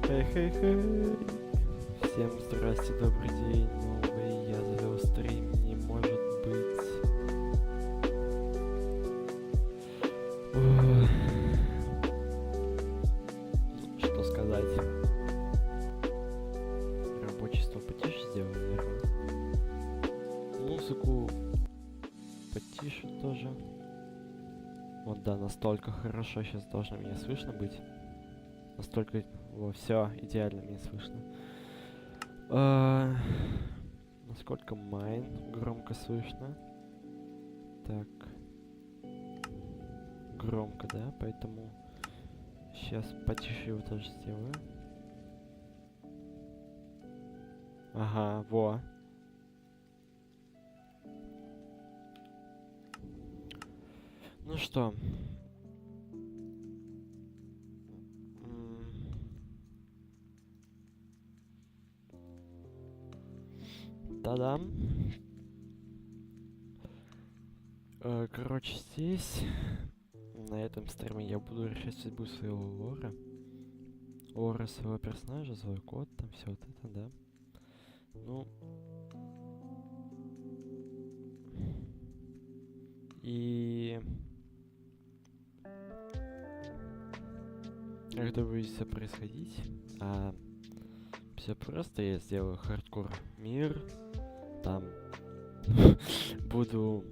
Хей-хей-хей! Всем здрасте, добрый день, новый я ЗАВӨЛ СТРИМ, не может быть. Что сказать? Рабочество потише сделаю, наверное. Музыку потише тоже. Вот да, настолько хорошо сейчас должно меня слышно быть. Настолько... Во, все, идеально меня слышно. Насколько майн громко слышно? Так. Громко, да? Поэтому сейчас потише его тоже сделаю. Ага, во. Ну что? Та-дам. Короче, здесь, на этом стриме, я буду решать судьбу своего лора. Лора своего персонажа, свой код, там все вот это, да. Ну. И... Когда будет все происходить, все просто, я сделаю хардкор мир, там буду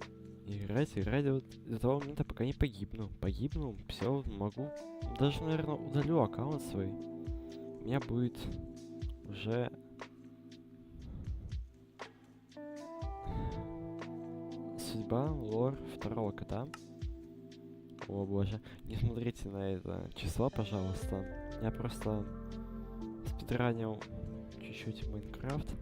играть вот до того момента, пока не погибну. Погибну, все, могу, даже, наверное, удалю аккаунт свой. У меня будет уже судьба, лор второго кота. О боже, не смотрите на это число, пожалуйста. Я просто спидранил чуть-чуть Майнкрафт.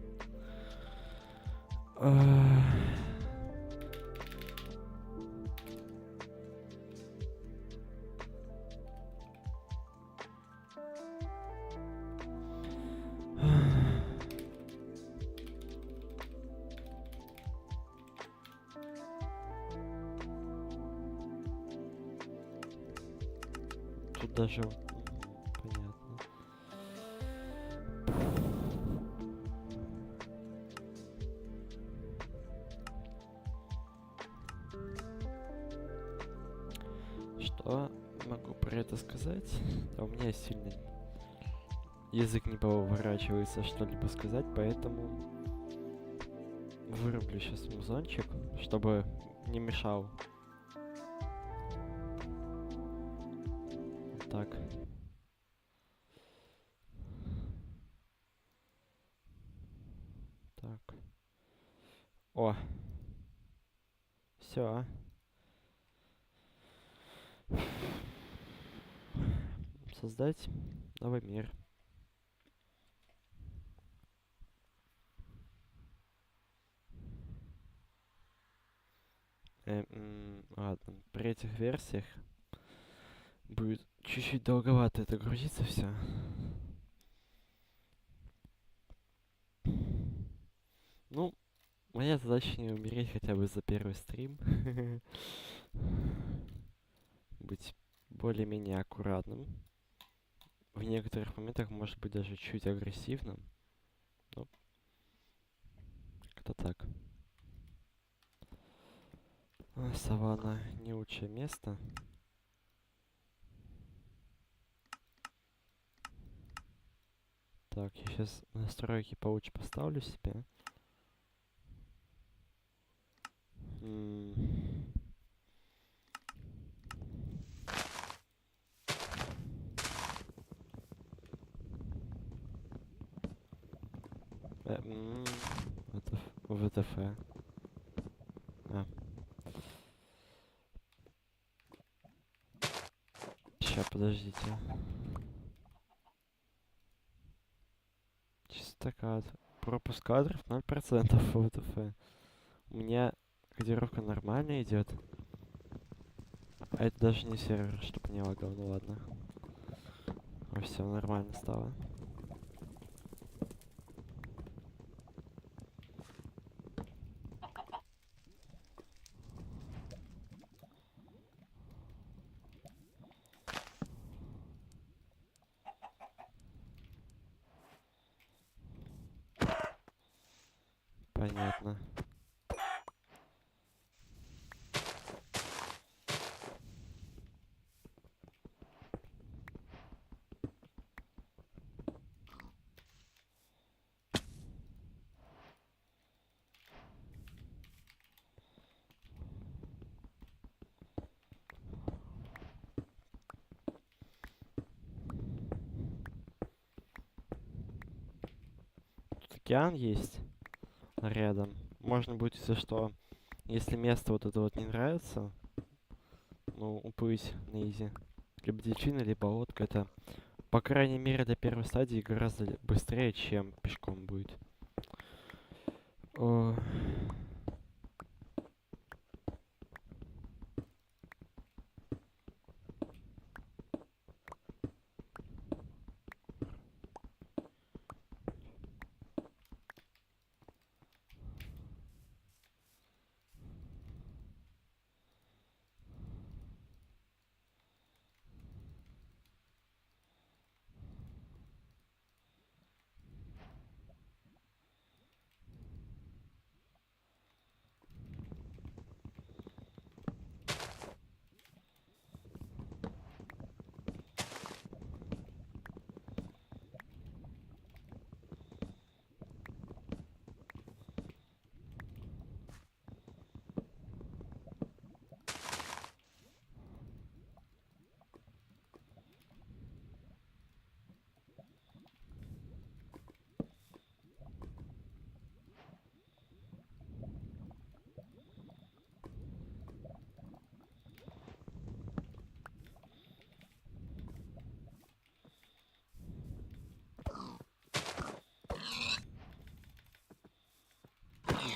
Тут даже понятно. Что могу про это сказать? Да, у меня сильно язык не поворачивается что-либо сказать, поэтому вырублю сейчас музончик, чтобы не мешал. Так. Так. О. Все. Создать новый мир. Ладно, при этих версиях будет чуть-чуть долговато это грузится все. Ну, моя задача не умереть хотя бы за первый стрим. Быть более-менее аккуратным. В некоторых моментах может быть даже чуть агрессивным. Ну, как-то так. Саванна не лучшее место. Так, я сейчас настройки получше поставлю себе. ВТФ. Сейчас, подождите. Чисто кадр. Пропуск кадров 0% ВТФ. У меня кодировка нормально идет. А это даже не сервер, чтобы не лагал, ну ладно. Все нормально стало. Понятно. Океан есть рядом. Можно будет, если что, если место вот это вот не нравится, ну, уплыть на изи. Либо дельфина, либо лодка. Это, по крайней мере, до первой стадии гораздо быстрее, чем пешком будет. О.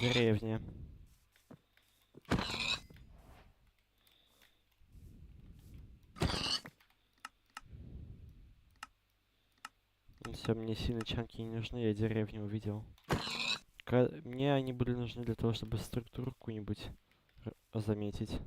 Деревня. Все, мне сильно чанки не нужны, я деревню увидел. Мне они были нужны для того, чтобы структуру какую-нибудь заметить.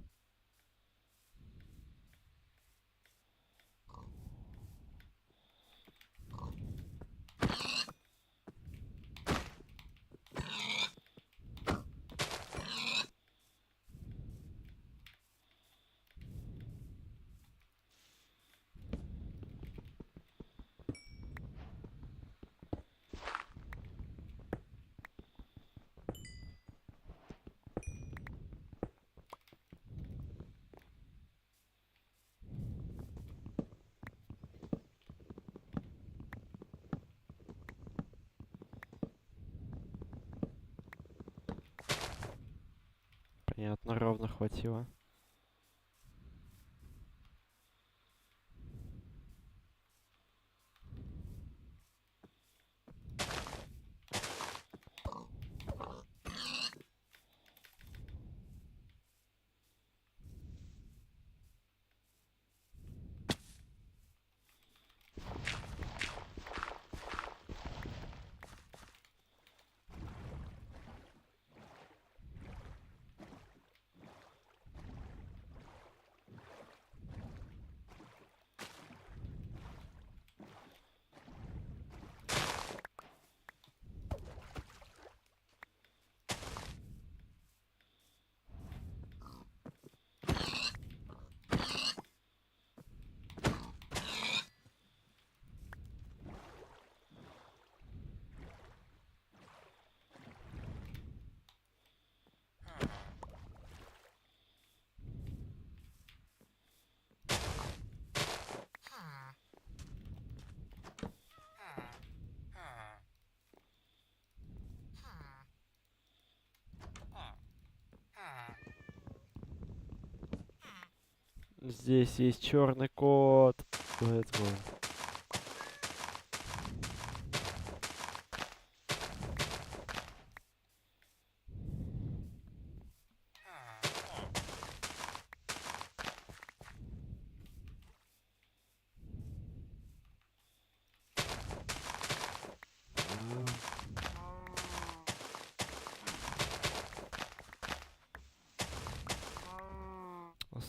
хватило. Здесь есть черный кот. Let's go.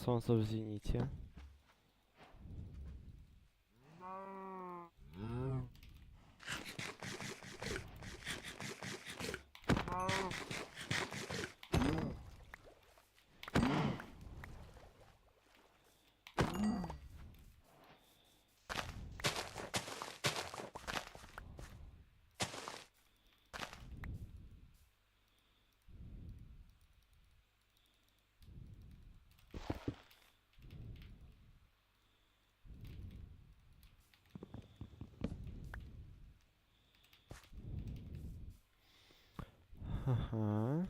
Солнце в зените. Ага.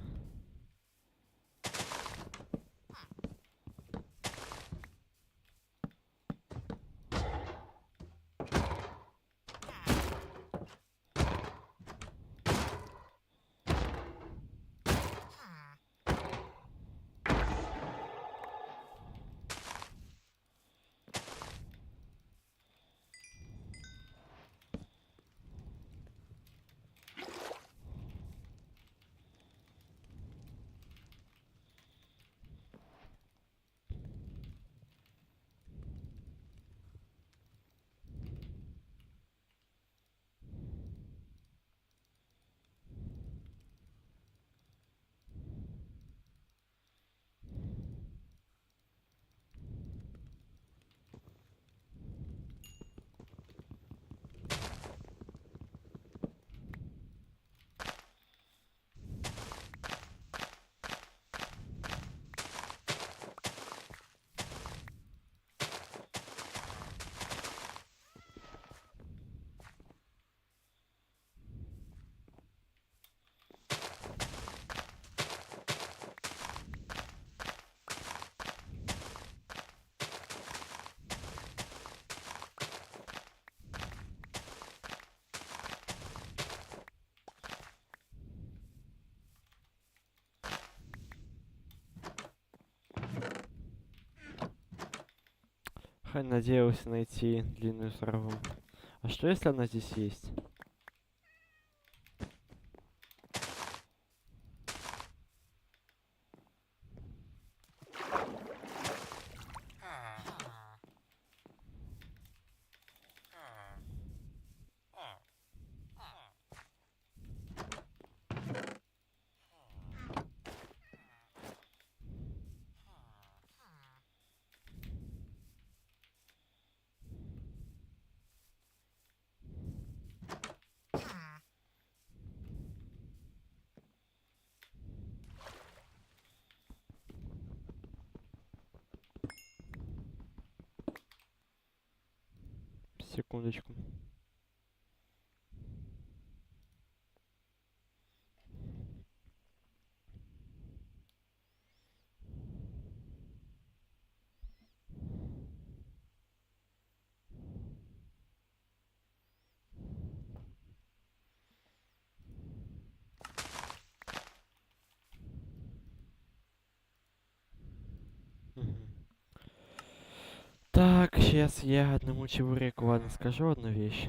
Надеялся найти длинную сорву. А что если она здесь есть? Секундочку. Сейчас я одному чебуреку, ладно, скажу одну вещь.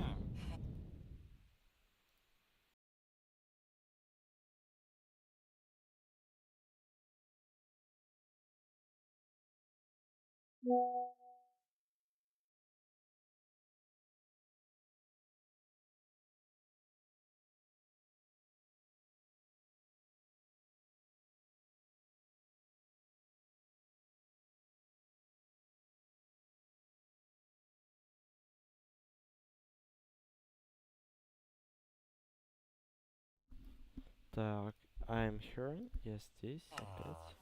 Так, I'm here, я здесь опять.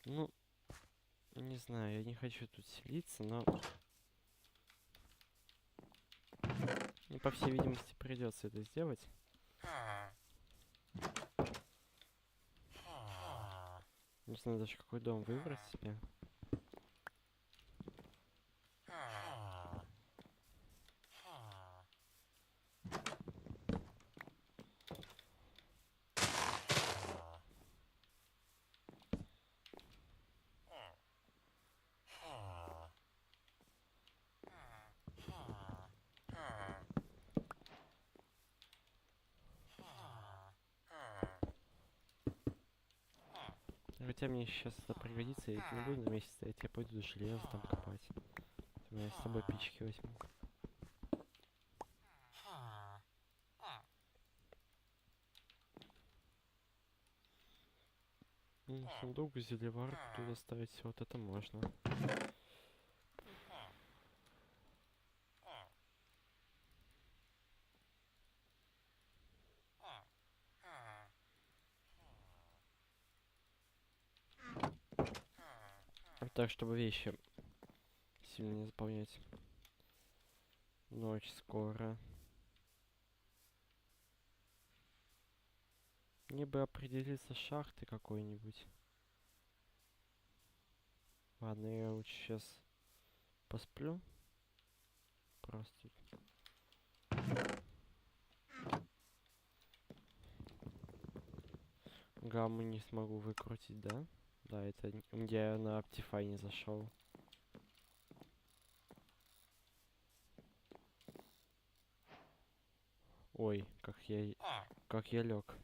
Ну, не знаю, я не хочу тут селиться, но... Мне, по всей видимости, придется это сделать. Не знаю даже, какой дом выбрать себе. Хотя мне сейчас это пригодится, я не буду на месте стоять, я пойду железо там копать. У меня с собой пички возьму. Сундук, зелевар, туда ставить все вот это можно. Так, чтобы вещи сильно не заполнять. Ночь скоро. Мне бы определиться шахты какой-нибудь. Ладно, я лучше сейчас посплю. Просто. Гамму не смогу выкрутить, да? Да, это где я на Optify не зашел. Ой, как я лег.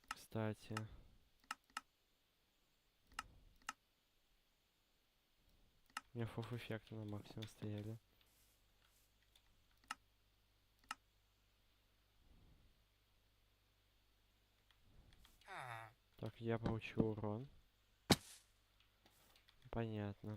Кстати. У меня фоф-эффекты на максимум стояли. Так, я получу урон. Понятно.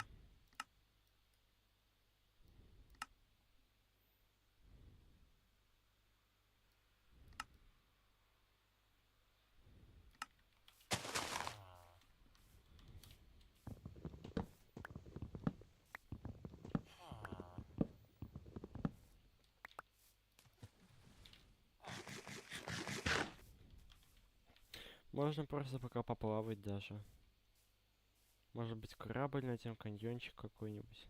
Можно просто пока поплавать даже. Может быть, корабль найдем, каньончик какой-нибудь.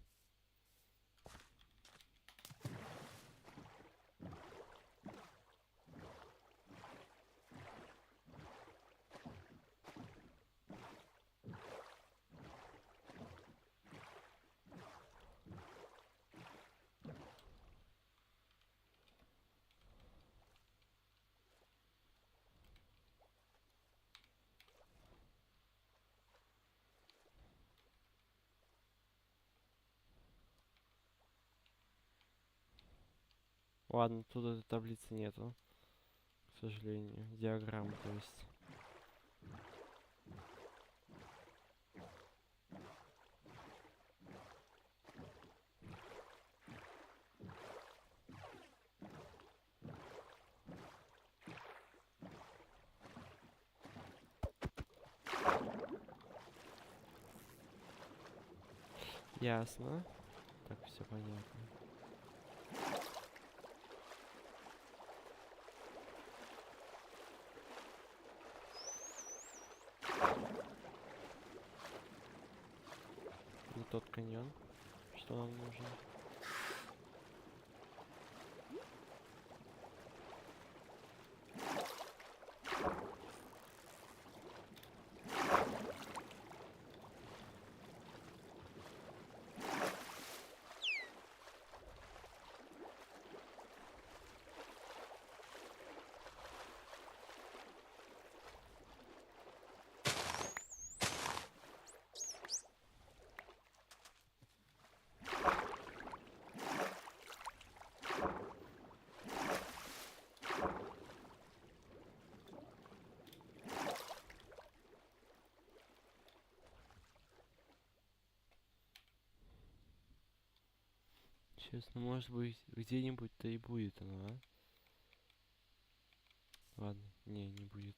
Ладно, тут этой таблицы нету. К сожалению. Диаграммы, то есть. Ясно. Так, все понятно. Не тот каньон, что нам нужен. честно. Может быть, где-нибудь-то и будет оно, а? Ладно, не будет.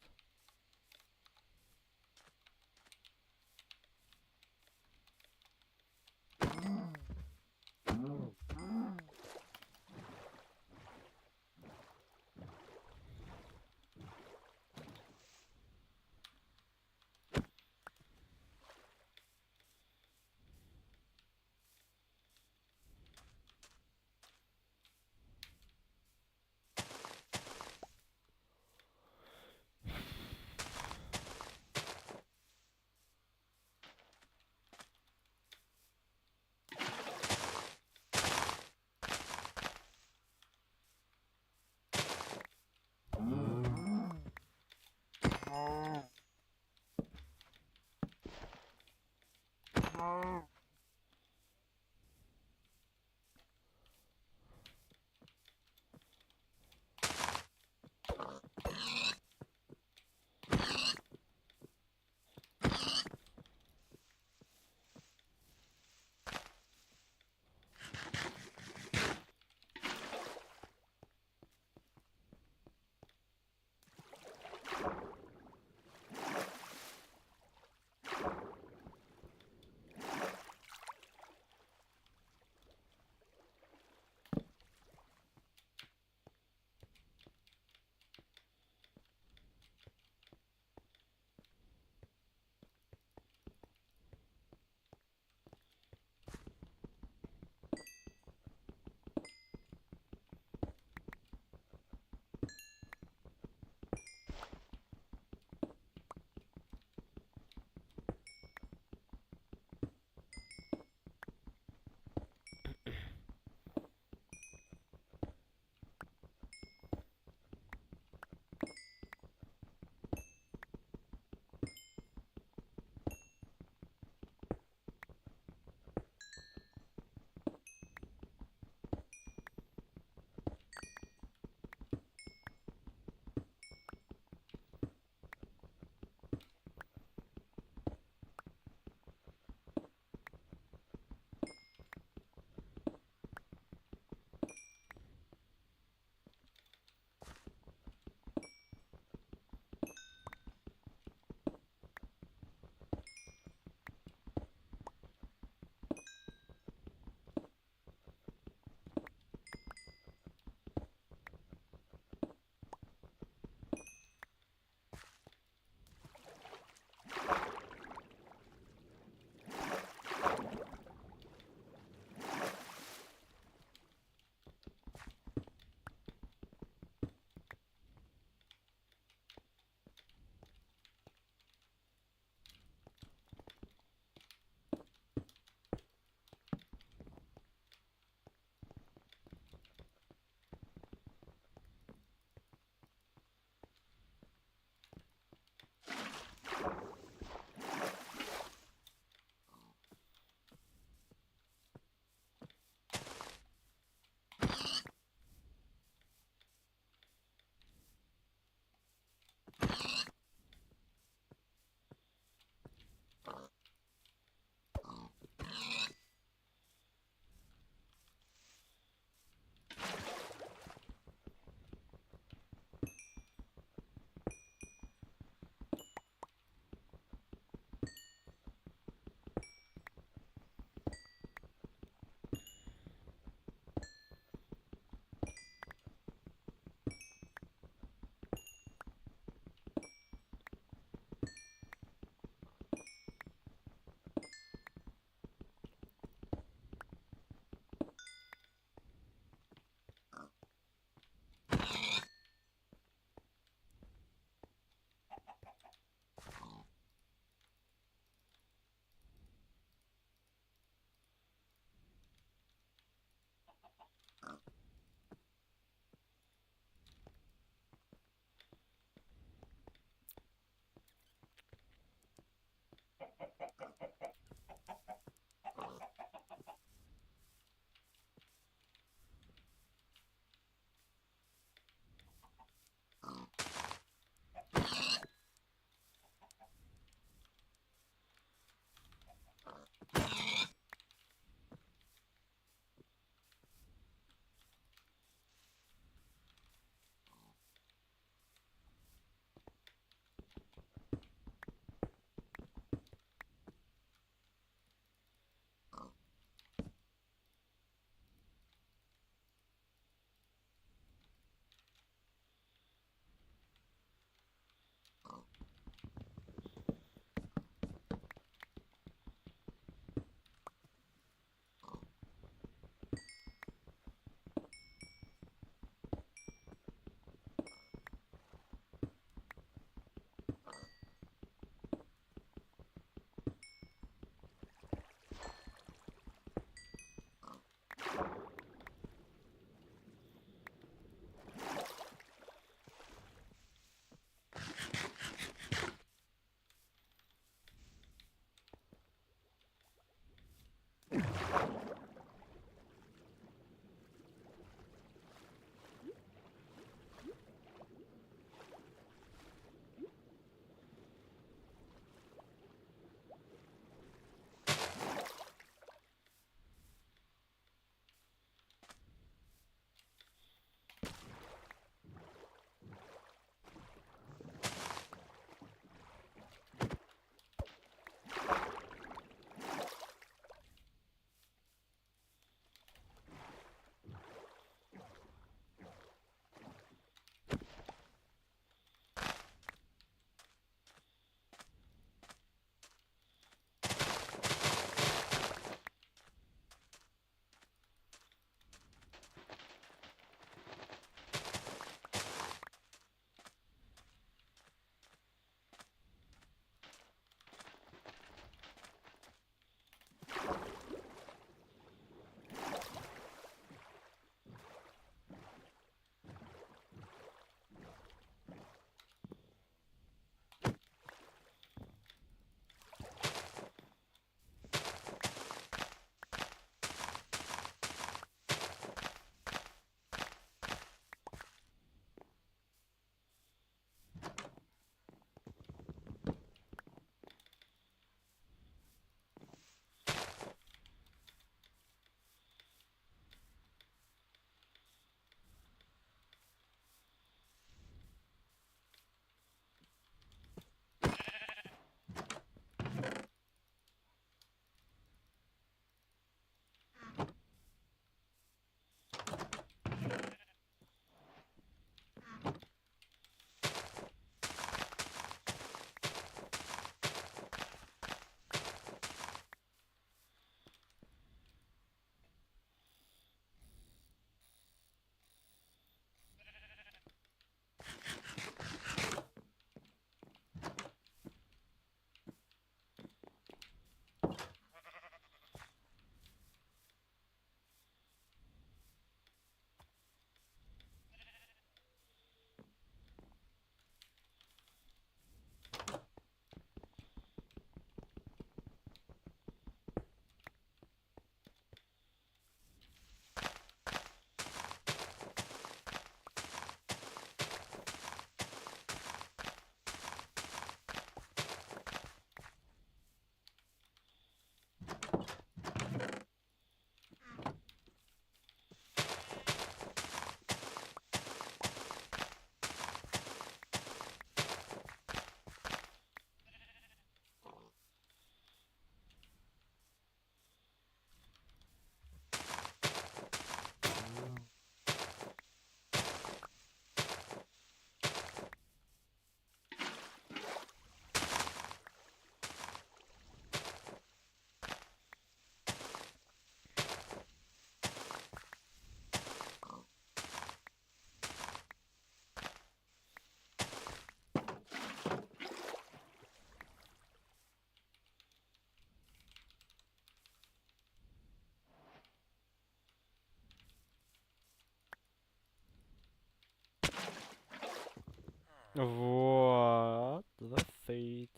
Вот, the fate.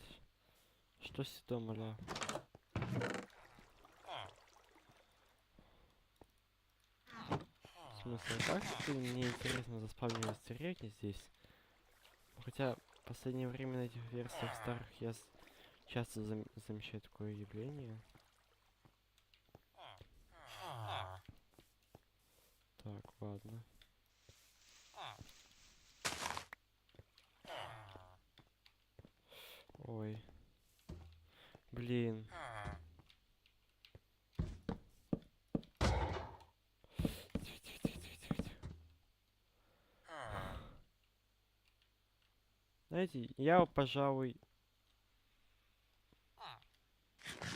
Что сюда, мля? В смысле, как это мне интересно заспавнивать деревни здесь? Хотя в последнее время на этих версиях старых я часто замечаю такое явление. Так, ладно. Ой. Блин. Знаете, я, пожалуй...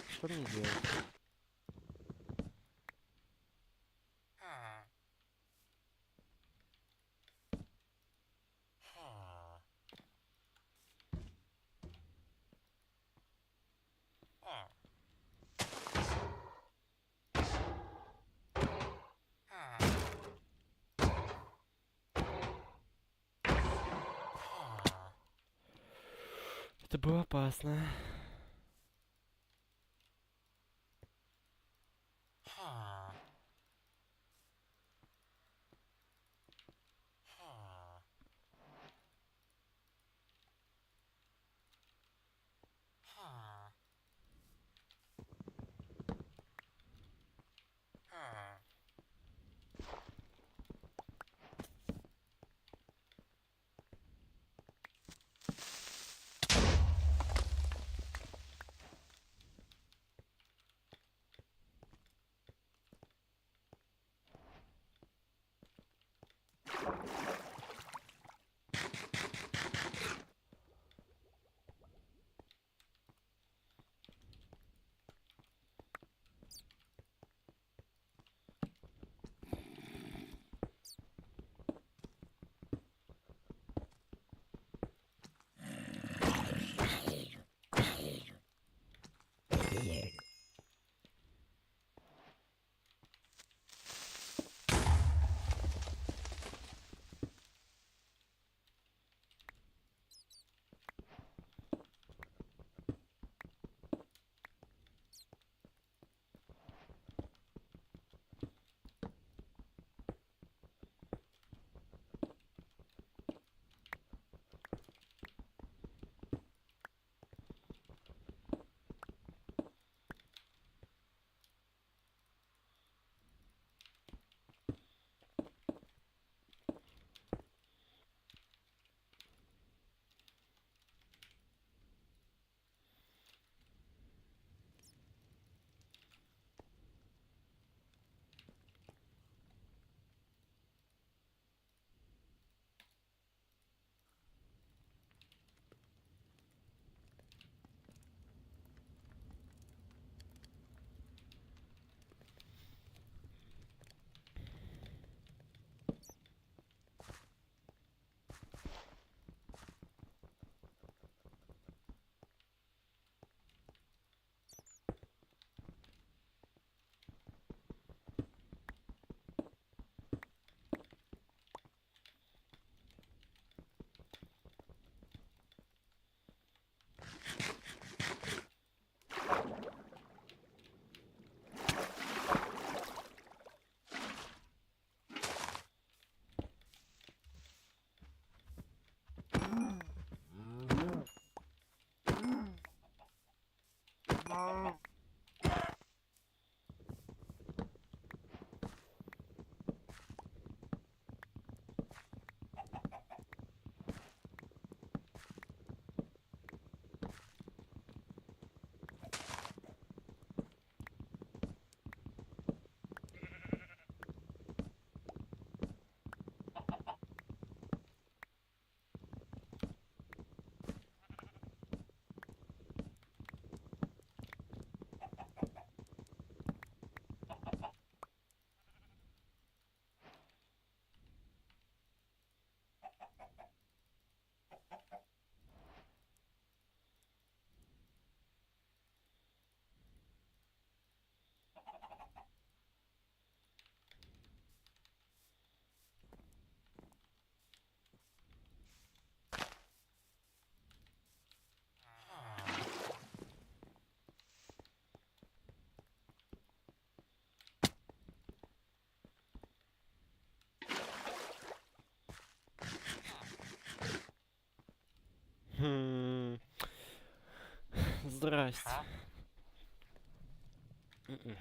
Что мне делать? Это было опасно. Здрасте. М-м.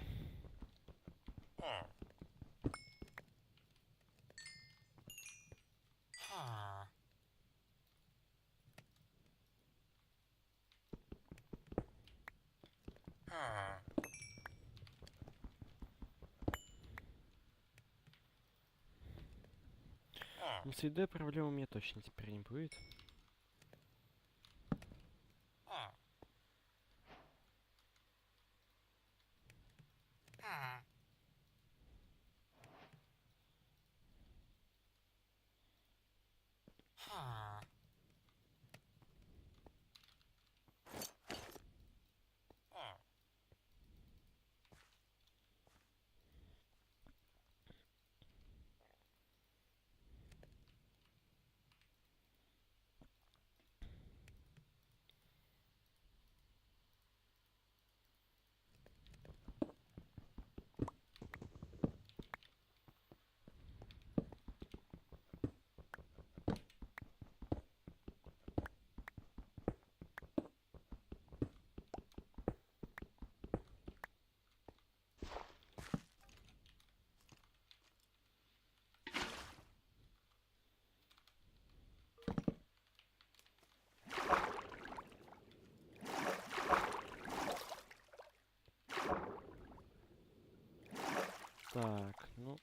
Ну, с едой проблем у меня точно теперь не будет. Так, ну...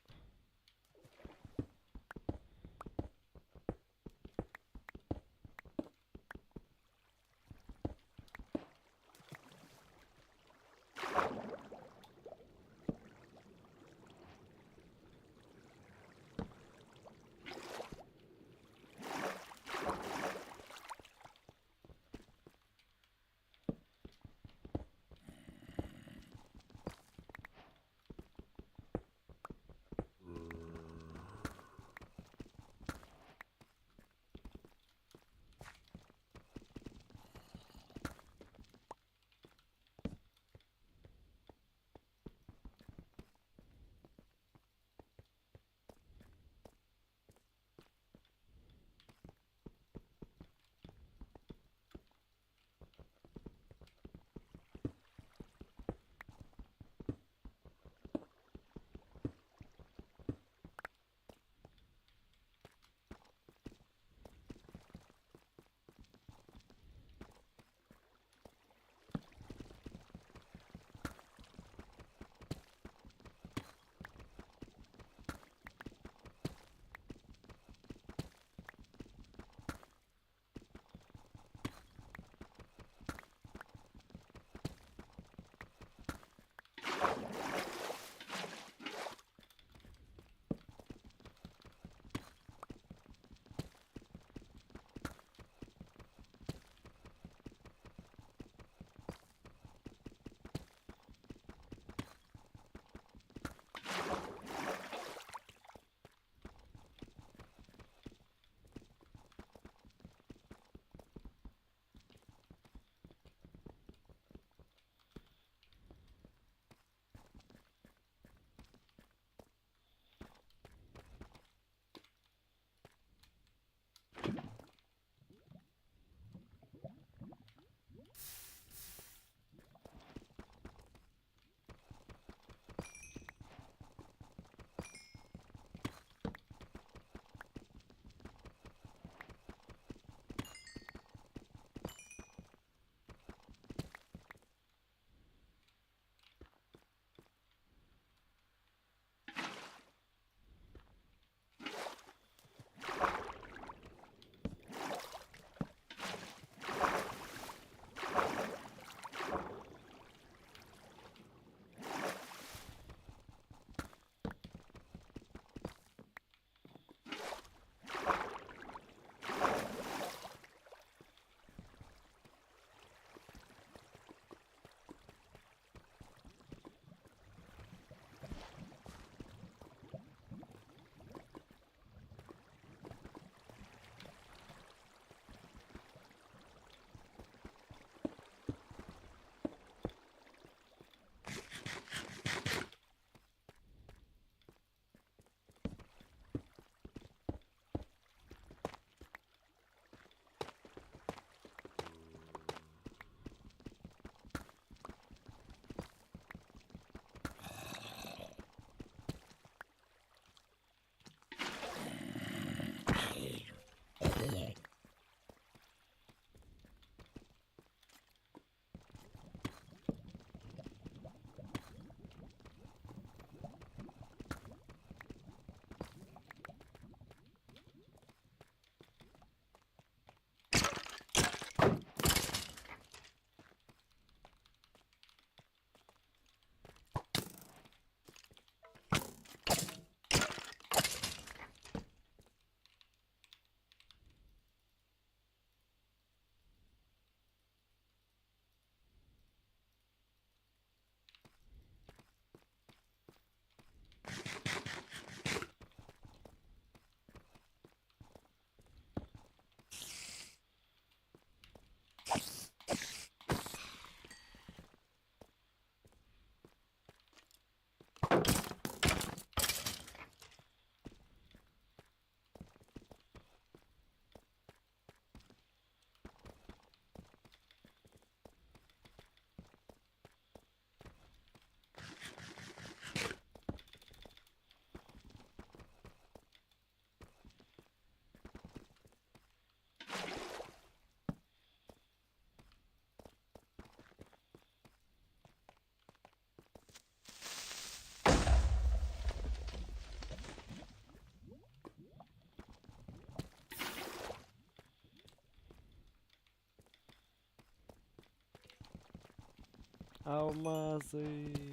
Алмазы.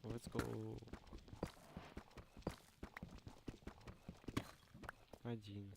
Let's go. Один.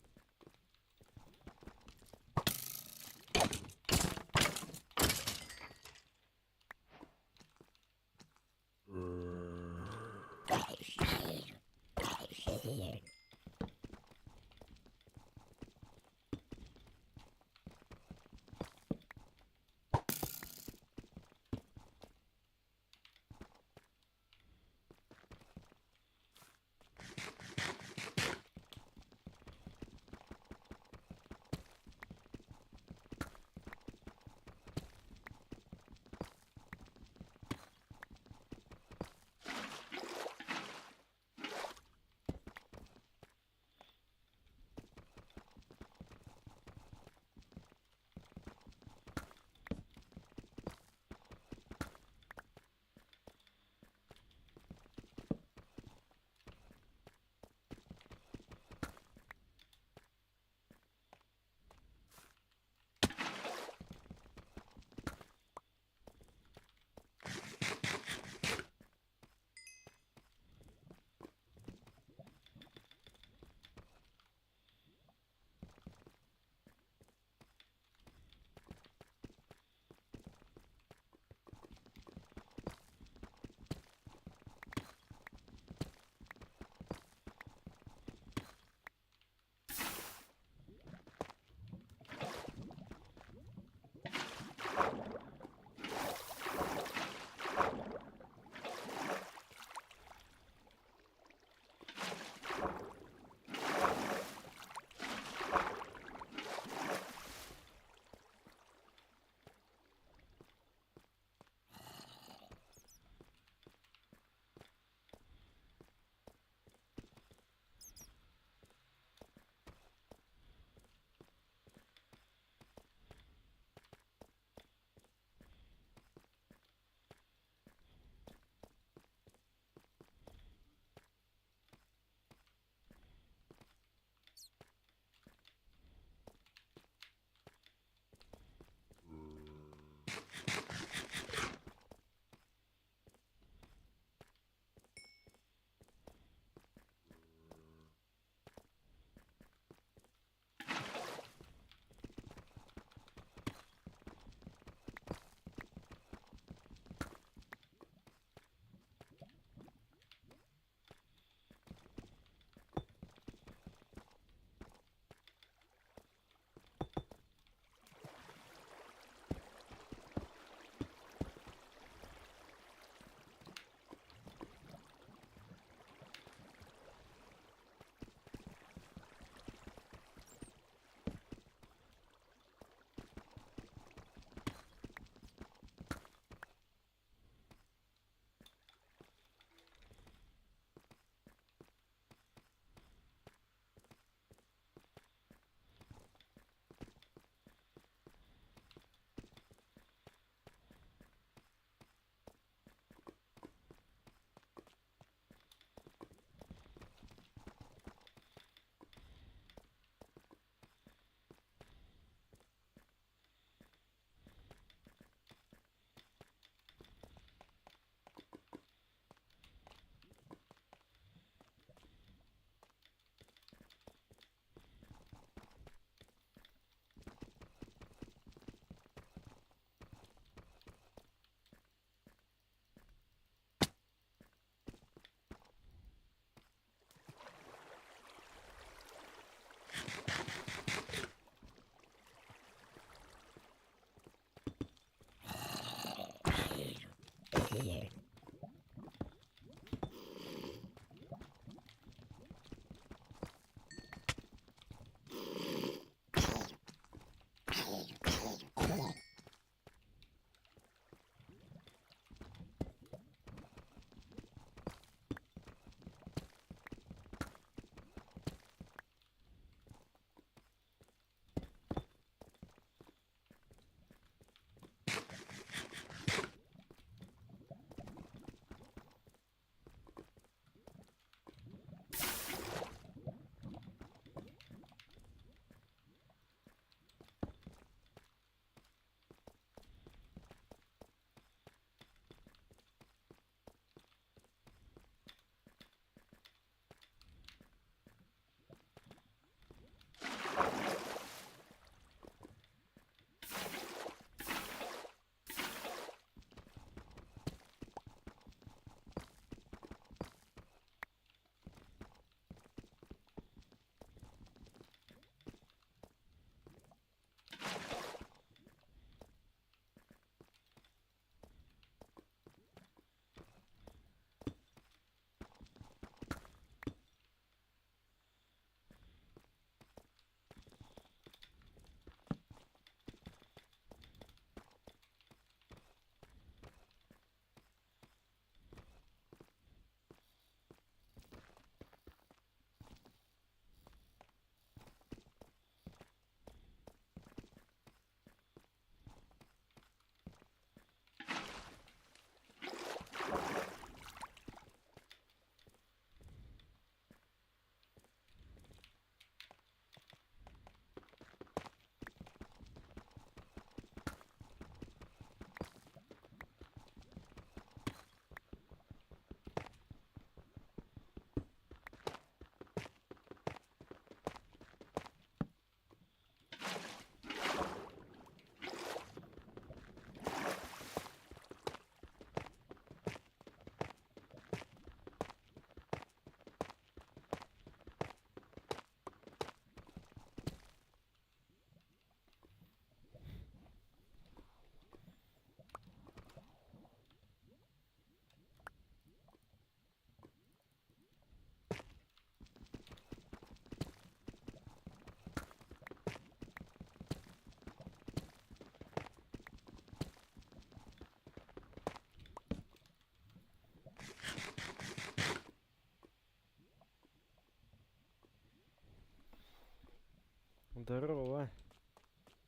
Здорово.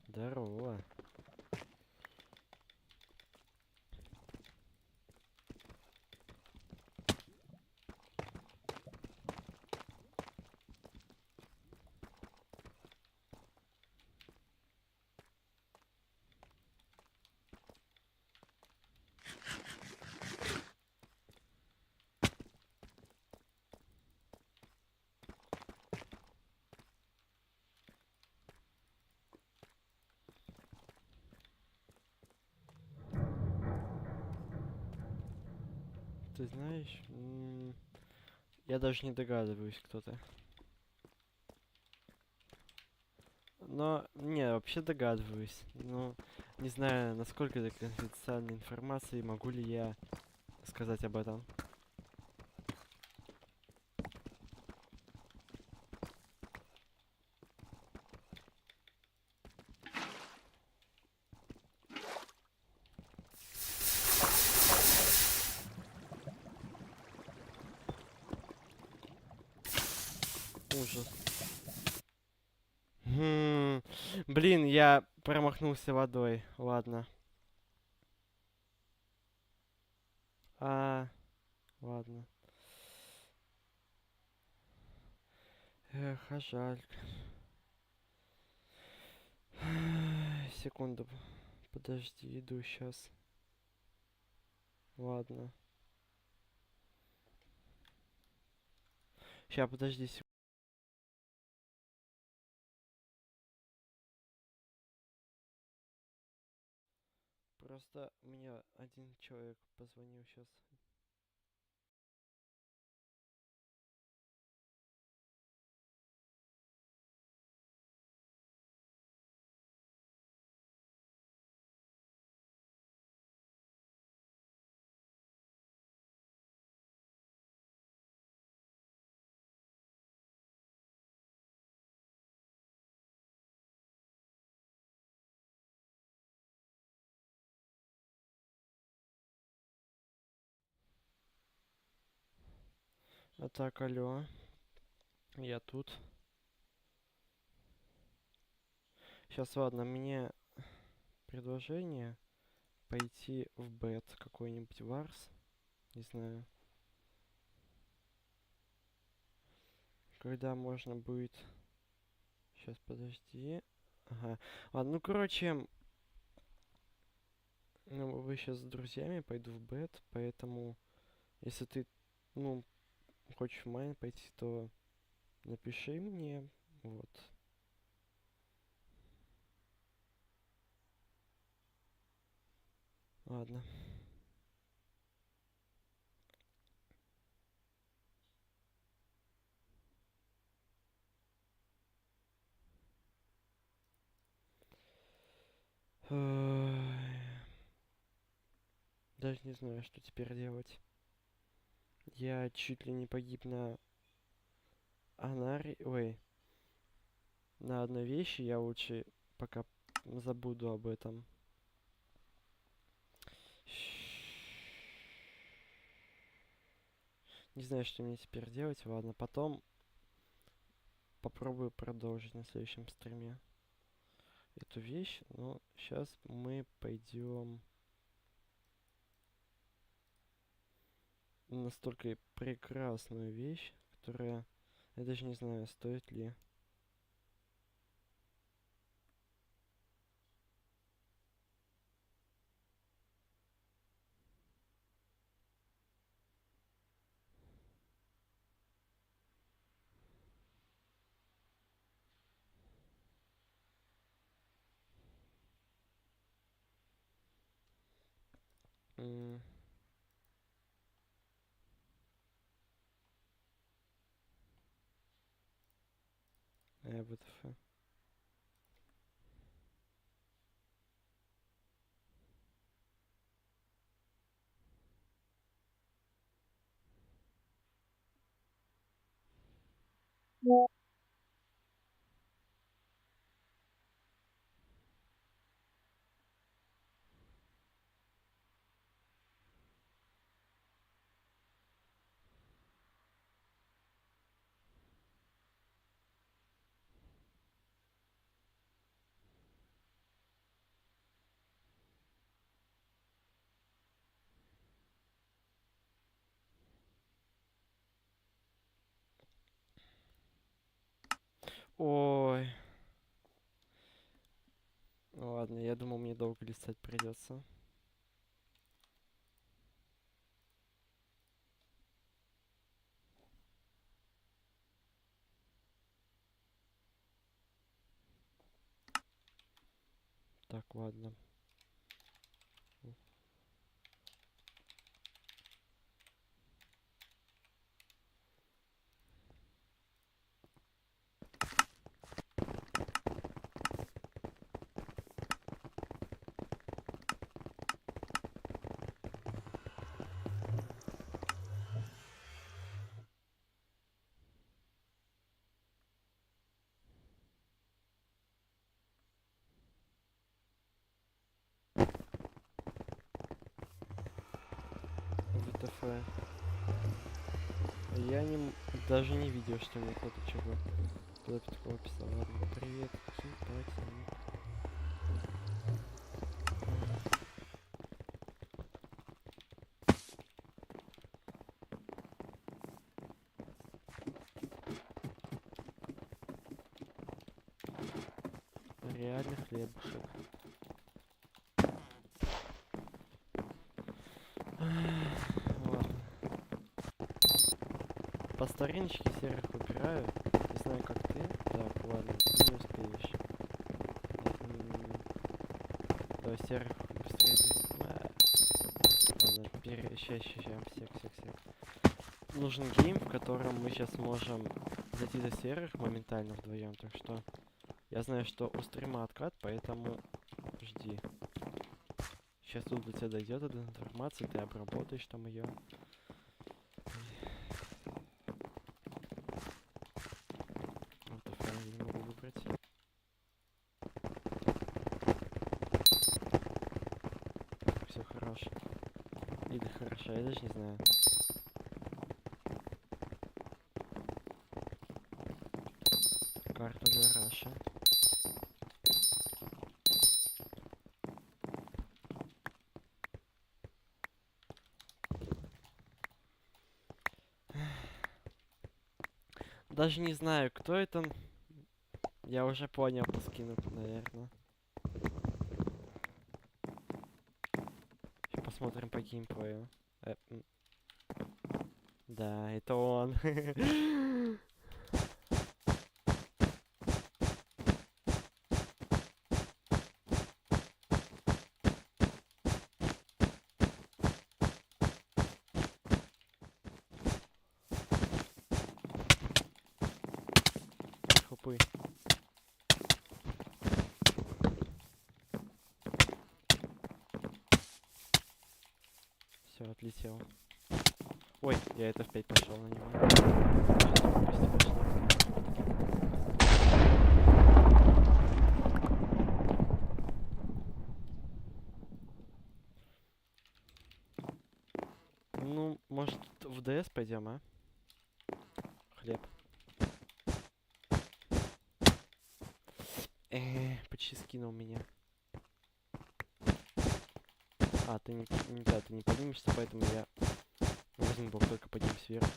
Здорово. Ты знаешь, я даже не догадываюсь, кто ты. Но, не, вообще догадываюсь. Но не знаю, насколько это конфиденциальная информация и могу ли я сказать об этом. Ужас. Блин, я промахнулся водой. Ладно. Ладно. Эх, а жаль. Секунду. Подожди, иду сейчас. Ладно. Сейчас, подожди секунду. Просто мне один человек позвонил сейчас. А так, алло. Я тут. Сейчас, ладно, мне предложение пойти в бет какой-нибудь варс. Не знаю. Когда можно будет... Сейчас, подожди. Ага. Ладно, ну, короче... Ну, вы сейчас с друзьями, пойду в бет, поэтому... Если ты, ну, хочешь в майн пойти, то напиши мне. Вот. Ладно. Даже не знаю, что теперь делать. Я чуть ли не погиб на Ой, на одной вещи. Я лучше пока забуду об этом. Не знаю, что мне теперь делать. Ладно, потом попробую продолжить на следующем стриме эту вещь. Но сейчас мы пойдем на настолько прекрасную вещь, которая... Я даже не знаю, стоит ли. ВТФ. Ой. Ладно, я думал, мне долго листать придется. Так, ладно. ВТФ. Я даже не видел, что мне кто-то что-то такого писал. Ладно, привет, симпатия. Реально хлебушек. Ладно. По стариночке серых выбираю. Не знаю, как ты. Так, ладно, ты не успеешь. Давай серых быстрее. Ладно, ща, всех. Нужен гейм, в котором мы сейчас можем зайти за серых моментально вдвоем. Так что я знаю, что у стрима откат, поэтому жди. Сейчас тут до тебя дойдет эта информация, ты обработаешь там ее. Вот я не могу выбрать. Все хорошо. Или хорошо, я даже не знаю. Карта для Раша. Даже не знаю, кто это. Я уже понял по скину, наверное. Посмотрим по геймплею. Да, это он. Хопы. Все, отлетел. Ой, я это опять пошел на него. Ну, может, в ДС пойдем, а? Хлеб. Почти скинул меня. А, ты не поднимешься, поэтому я должен был только подним сверху.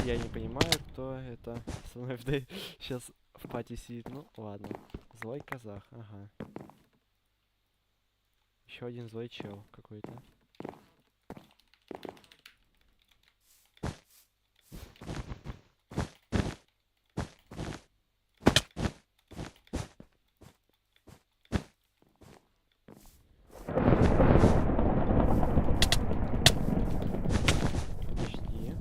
Я не понимаю, кто это со мной сейчас в пати сидит. Ну, ладно. Злой казах, ага. Еще один злой чел какой-то. Подожди.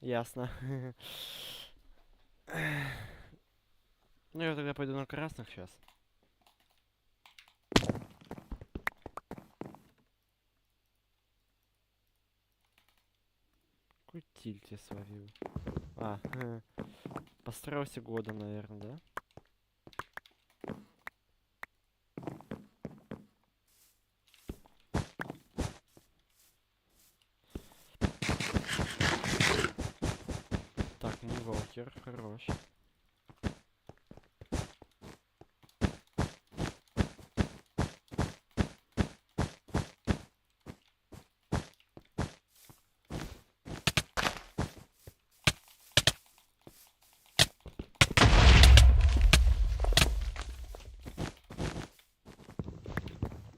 Ясно. Ну, я тогда пойду на красных сейчас. тильте словил. Построился годом, наверное, да? Так, мувалкер, хорош.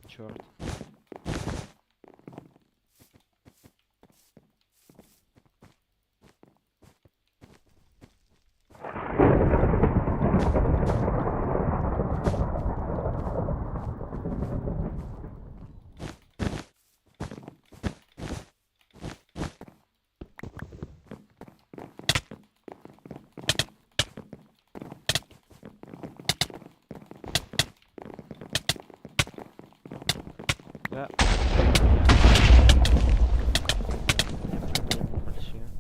Черт. Да. Проблемы большие.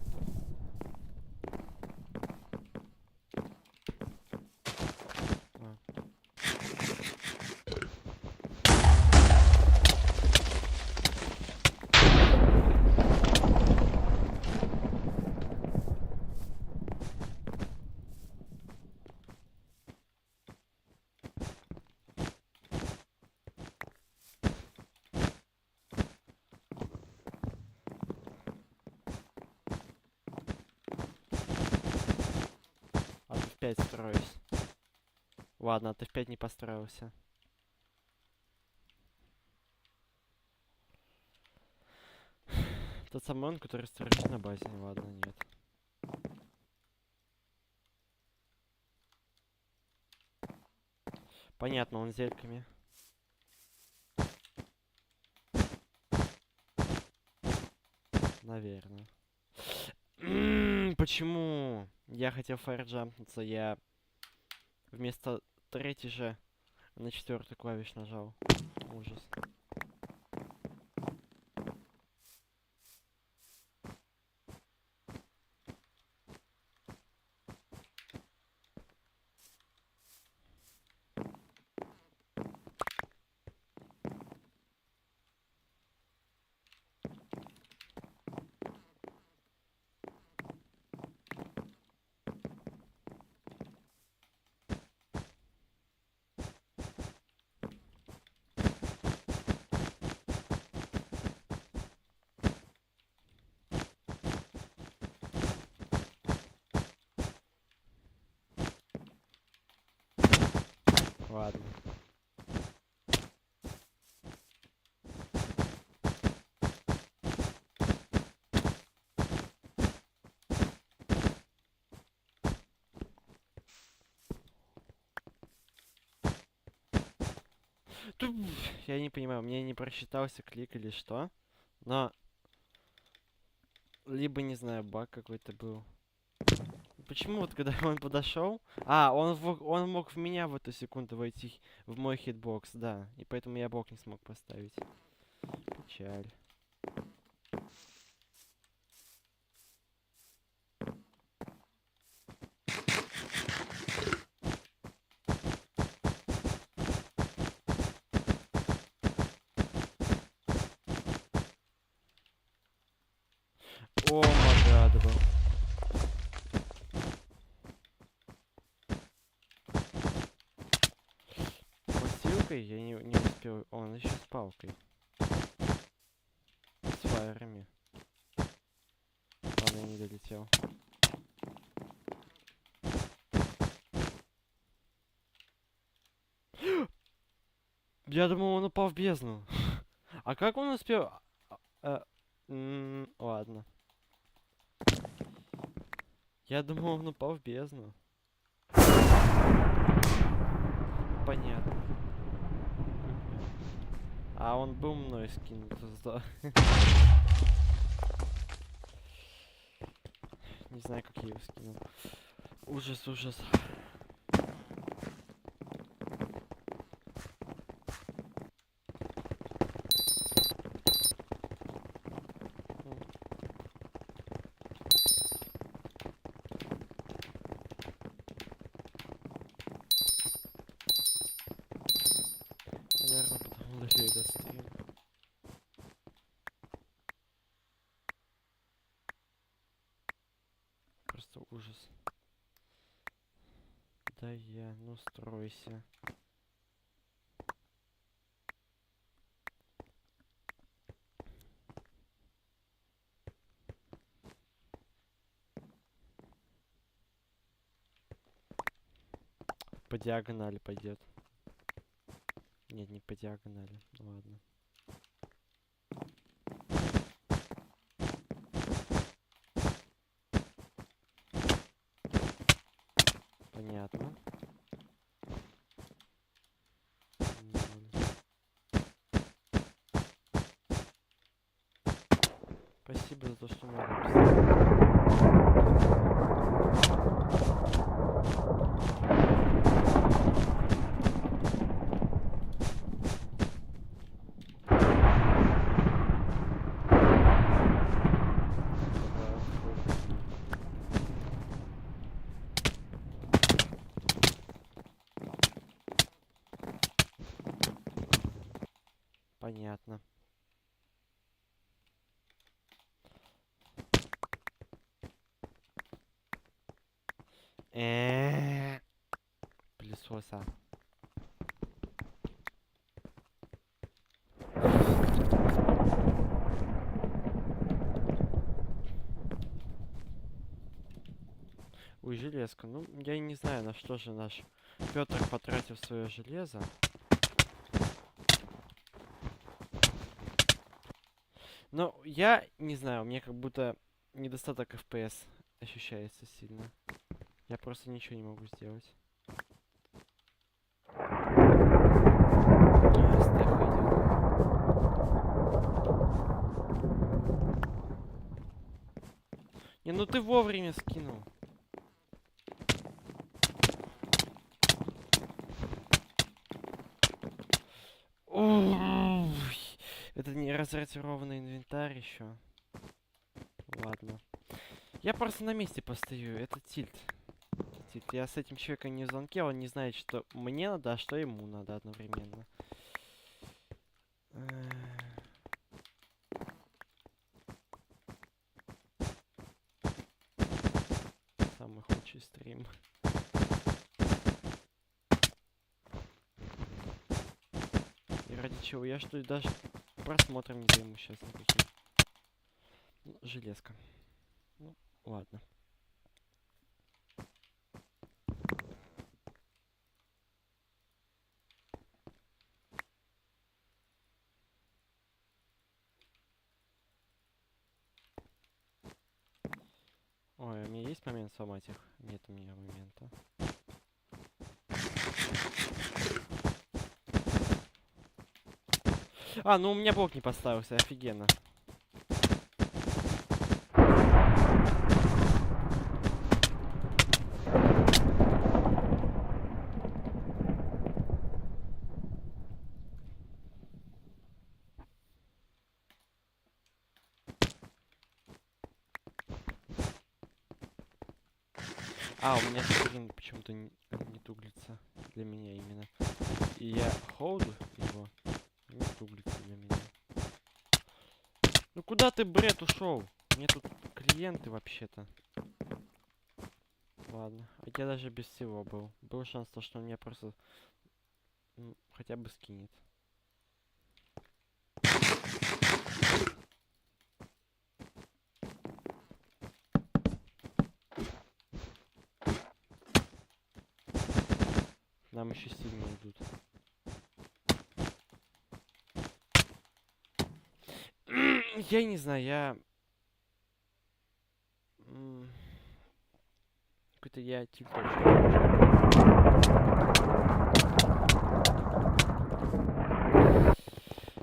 А ты в 5 строюсь. Ладно, а ты в 5 не построился. Тот самый он, который строится на базе. Ладно, нет. Понятно, он с зельками. Наверное. Почему? Я хотел фаерджампнуться, я вместо третьей же на 4-й клавиш нажал. Ужас. Ладно. Я не понимаю, мне не просчитался клик или что, но либо, не знаю, баг какой-то был. Почему вот когда он подошел? Он мог в меня в эту секунду войти в мой хитбокс, да. И поэтому я блок не смог поставить. Печаль. О, магада был. Силкой я не успел. Он еще с палкой. С фаерами. Ладно, я не долетел. Я думал, он упал в бездну. А как он успел? Ладно. Я думал, он упал в бездну. Понятно. А он был мной скинут. Не знаю, как я его скинул. Ужас, ужас. ужас. Да я, ну стройся. По диагонали пойдет. Нет, не по диагонали. Ладно. Понятно. Спасибо за то, что мне написали. Понятно. Пылесоса. Ой, железка. Ну, я не знаю, на что же наш Петр потратил свое железо. Но я не знаю, у меня как будто недостаток FPS ощущается сильно. Я просто ничего не могу сделать. Не, ну ты вовремя скинул. Ой, это не разратированный инвентарь еще. Ладно. Я просто на месте постою. Это тильт. Тильт. Я с этим человеком не в звонке, он не знает, что мне надо, а что ему надо одновременно. Самый худший стрим. И ради чего? Я что, даже просмотром не займу сейчас никаким. Ну, железка. Ну, ладно. Ой, у меня есть момент сломать их? Нет у меня момента. А, ну у меня блок не поставился, офигенно. А, у меня стрим почему-то не туглится для меня именно. И я холду его, не туглится для меня. Ну куда ты, бред, ушел? Мне тут клиенты вообще-то. Ладно, а я даже без всего был. Был шанс, то, что он меня просто хотя бы скинет. Нам еще сильно идут. Я не знаю, я... Какой-то я типа...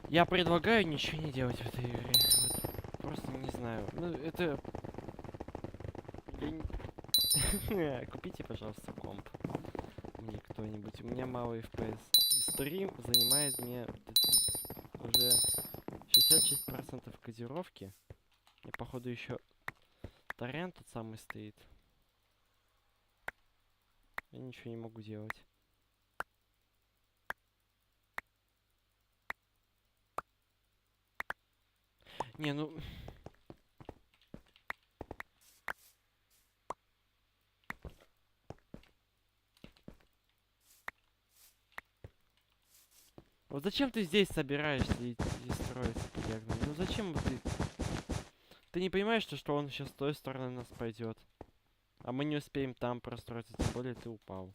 Я предлагаю ничего не делать в этой игре. Вот, просто не знаю. Ну, это... Купите, пожалуйста, комп. Мне кто-нибудь. У меня мало FPS. Стрим занимает мне уже 66% кодировки. И походу еще торрент тот самый стоит. Я ничего не могу делать. Не, ну... Вот зачем ты здесь собираешься и строиться по диагонали? Ну зачем ты... Ты не понимаешь, что он сейчас с той стороны нас пойдет? А мы не успеем там простроиться, тем более ты упал.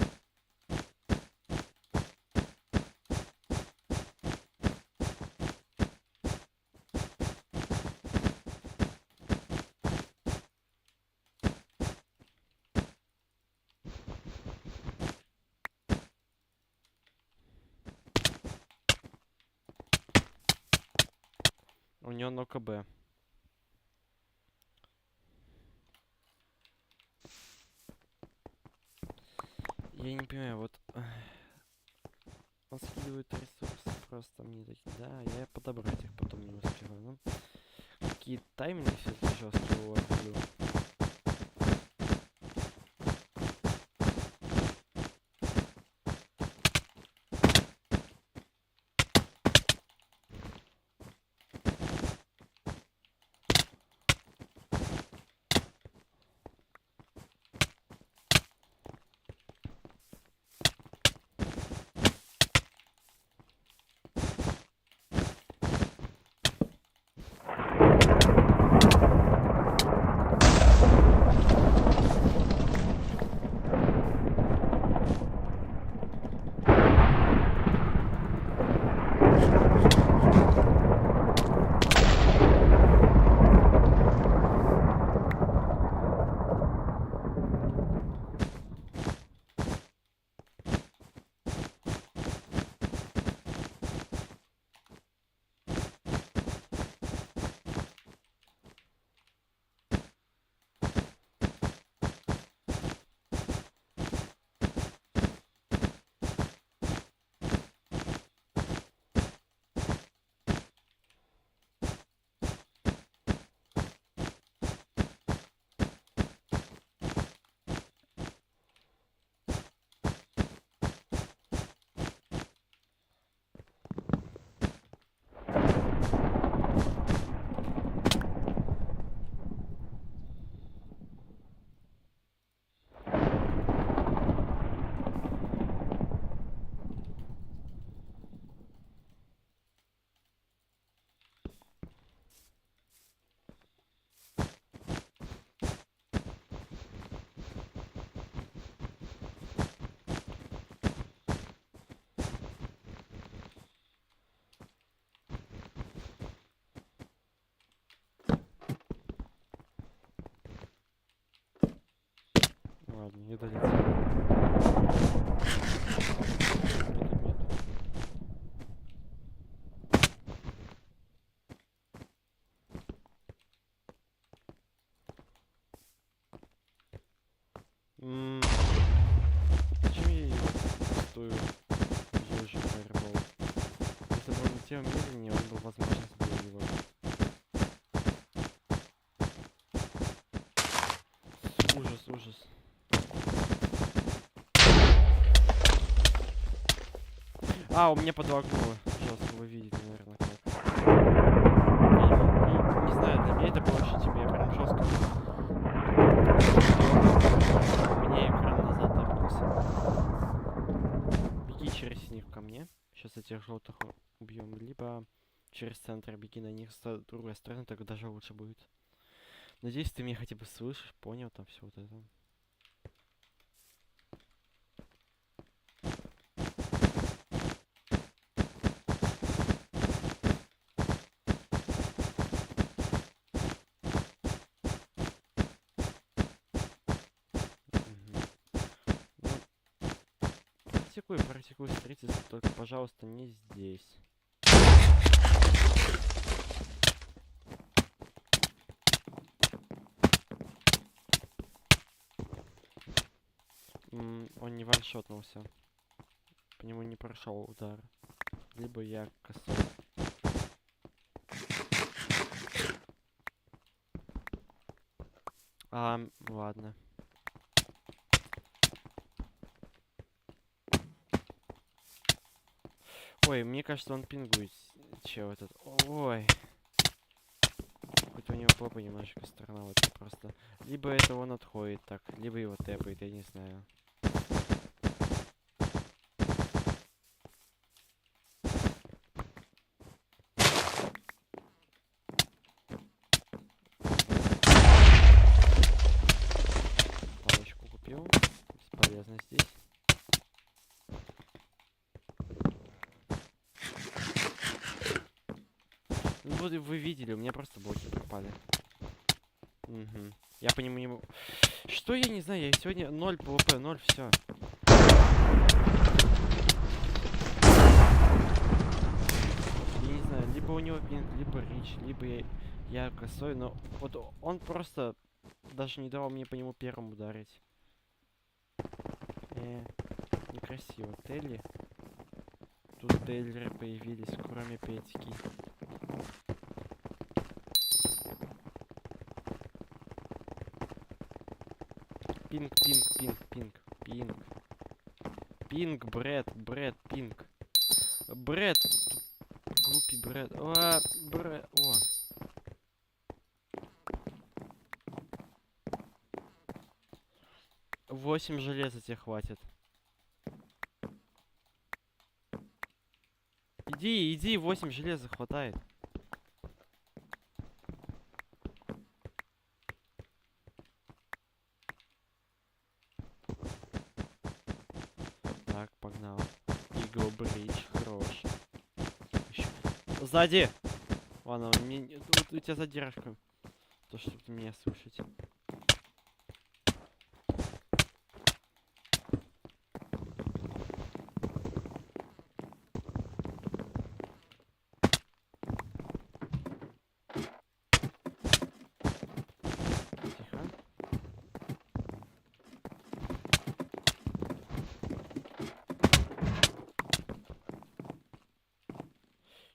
У него на КБ. Я не понимаю, вот... Он скидывает ресурсы просто мне такие. Да, я подобрать их потом не успеваю. Ну, какие тайминги все-таки жесткие у вас люблю. Ладно, не долетел. Зачем я ее пустую ежу фаербол? Если бы он летел медленнее, он бы, возможно, сбил его. Ужас, ужас. А, у меня подлагнуло. Жестко, вы видите, наверное, как. Не знаю, для меня это было ощутимо. Я прям жестко. У меня экран назад торкнулся. Беги через них ко мне. Сейчас этих желтых убьем. Либо через центр беги на них с другой стороны, так даже лучше будет. Надеюсь, ты меня хотя бы слышишь, понял там все вот это. Практикуй встретиться, только, пожалуйста, не здесь. Он не ваншотнулся. По нему не прошел удар. Либо я косой. Ладно. Ой, мне кажется, он пингует. Чел этот. Ой. Хоть у него попа немножечко странновато просто. Либо это он отходит так, либо его тэпает, я не знаю. вот вы видели, у меня просто блоки пропали. Угу. Я по нему не могу. Что я не знаю, я сегодня 0 ПВП, 0, все. Я не знаю, либо у него пинг, либо рич, либо я косой, но вот он просто даже не давал мне по нему первым ударить. Некрасиво. Телли. Тут тейлеры появились, кроме Петьки. Пинг, пинг, пинг, пинг, пинг. Пинг, Брэд, пинг. Брэд. Глупый Брэд. Брэд. О. Восемь железа тебе хватит. Иди, 8 железа хватает. Так, погнал. Игл бридж, хорош. Сзади! Ладно, тут у тебя задержка. То, чтобы меня слушать.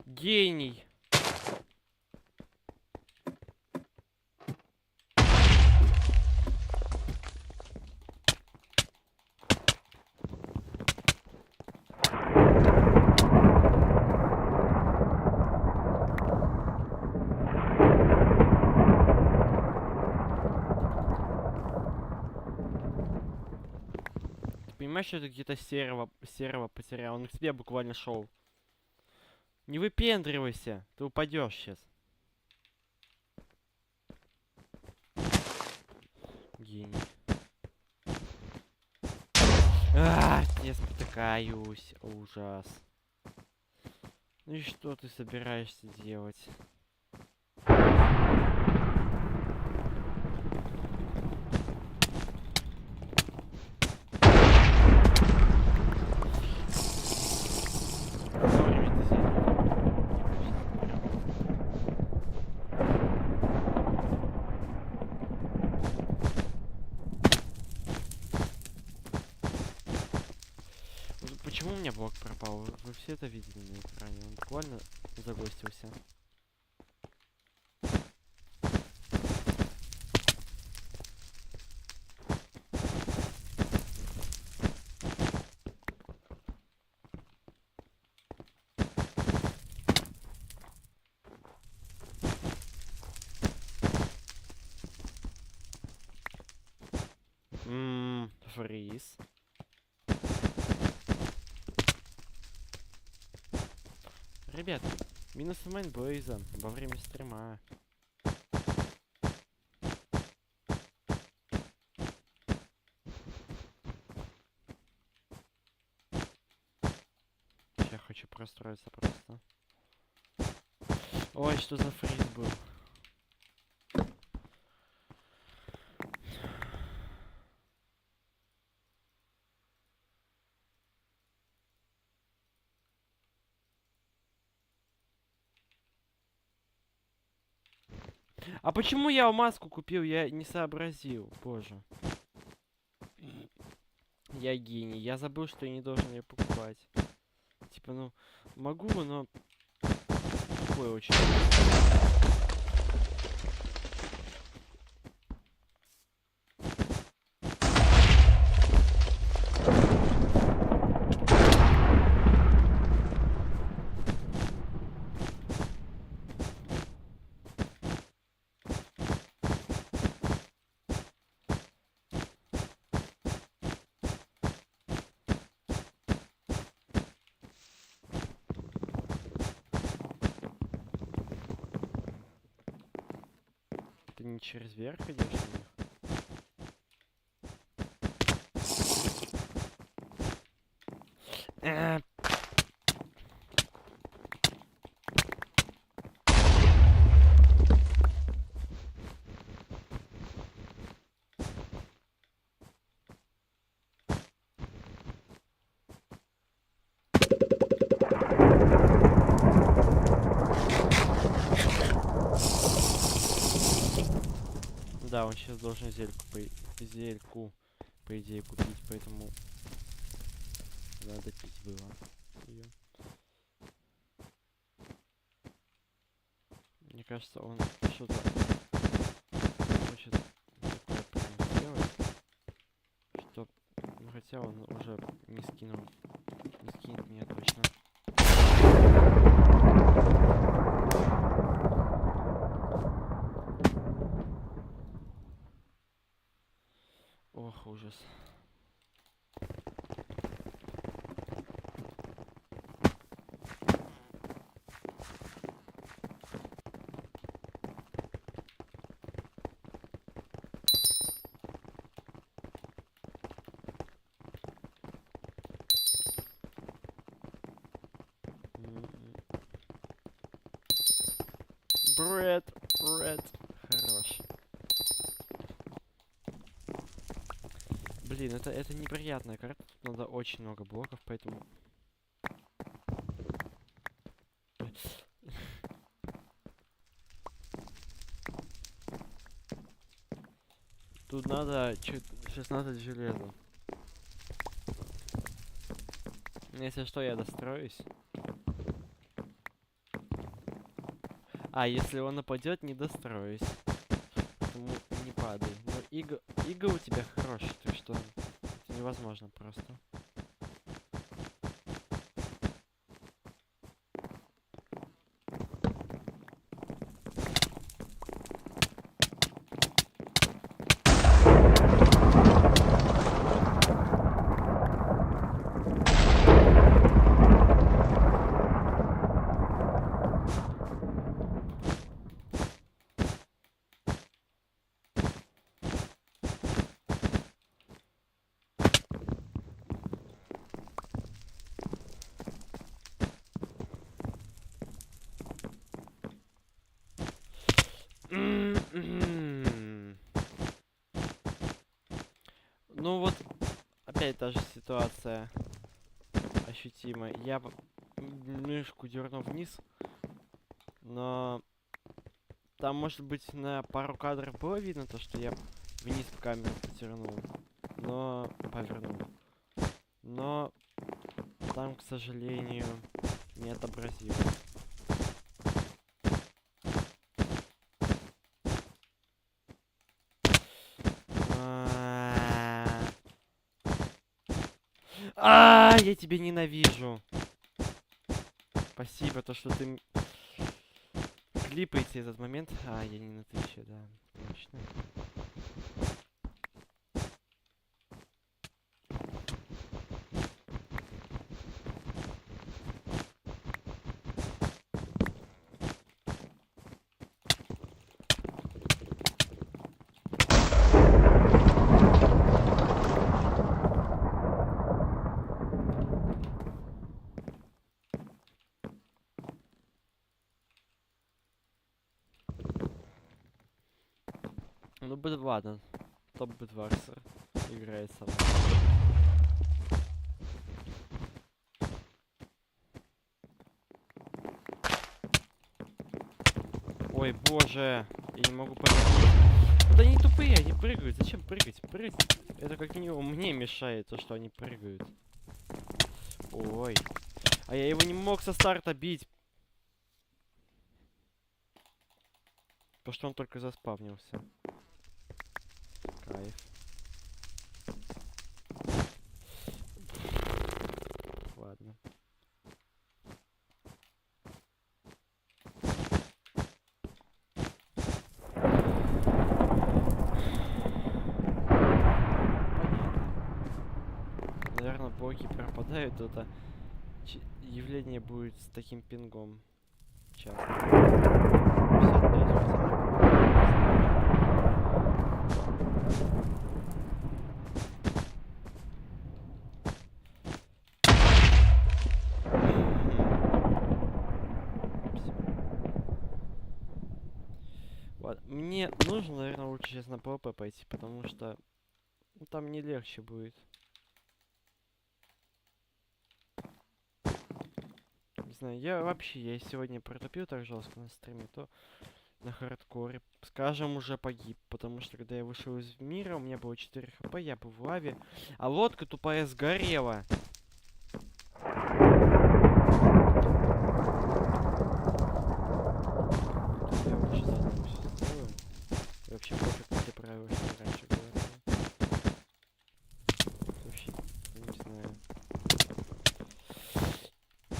Гений! Ты понимаешь, что это где-то серого потерял? Он к тебе буквально шел. Не выпендривайся, ты упадешь сейчас. Гений. Я спотыкаюсь. Ужас. Ну и что ты собираешься делать? Почему у меня блок пропал? Вы все это видели на экране? Он буквально загостился. Фриз. Ребят, минус майнблейза во время стрима. Я хочу простроиться просто. Ой, что за фриз был? А почему я маску купил? Я не сообразил, боже. Я гений. Я забыл, что я не должен ее покупать. Типа, ну, могу, но... Такое очень... Ты не через верх идешь на них? да, он сейчас должен зельку, по идее, купить, поэтому надо пить было её. Мне кажется, он что-то хочет такое прям сделать, что... Ну, хотя он уже не скинул. Не скинет меня точно. Ох, ужас. Бред, хорош. Блин, это неприятная карта. Тут надо очень много блоков, поэтому... Тут надо 16 железа. Если что, я достроюсь. А, если он нападет, не достроюсь. Поэтому не падай. Но иго у тебя хороший, так что это невозможно просто. Ну вот, опять та же ситуация ощутимая. Я мышку дерну вниз, но там, может быть, на пару кадров было видно то, что я вниз камеру повернул. Но там, к сожалению, не отобразилось. Я тебя ненавижу. Спасибо, то, что ты клипаете этот момент. Я не на 1000, да, точно. Ну, ладно. Топ-битварсер играет со мной. Ой, боже. Я не могу понять. Вот они тупые, они прыгают. Зачем прыгать? Прыгать. Это как минимум мне мешает то, что они прыгают. Ой. А я его не мог со старта бить. Потому что он только заспавнился. Кайф. Ладно. Наверное, блоки пропадают, это явление будет с таким пингом. Часто. 55%. Ладно, мне нужно, наверное, лучше сейчас на ПВП пойти, потому что ну, там не легче будет. Не знаю, я сегодня протупил так жестко на стриме, то на хардкоре. Скажем, уже погиб, потому что когда я вышел из мира, у меня было 4 хп, я был в лаве, а лодка тупая сгорела. Я вообще заодно все сделаю. И вообще пофиг, где правила, что я раньше говорил. Вообще, не знаю.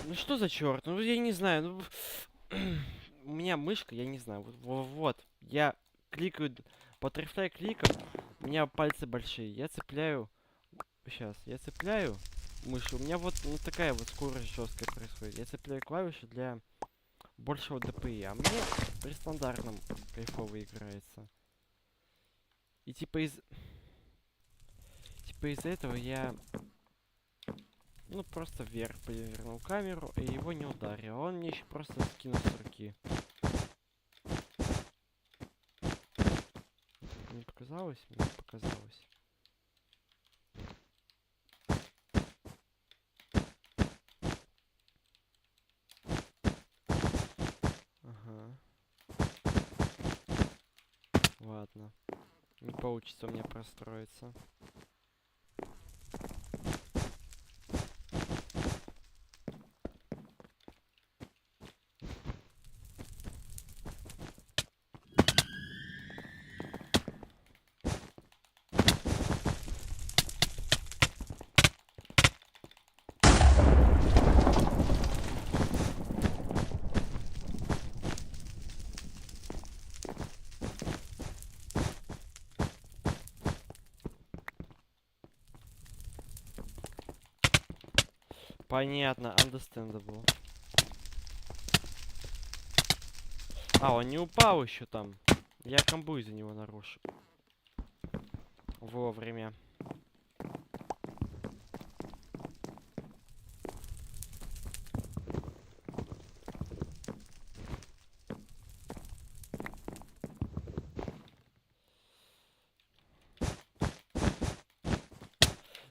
Ну что за черт? Ну я не знаю. Ну, у меня мышка, я не знаю. Вот. Я кликаю, потрясаю кликом. У меня пальцы большие. Я цепляю. Сейчас, я цепляю мышь. У меня вот ну, такая вот скорость жесткая происходит. Я цепляю клавиши для большего ДПИ. А мне при стандартном кайфово играется. И типа из-за этого я ну просто вверх повернул камеру и его не ударил. Он мне еще просто скинул с руки. Не показалось? Мне показалось. Ага. Ладно. Не получится у меня простроиться. Понятно, understandable. А, он не упал еще там. Я комбу из-за него нарушил. Вовремя.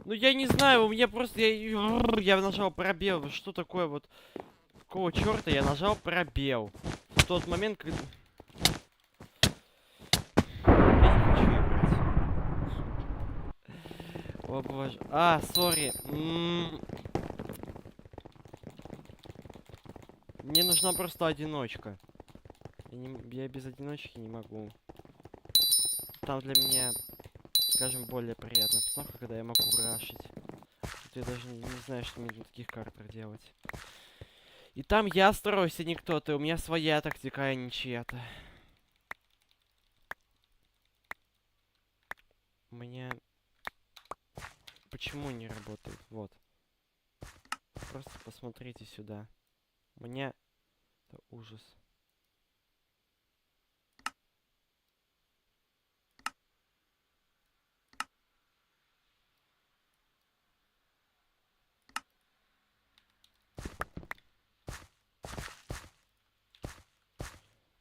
Ну я не знаю, у меня просто я нажал пробел. Что такое вот? Какого черта я нажал пробел? В тот момент, когда... Я не хочу играть. О боже. А, сори. Мне нужна просто одиночка. Я без одиночки не могу. Там для меня, скажем, более приятная обстановка, когда я могу рашить. Тут я даже не знаю, что мне на таких картах делать. И там я строюсь, а не кто-то. У меня своя тактика, а не чья-то. У меня... Почему не работает? Вот. Просто посмотрите сюда. У меня... Это ужас.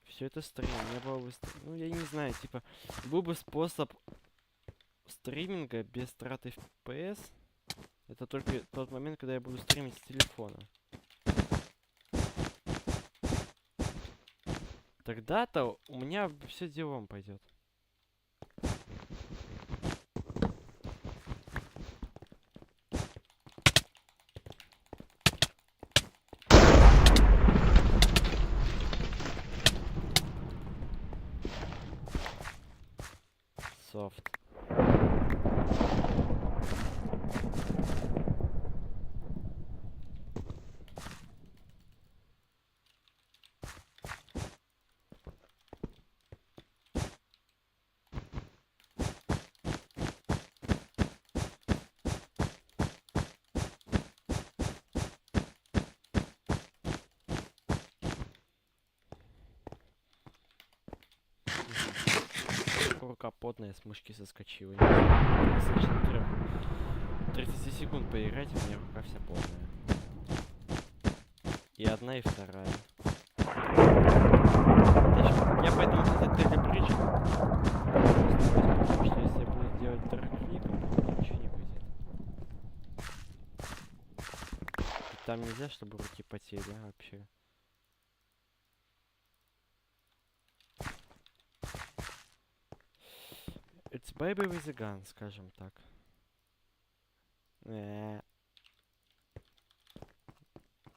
Все это стрим, не было бы... Ну, я не знаю, типа... Был бы способ стриминга без траты FPS. Это только тот момент, когда я буду стримить с телефона. Тогда-то у меня все делом пойдет. Софт. Рука потная, с мышки соскочила. Достаточно 30 секунд поиграть, у меня рука вся потная. И одна, и вторая. Я поэтому, кстати, телепричу. Потому что если я буду делать драккликом, ничего не выйдет. И там нельзя, чтобы руки потели вообще. It's baby with a gun, скажем так.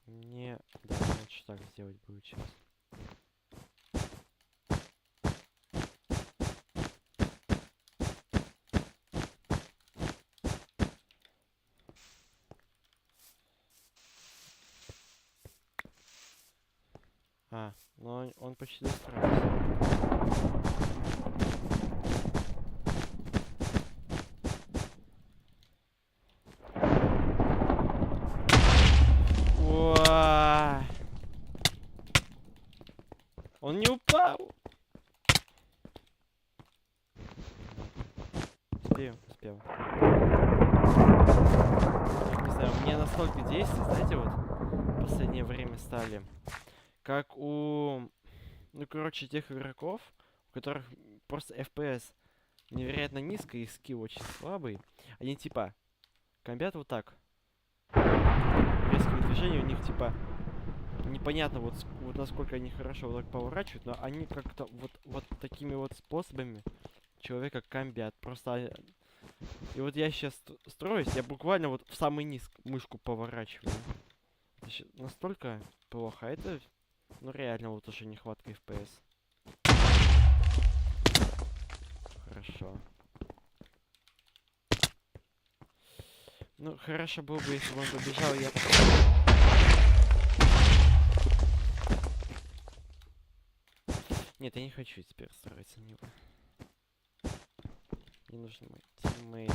Не, да, лучше так сделать будет сейчас. Но он почти достроился. Он не упал. Успел. Не знаю, мне настолько действия, знаете, вот в последнее время стали, как у, ну, короче, тех игроков, у которых просто FPS невероятно низко и скилл очень слабый. Они типа комбят вот так. Резкими движениями у них типа непонятно вот насколько они хорошо вот так поворачивают, но они как-то вот такими вот способами человека комбят. Просто... И вот я сейчас строюсь, я буквально вот в самый низ мышку поворачиваю. Настолько плохо. Это, ну, реально вот уже нехватка FPS. Хорошо. Ну, хорошо было бы, если бы он побежал, я... Нет, я не хочу теперь строиться на него. Мне нужен мой тиммейт.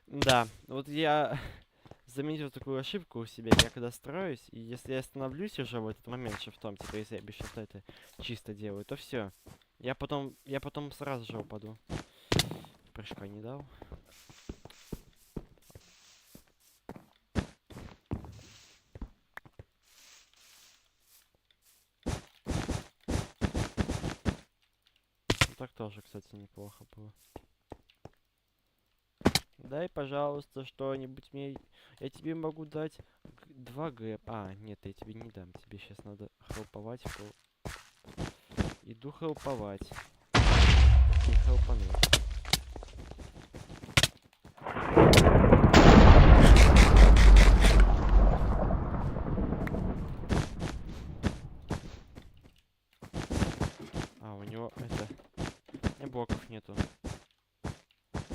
Да, вот я заметил такую ошибку у себя. Я когда строюсь, и если я остановлюсь уже в этот момент шифтом, типа если я без шифта это чисто делаю, то все. Я потом сразу же упаду. Прыжка не дал. Ну, так тоже, кстати, неплохо было. Дай, пожалуйста, что-нибудь мне. Я тебе могу дать 2 г. Нет, я тебе не дам. Тебе сейчас надо хелповать. Иду хелповать. Не хелпану. У него это... У меня блоков нету.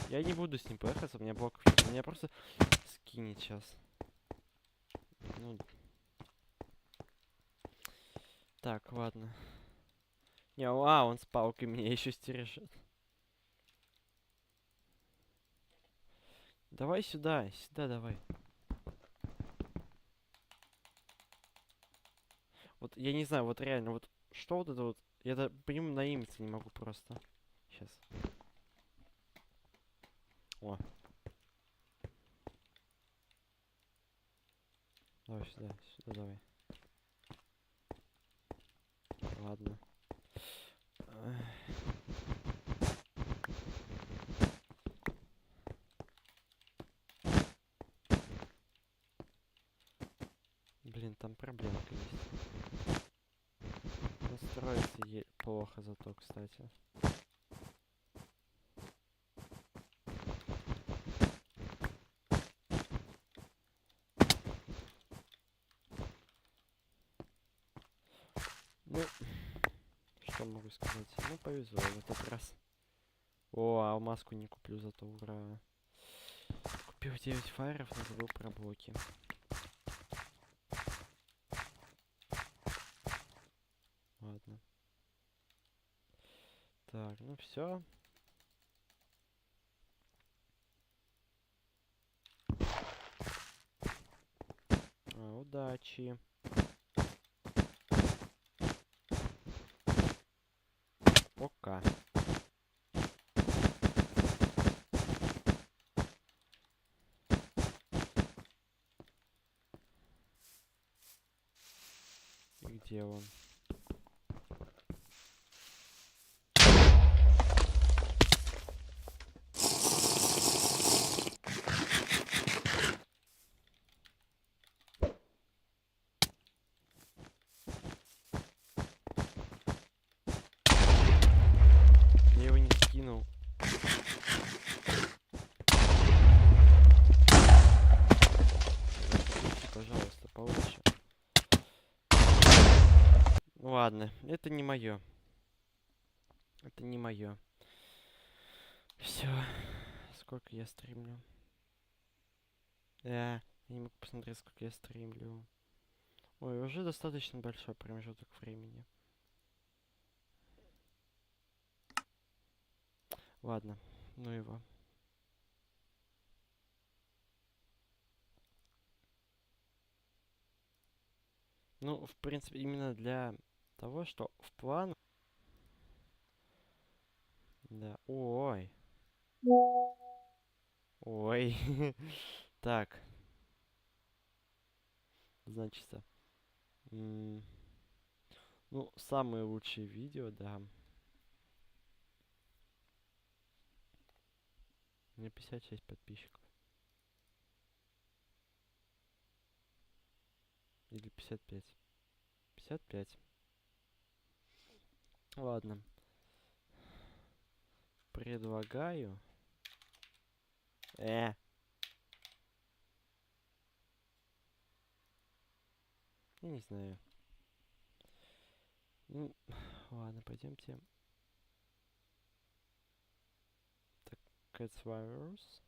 Я не буду с ним поехаться, у меня блоков нет. У меня просто скинет сейчас. Ну... Так, ладно. Не, он с палкой меня еще стережет. Давай сюда давай. Вот я не знаю, вот реально, вот что вот это вот. Я по нему наимиться не могу просто. Сейчас. О. Давай сюда давай. Ладно. Блин, там проблемка есть. Настроиться плохо зато, кстати. Ну, что могу сказать? Ну, повезло в этот раз. Алмазку не куплю, зато ура. Купил 9 фаеров, но забыл про блоки. Ладно. Так, ну все. Удачи. Пока. И где он? Ладно, это не мое. Это не мое. Все. Сколько я стримлю? Я не могу посмотреть, сколько я стримлю. Ой, уже достаточно большой промежуток времени. Ладно, ну его. Ну, в принципе, именно для того, что в план... Да, ой. Ой. Так. Значит, ну, самые лучшие видео, да. У меня 56 подписчиков. Или 55. 55. Ладно. Предлагаю... Я не знаю. Ну, ладно, пойдемте. Так, Cats Virus.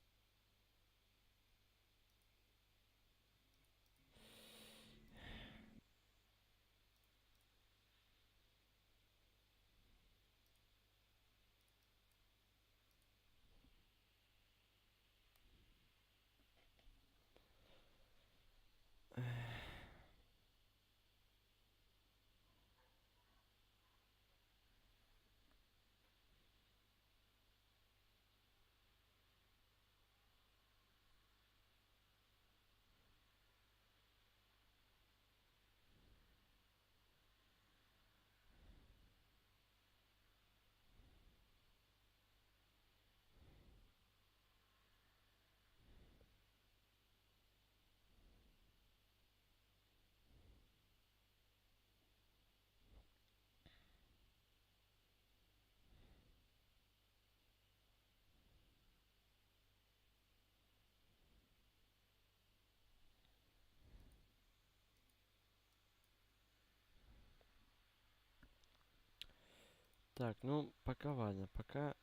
Так, ну, пока ладно. Пока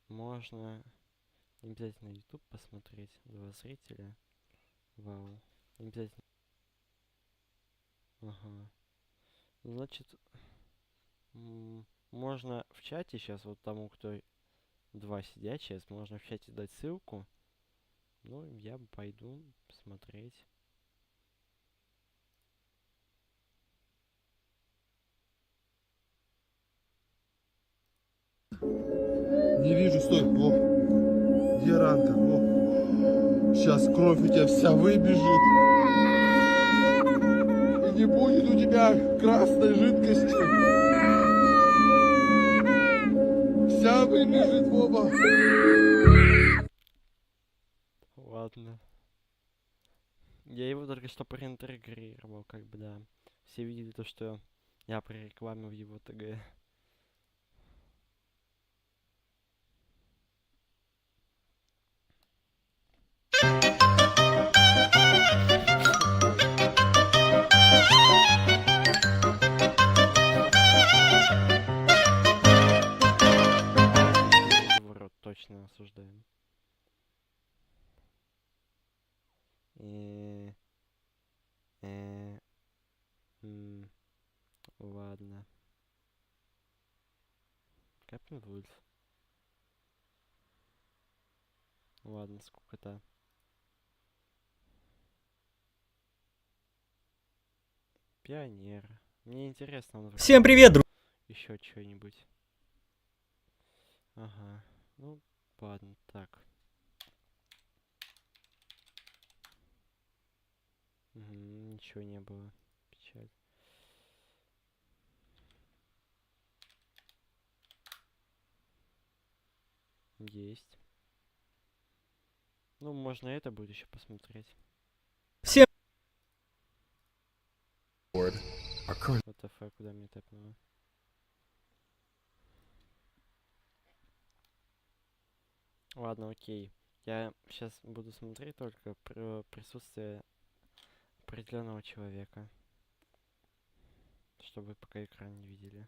можно не обязательно YouTube посмотреть. 2 зрителя. Вау. Не обязательно. Ага. Значит, можно в чате сейчас, вот тому, кто 2 сидят сейчас, можно в чате дать ссылку. Ну, я пойду посмотреть. Не вижу, стой, во. Где ранка? Во. Сейчас кровь у тебя вся выбежит. И не будет у тебя красной жидкости. Вся выбежит, Вова. Ладно. Я его только что проинтегрировал, как бы, да. Все видели то, что я прорекламил его ТГ. Его рот точно осуждаем. Ладно. Капнул Вульф. Ладно, сколько-то. Пионер. Мне интересно, он Всем привет, друзья! еще что-нибудь. Ага. Ну, ладно, так. Угу, ничего не было. Печаль. Есть. Ну, можно это будет еще посмотреть. Всем What the fuck, куда мне тэпнуло? Ладно, окей. Я сейчас буду смотреть только про присутствие определенного человека. чтобы вы пока экран не видели.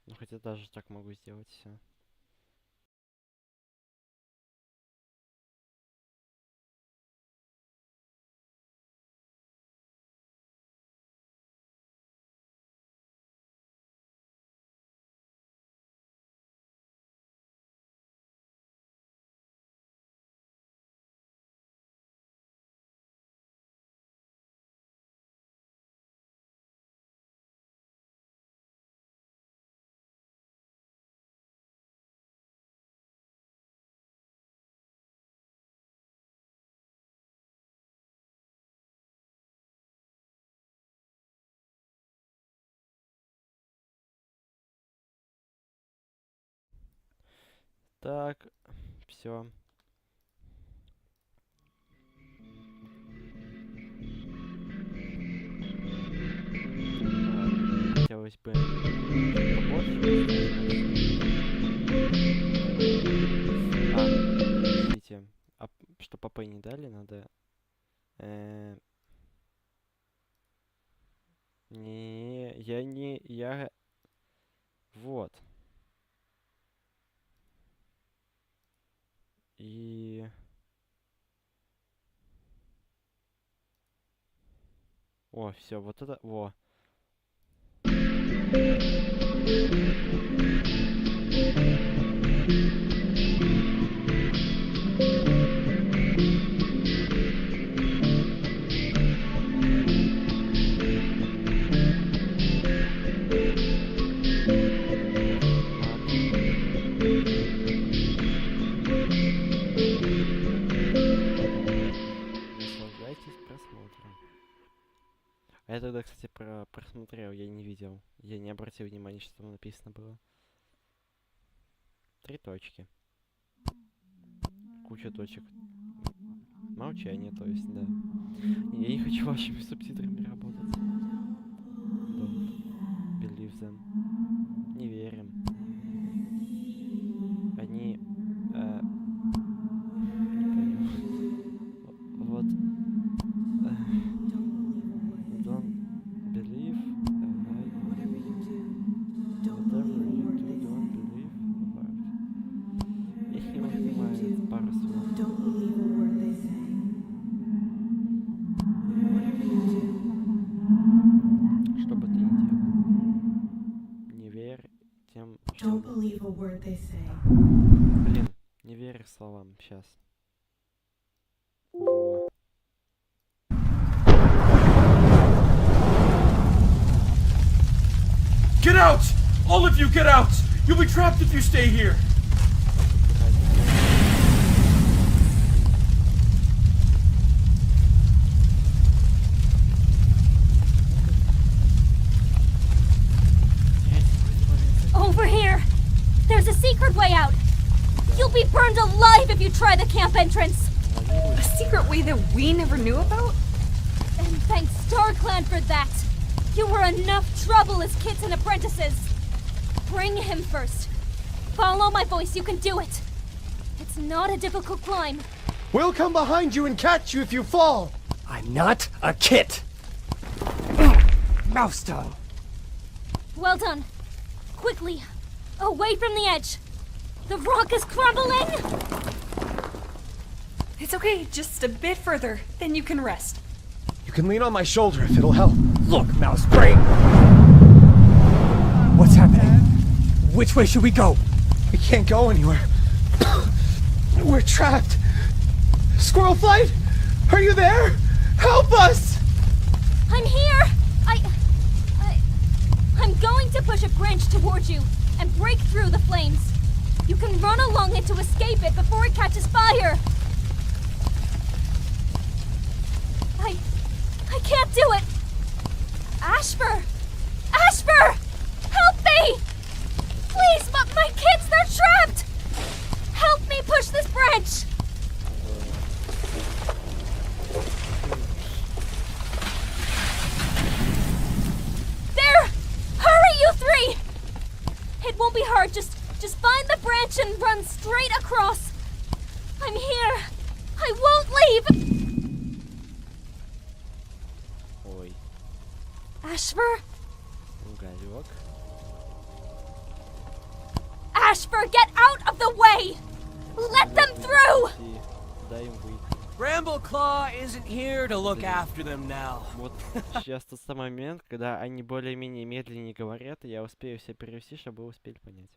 Ну хотя даже так могу сделать все. Так, все. Хотелось бы побольше. Видите, что папы не дали, надо... Не, я не... Я... Вот. И... О, все, вот это... Во. Наслаждайтесь просмотром. А я тогда, кстати, просмотрел, я не видел. Я не обратил внимания, что там написано было. 3 точки. Куча точек. Молчание, то есть, да. Я не хочу вашими субтитрами работать. Don't believe them. Не верим. Они... не понял. Вот. Don't believe... whatever you do, don't believe... Я не понимаю пару слов. Что бы ты ни делал, не верь тем, что... Блин, не верь словам, сейчас. Во. Get out! All of you get out! You'll be trapped if you stay here! Over here! There's a secret way out! You'll be burned alive if you try the camp entrance! A secret way that we never knew about? And thanks StarClan for that! You were enough trouble as kids and apprentices! Bring him first. Follow my voice, you can do it! It's not a difficult climb. We'll come behind you and catch you if you fall! I'm not a kit! Mouse tongue! Well done. Quickly, away from the edge. The rock is crumbling! It's okay, just a bit further, then you can rest. You can lean on my shoulder if it'll help. Look, mouse brain! What's happening? Which way should we go? We can't go anywhere. We're trapped. Squirrel Flight, are you there? Help us! I'm here! I'm going to push a branch towards you and break through the flames. You can run along it to escape it before it catches fire. I can't do it! Ashfur! Ashfur! Help me! Please, my kids, they're trapped! Help me push this branch! There! Hurry, you three! It won't be hard, just find the branch and run straight across. I'm here. I won't leave! Ой. Ashfur? уголек. Ashfur, get out of the way! Let them through! И дай им выйти. Brambleclaw isn't here to look after them now. Вот сейчас тот самый момент, когда они более-менее медленнее говорят, и я успею все перевести, чтобы вы успели понять.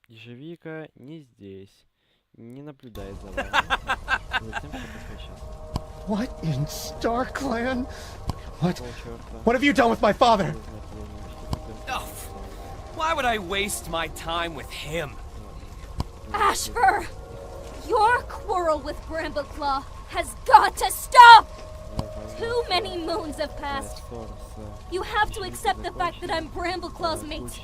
Ежевика не здесь. Не наблюдает за вами. Затем что-то сейчас. What in StarClan? What? Полчерта. What have you done with my father? Oh, why would I waste my time with him? Ashfur! Your quarrel with Brambleclaw has got to stop! Too many moons have passed. You have to accept the fact that I'm Brambleclaw's mate.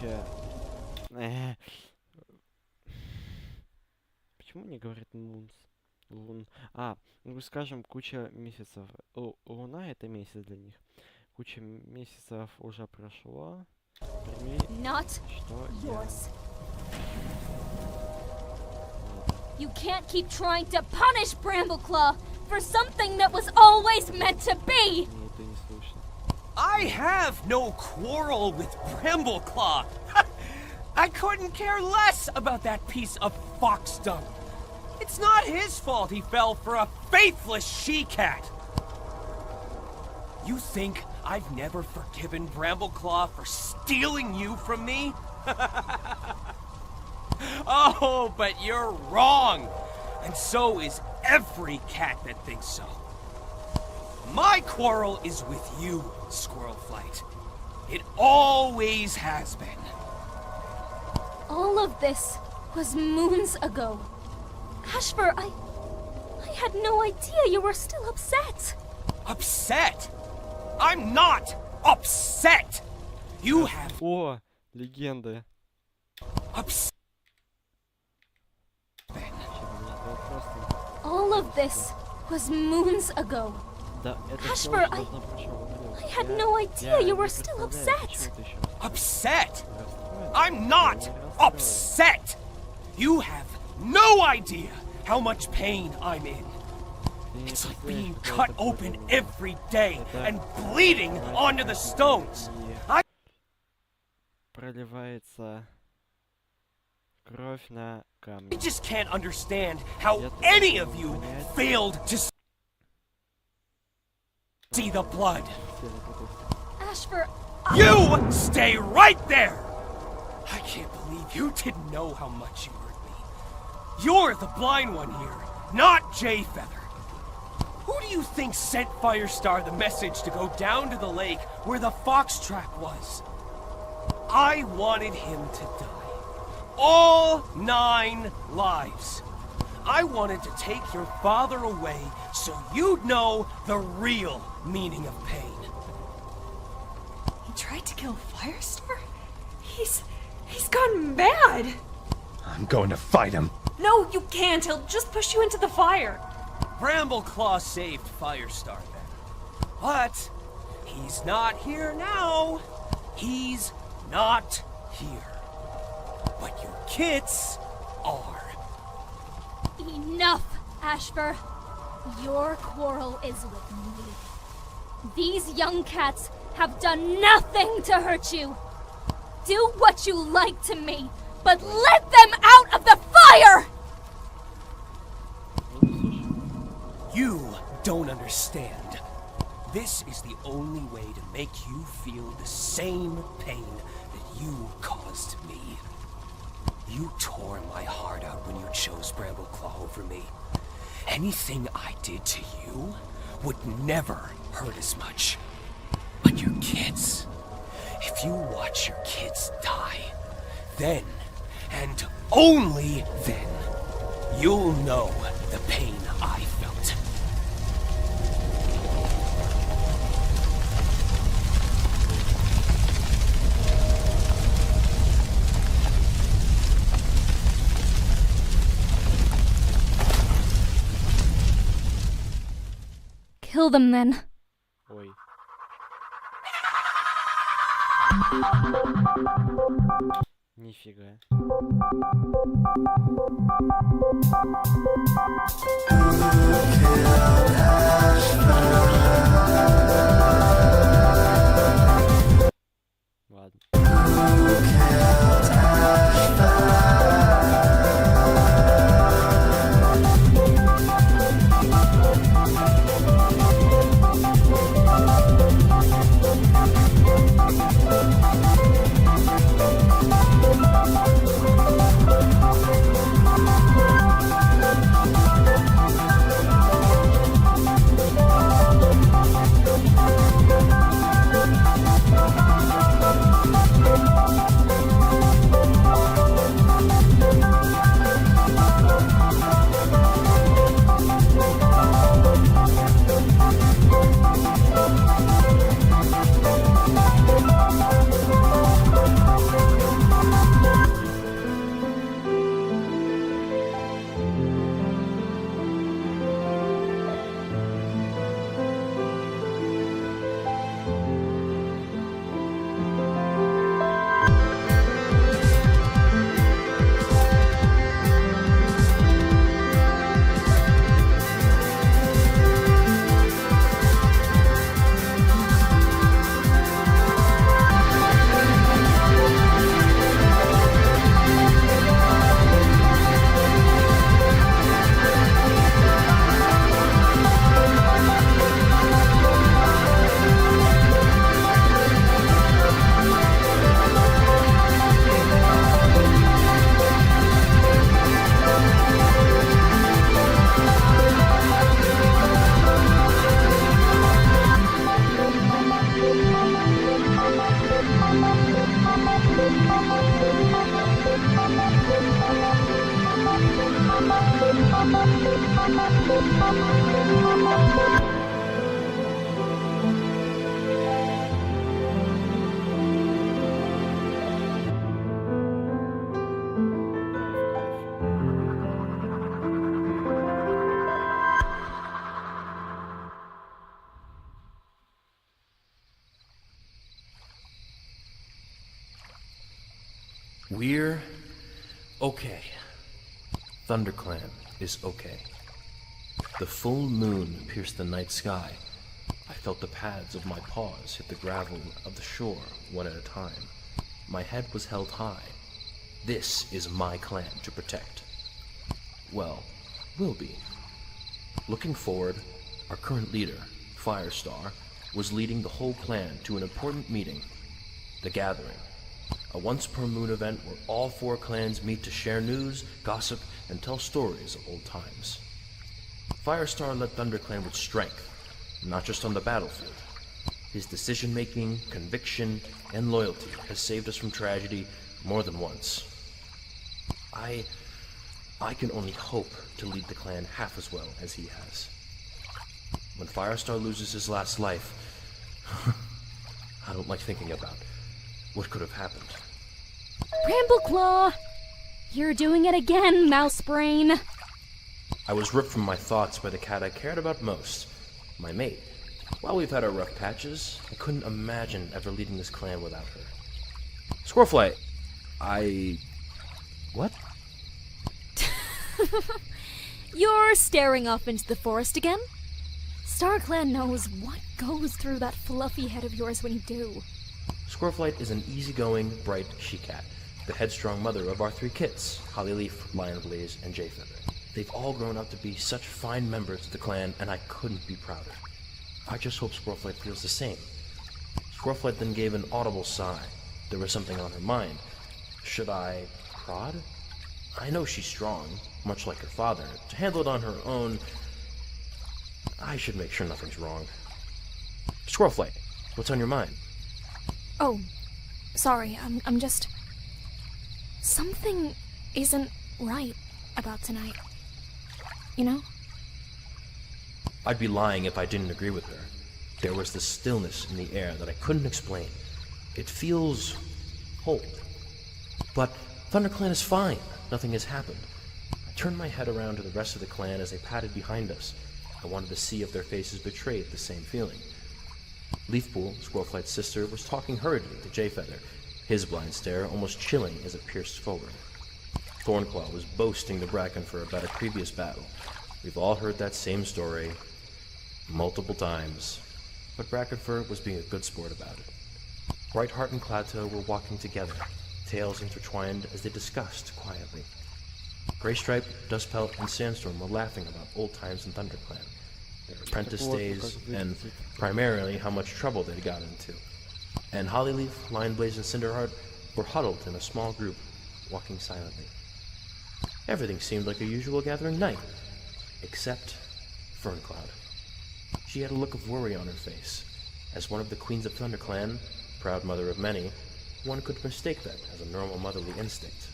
Почему не говорит Мунс? Ну скажем, куча месяцев. Луна это месяц для них. Куча месяцев уже прошло. Not yours. You can't keep trying to punish Brambleclaw for something that was always meant to be! I have no quarrel with Brambleclaw. I couldn't care less about that piece of fox dung. It's not his fault he fell for a faithless she-cat. You think I've never forgiven Brambleclaw for stealing you from me? Oh, but you're wrong. And so is every cat that thinks so. My quarrel is with you, Squirrel Flight. It always has been. All of this was moons ago. Ashfur, I had no idea you were still upset. Upset? I'm not upset. You have О, легенда. upset. All of this was moons ago. Да, это Ashfur, всё уже давно прошло. I had no idea you were still upset. Upset? I'm not upset. You have no idea how much pain I'm in. It's like being cut open every day and bleeding onto the stones. Проливается кровь на камни. I just can't understand how any of you failed to see the blood. Ashfur, You stay right there! I can't believe you didn't know how much you hurt me. You're the blind one here, not Jayfeather. Who do you think sent Firestar the message to go down to the lake where the fox trap was? I wanted him to die. All 9 lives. I wanted to take your father away so you'd know the real meaning of pain. He tried to kill Firestar? He's gone mad! I'm going to fight him. No, you can't. He'll just push you into the fire. Brambleclaw saved Firestar then. But he's not here now. He's not here. But your kids are. enough, Ashfur. Your quarrel is with me. These young cats have done nothing to hurt you. Do what you like to me, but let them out of the fire! You don't understand. This is the only way to make you feel the same pain that you caused me. You tore my heart out when you chose Brambleclaw over me. Anything I did to you would never hurt as much. But your kids, if you watch your kids die, then, and only then, you'll know the pain I felt. Kill them then. Ой. Нифига. Who killed Ashfur? We're okay. ThunderClan is okay. The full moon pierced the night sky. I felt the pads of my paws hit the gravel of the shore one at a time. My head was held high. This is my clan to protect. Well, will be. Looking forward, our current leader, Firestar, was leading the whole clan to an important meeting, the Gathering, a once-per-moon event where all 4 clans meet to share news, gossip, and tell stories of old times. Firestar led ThunderClan with strength, not just on the battlefield. His decision-making, conviction, and loyalty has saved us from tragedy more than once. I can only hope to lead the clan half as well as he has. When Firestar loses his last life, I don't like thinking about what could have happened. Brambleclaw! You're doing it again, mouse brain. I was ripped from my thoughts by the cat I cared about most, my mate. While we've had our rough patches, I couldn't imagine ever leading this clan without her. Squirrelfly, what? You're staring off into the forest again? StarClan knows what goes through that fluffy head of yours when you do. Squirrelflight is an easygoing, bright she-cat, the headstrong mother of our 3 kits, Hollyleaf, Lionblaze, and Jayfeather. They've all grown up to be such fine members of the clan, and I couldn't be prouder. I just hope Squirrelflight feels the same. Squirrelflight then gave an audible sigh. There was something on her mind. Should I prod? I know she's strong, much like her father. To handle it on her own, I should make sure nothing's wrong. Squirrelflight, what's on your mind? Oh, sorry, I'm just... Something isn't right about tonight. You know? I'd be lying if I didn't agree with her. There was this stillness in the air that I couldn't explain. It feels whole. But ThunderClan is fine. Nothing has happened. I turned my head around to the rest of the clan as they padded behind us. I wanted to see if their faces betrayed the same feeling. Leafpool, Squirrelflight's sister, was talking hurriedly to Jayfeather, his blind stare almost chilling as it pierced forward. Thornclaw was boasting to Brackenfur about a previous battle. We've all heard that same story multiple times, but Brackenfur was being a good sport about it. Brightheart and Cladtoe were walking together, tails intertwined as they discussed quietly. Greystripe, Dustpelt, and Sandstorm were laughing about old times in ThunderClan, their apprentice days, and primarily how much trouble they'd got into. And Hollyleaf, Lionblaze, and Cinderheart were huddled in a small group, walking silently. Everything seemed like a usual gathering night, except Ferncloud. She had a look of worry on her face. As one of the queens of ThunderClan, proud mother of many, one could mistake that as a normal motherly instinct.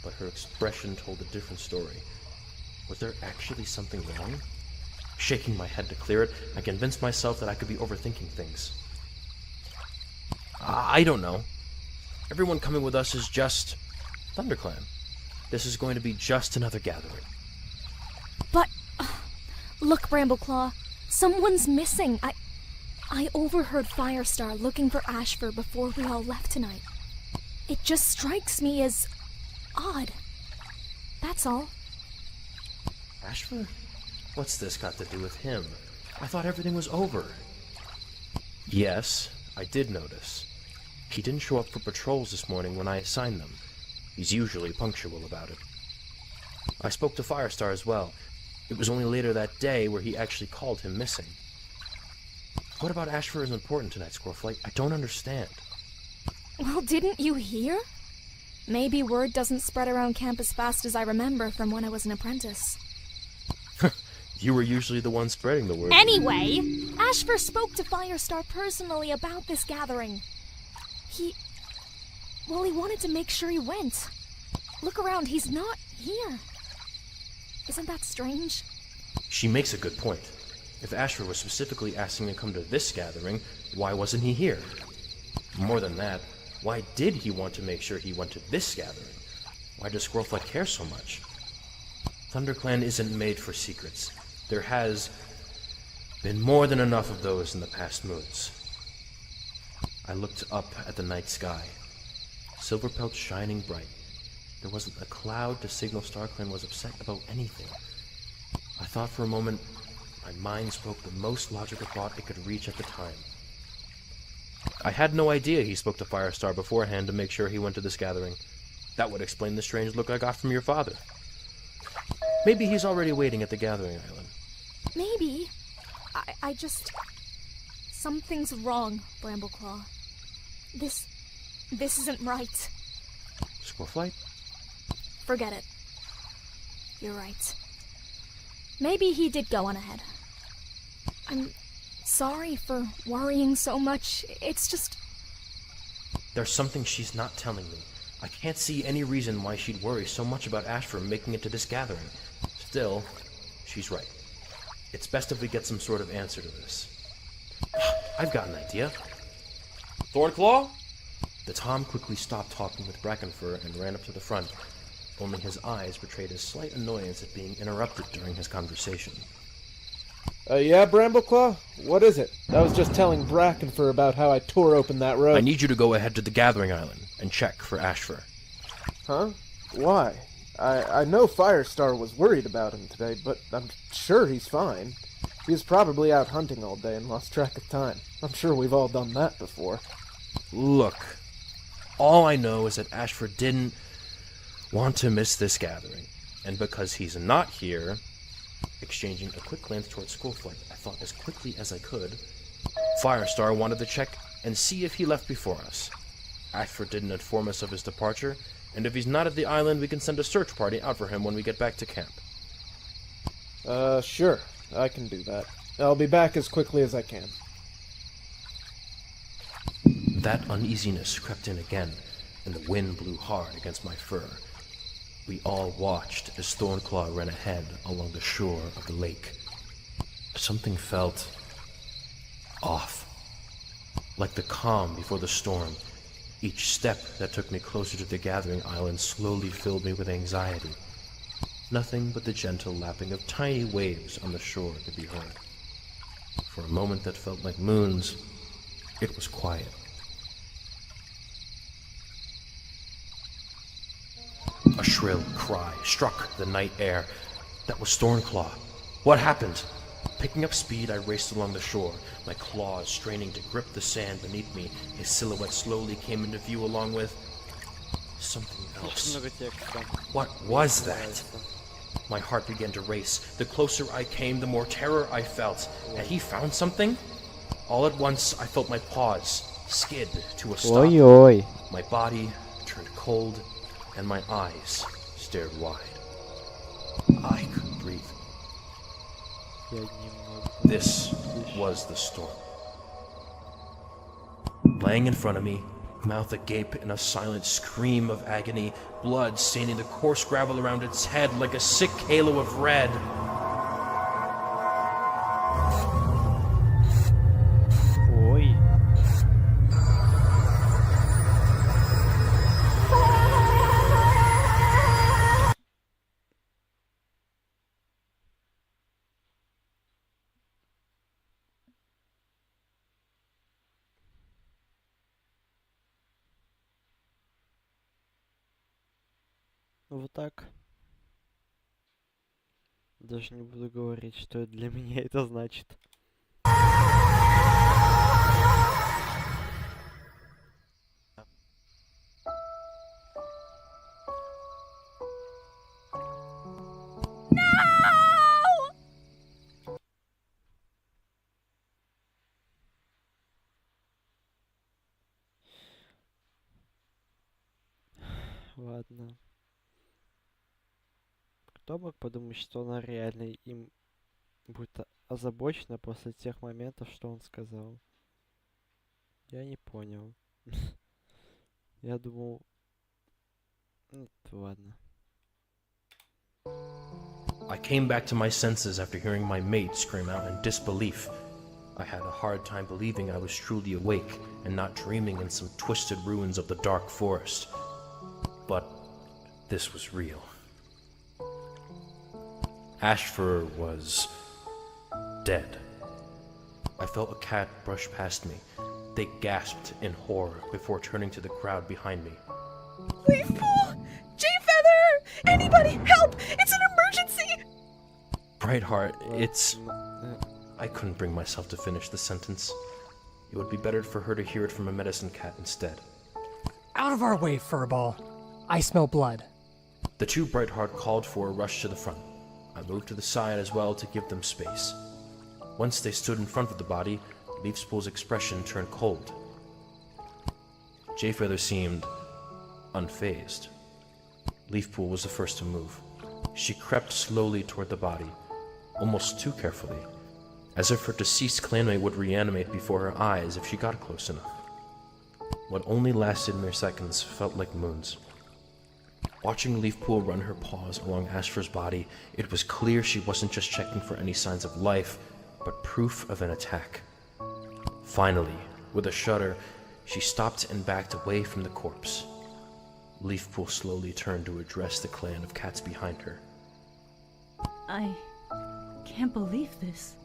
But her expression told a different story. Was there actually something wrong? Shaking my head to clear it, I convinced myself that I could be overthinking things. I don't know. Everyone coming with us is just ThunderClan. This is going to be just another gathering. But, look, Brambleclaw, someone's missing. I overheard Firestar looking for Ashfur before we all left tonight. It just strikes me as odd. That's all. Ashfur? What's this got to do with him? I thought everything was over. Yes, I did notice. He didn't show up for patrols this morning when I assigned them. He's usually punctual about it. I spoke to Firestar as well. It was only later that day where he actually called him missing. What about Ashfur is important tonight, Squirrelflight? I don't understand. Well, didn't you hear? Maybe word doesn't spread around camp as fast as I remember from when I was an apprentice. You were usually the one spreading the word. Anyway, Ashfur spoke to Firestar personally about this gathering. He wanted to make sure he went. Look around, he's not here. Isn't that strange? She makes a good point. If Ashfur was specifically asking to come to this gathering, why wasn't he here? More than that, why did he want to make sure he went to this gathering? Why does Squirrelflight care so much? ThunderClan isn't made for secrets. There has been more than enough of those in the past moons. I looked up at the night sky. silver pelts shining bright. There wasn't a cloud to signal StarClan was upset about anything. I thought for a moment. My mind spoke the most logical thought it could reach at the time. I had no idea he spoke to Firestar beforehand to make sure he went to this gathering. That would explain the strange look I got from your father. Maybe he's already waiting at the gathering island. Maybe. I just... Something's wrong, Brambleclaw. This isn't right. Squirrelflight? Forget it. You're right. Maybe he did go on ahead. I'm sorry for worrying so much. It's just... There's something she's not telling me. I can't see any reason why she'd worry so much about Ashford making it to this gathering. Still, she's right. It's best if we get some sort of answer to this. I've got an idea. Thornclaw? The Tom quickly stopped talking with Brackenfur and ran up to the front. Only his eyes betrayed a slight annoyance at being interrupted during his conversation. Yeah, Brambleclaw? What is it? I was just telling Brackenfur about how I tore open that road. I need you to go ahead to the gathering island and check for Ashfur. Huh? Why? I know Firestar was worried about him today, but I'm sure he's fine. He was probably out hunting all day and lost track of time. I'm sure we've all done that before. Look, all I know is that Ashford didn't want to miss this gathering, and because he's not here, exchanging a quick glance towards Skullflight, I thought as quickly as I could, Firestar wanted to check and see if he left before us. Ashford didn't inform us of his departure, and if he's not at the island, we can send a search party out for him when we get back to camp. Sure. I can do that. I'll be back as quickly as I can. That uneasiness crept in again, and the wind blew hard against my fur. We all watched as Thornclaw ran ahead along the shore of the lake. Something felt off. Like the calm before the storm, each step that took me closer to the gathering island slowly filled me with anxiety. Nothing but the gentle lapping of tiny waves on the shore could be heard. For a moment that felt like moons, it was quiet. A shrill cry struck the night air. That was Thornclaw. What happened? Picking up speed, I raced along the shore, my claws straining to grip the sand beneath me. His silhouette slowly came into view along with something else. What was that? My heart began to race. The closer I came, the more terror I felt. Had he found something? All at once, I felt my paws skid to a stop. Oi, oi. My body turned cold, and my eyes stared wide. I couldn't breathe. This was the storm. Laying in front of me, mouth agape in a silent scream of agony, blood staining the coarse gravel around its head like a sick halo of red. Oi. Вот так. Даже не буду говорить, что для меня это значит. Ладно. Кто мог подумать, что она реально им будет озабочена после тех моментов, что он сказал? Я не понял. Я думал... ладно. I came back to my senses after hearing my mate scream out in disbelief. I had a hard time believing I was truly awake and not dreaming in some twisted ruins of the dark forest. But this was real. Ashfur was dead. I felt a cat brush past me. They gasped in horror before turning to the crowd behind me. Leaf pool! J-Feather! Anybody help! It's an emergency! Brightheart, it's... I couldn't bring myself to finish the sentence. It would be better for her to hear it from a medicine cat instead. Out of our way, Furball. I smell blood. The two Brightheart called for a rush to the front. I moved to the side as well to give them space. Once they stood in front of the body, Leafspool's expression turned cold. J-Feather seemed unfazed. Leafpool was the first to move. She crept slowly toward the body, almost too carefully, as if her deceased clanmate would reanimate before her eyes if she got close enough. What only lasted mere seconds felt like moons. Watching Leafpool run her paws along Ashfur's body, it was clear she wasn't just checking for any signs of life, but proof of an attack. Finally, with a shudder, she stopped and backed away from the corpse. Leafpool slowly turned to address the clan of cats behind her. I can't believe this.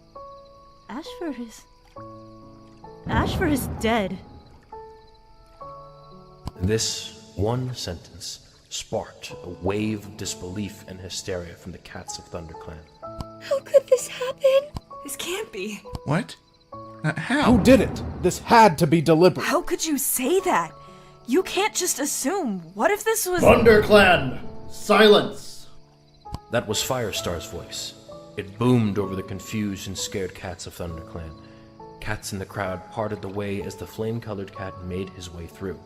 Ashfur is dead. This one sentence sparked a wave of disbelief and hysteria from the cats of ThunderClan. How could this happen? This can't be. What? How? Who did it? This had to be deliberate. How could you say that? You can't just assume. What if this was... ThunderClan! Silence! That was Firestar's voice. It boomed over the confused and scared cats of ThunderClan. Cats in the crowd parted the way as the flame-colored cat made his way through.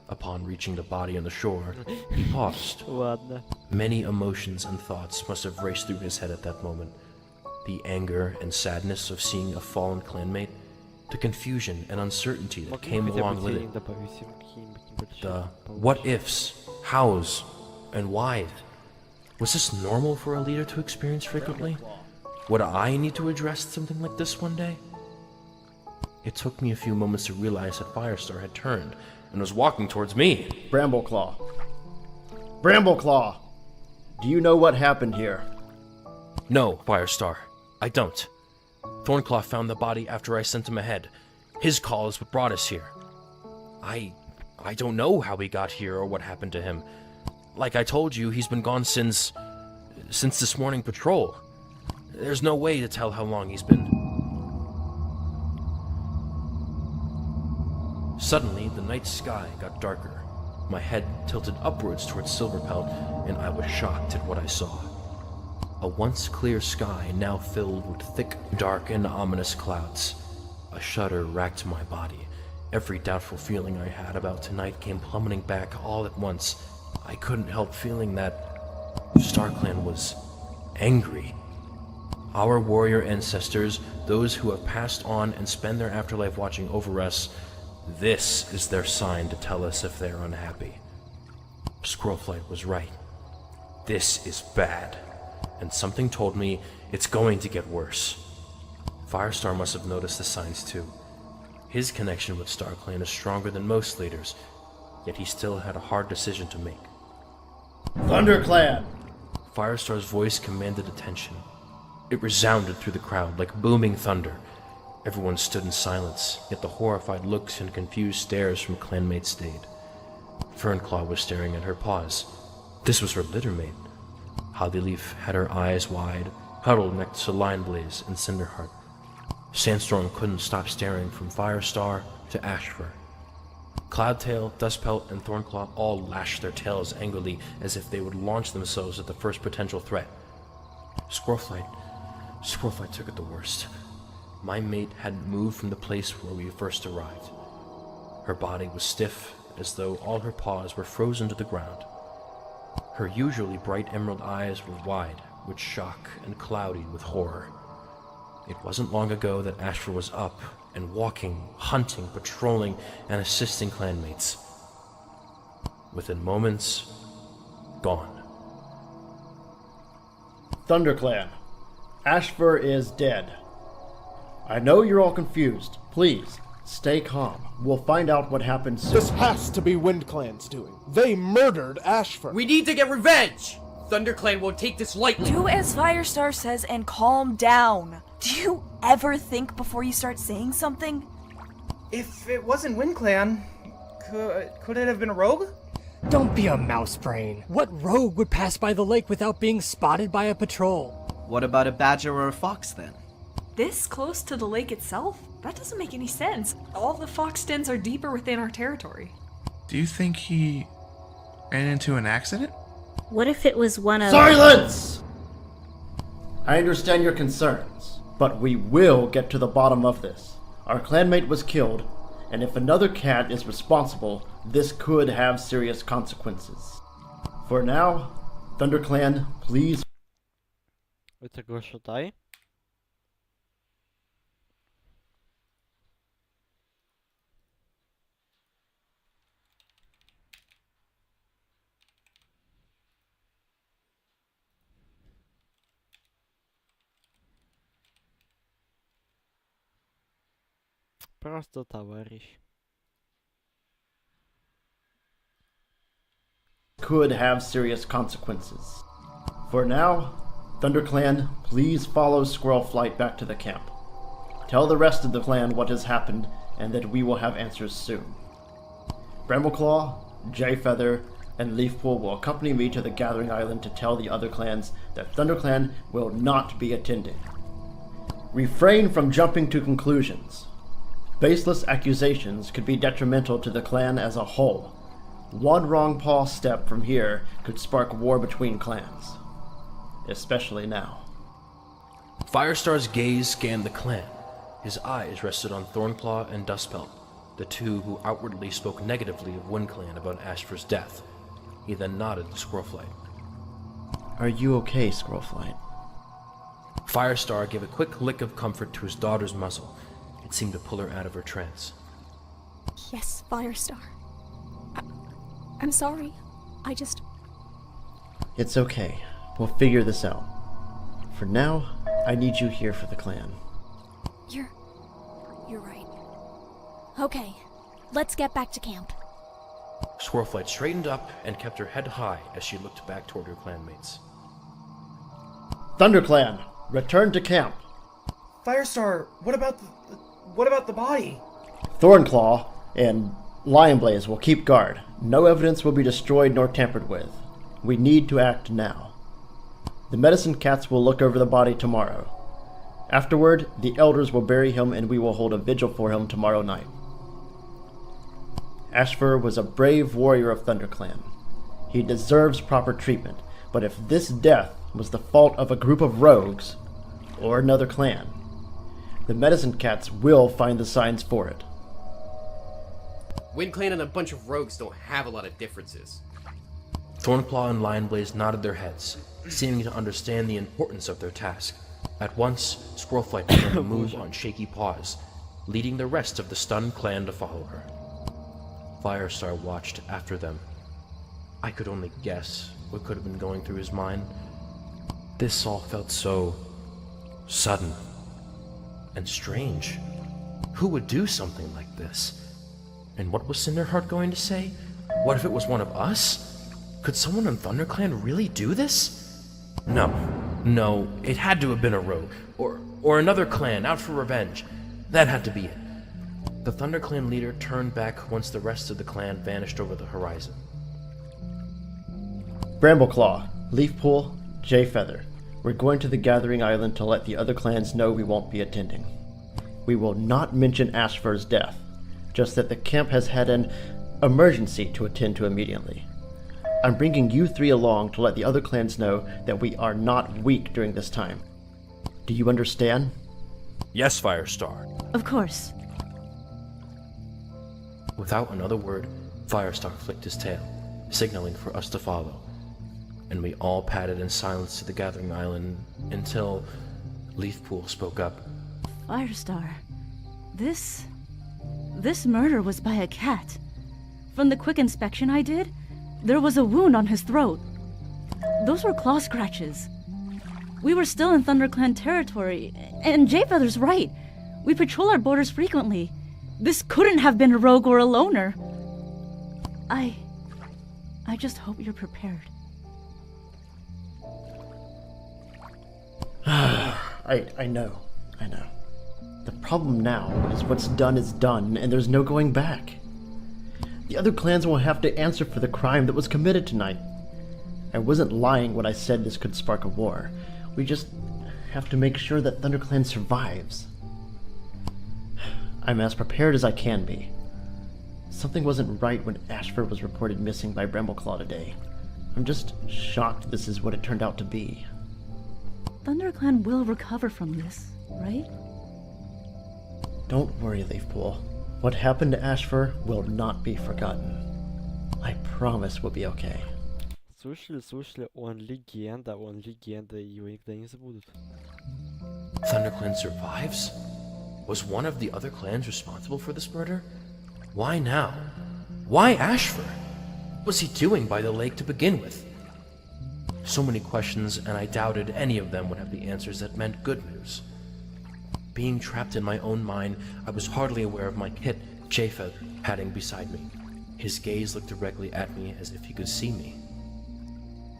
Upon reaching the body on the shore, he paused. Many emotions and thoughts must have raced through his head at that moment. The anger and sadness of seeing a fallen clanmate, the confusion and uncertainty that came along with it, the what-ifs, hows, and whys. Was this normal for a leader to experience frequently? Would I need to address something like this one day? It took me a few moments to realize that Firestar had turned and was walking towards me. Brambleclaw. Brambleclaw! Do you know what happened here? No, Firestar, I don't. Thornclaw found the body after I sent him ahead. His call is what brought us here. I don't know how he got here or what happened to him. Like I told you, he's been gone since this morning patrol. There's no way to tell how long he's been. Suddenly, the night sky got darker. My head tilted upwards towards Silverpelt, and I was shocked at what I saw. A once clear sky now filled with thick, dark, and ominous clouds. A shudder racked my body. Every doubtful feeling I had about tonight came plummeting back all at once. I couldn't help feeling that StarClan was angry. Our warrior ancestors, those who have passed on and spend their afterlife watching over us, this is their sign to tell us if they're unhappy. Squirrelflight was right. This is bad. And something told me it's going to get worse. Firestar must have noticed the signs too. His connection with StarClan is stronger than most leaders, yet he still had a hard decision to make. ThunderClan! Firestar's voice commanded attention. It resounded through the crowd like booming thunder. Everyone stood in silence, yet the horrified looks and confused stares from clanmates stayed. Fernclaw was staring at her paws. This was her littermate. Hollyleaf had her eyes wide, huddled next to Lineblaze and Cinderheart. Sandstorm couldn't stop staring from Firestar to Ashfur. Cloudtail, Dustpelt, and Thornclaw all lashed their tails angrily as if they would launch themselves at the first potential threat. Squirrelflight took it the worst. My mate hadn't moved from the place where we first arrived. Her body was stiff, as though all her paws were frozen to the ground. Her usually bright emerald eyes were wide with shock and cloudy with horror. It wasn't long ago that Ashfur was up and walking, hunting, patrolling, and assisting clanmates. Within moments, gone. ThunderClan, Ashfur is dead. I know you're all confused. Please, stay calm. We'll find out what happened soon. This has to be WindClan's doing. They murdered Ashfur. We need to get revenge! ThunderClan won't take this lightly. Do as Firestar says and calm down. Do you ever think before you start saying something? If it wasn't WindClan, could it have been a rogue? Don't be a mouse brain. What rogue would pass by the lake without being spotted by a patrol? What about a badger or a fox then? This close to the lake itself? That doesn't make any sense. All the fox dens are deeper within our territory. Do you think he ran into an accident? What if it was one of... Silence! I understand your concerns, but we will get to the bottom of this. Our clanmate was killed, and if another cat is responsible, this could have serious consequences. For now, ThunderClan, please... Это глашатай? Просто товарищ. Could have serious consequences. For now, ThunderClan, please follow Squirrel Flight back to the camp. Tell the rest of the clan what has happened, and that we will have answers soon. Brambleclaw, Jayfeather, and Leafpool will accompany me to the Gathering Island to tell the other clans that ThunderClan will not be attending. Refrain from jumping to conclusions. Baseless accusations could be detrimental to the clan as a whole. One wrong paw step from here could spark war between clans. Especially now. Firestar's gaze scanned the clan. His eyes rested on Thornclaw and Dustpelt, the two who outwardly spoke negatively of WindClan about Ashfur's death. He then nodded to Squirrelflight. Are you okay, Squirrelflight? Firestar gave a quick lick of comfort to his daughter's muzzle. It seemed to pull her out of her trance. Yes, Firestar. I'm sorry. I just... It's okay. We'll figure this out. For now, I need you here for the clan. You're right. Okay, let's get back to camp. Squirrelflight straightened up and kept her head high as she looked back toward her clanmates. ThunderClan, return to camp. Firestar, what about the body? Thornclaw and Lionblaze will keep guard. No evidence will be destroyed nor tampered with. We need to act now. The medicine cats will look over the body tomorrow. Afterward, the elders will bury him and we will hold a vigil for him tomorrow night. Ashfur was a brave warrior of ThunderClan. He deserves proper treatment, but if this death was the fault of a group of rogues, or another clan, the medicine cats will find the signs for it. WindClan and a bunch of rogues don't have a lot of differences. Thornclaw and Lionblaze nodded their heads, seeming to understand the importance of their task. At once, Squirrelflight began to move on shaky paws, leading the rest of the stunned clan to follow her. Firestar watched after them. I could only guess what could have been going through his mind. This all felt so... sudden. And strange. Who would do something like this? And what was Cinderheart going to say? What if it was one of us? Could someone in ThunderClan really do this? No, it had to have been a rogue, or another clan out for revenge. That had to be it. The ThunderClan leader turned back once the rest of the clan vanished over the horizon. Brambleclaw, Leafpool, Jayfeather, we're going to the Gathering Island to let the other clans know we won't be attending. We will not mention Ashfur's death, just that the camp has had an emergency to attend to immediately. I'm bringing you three along to let the other clans know that we are not weak during this time. Do you understand? Yes, Firestar. Of course. Without another word, Firestar flicked his tail, signaling for us to follow. And we all padded in silence to the Gathering Island until Leafpool spoke up. Firestar, this murder was by a cat. From the quick inspection I did, there was a wound on his throat. Those were claw scratches. We were still in ThunderClan territory, and Jayfeather's right. We patrol our borders frequently. This couldn't have been a rogue or a loner. I just hope you're prepared. I know. The problem now is what's done is done, and there's no going back. The other clans will have to answer for the crime that was committed tonight. I wasn't lying when I said this could spark a war. We just have to make sure that ThunderClan survives. I'm as prepared as I can be. Something wasn't right when Ashford was reported missing by Brambleclaw today. I'm just shocked this is what it turned out to be. ThunderClan will recover from this, right? Don't worry, Leafpool. What happened to Ashford will not be forgotten. I promise we'll be okay. Слушали, он легенда, и его никогда не забудут. ThunderClan survives? Was one of the other clans responsible for this murder? Why now? Why Ashford? What was he doing by the lake to begin with? So many questions, and I doubted any of them would have the answers that meant good news. Being trapped in my own mind, I was hardly aware of my kit, J-Feather, padding beside me. His gaze looked directly at me as if he could see me.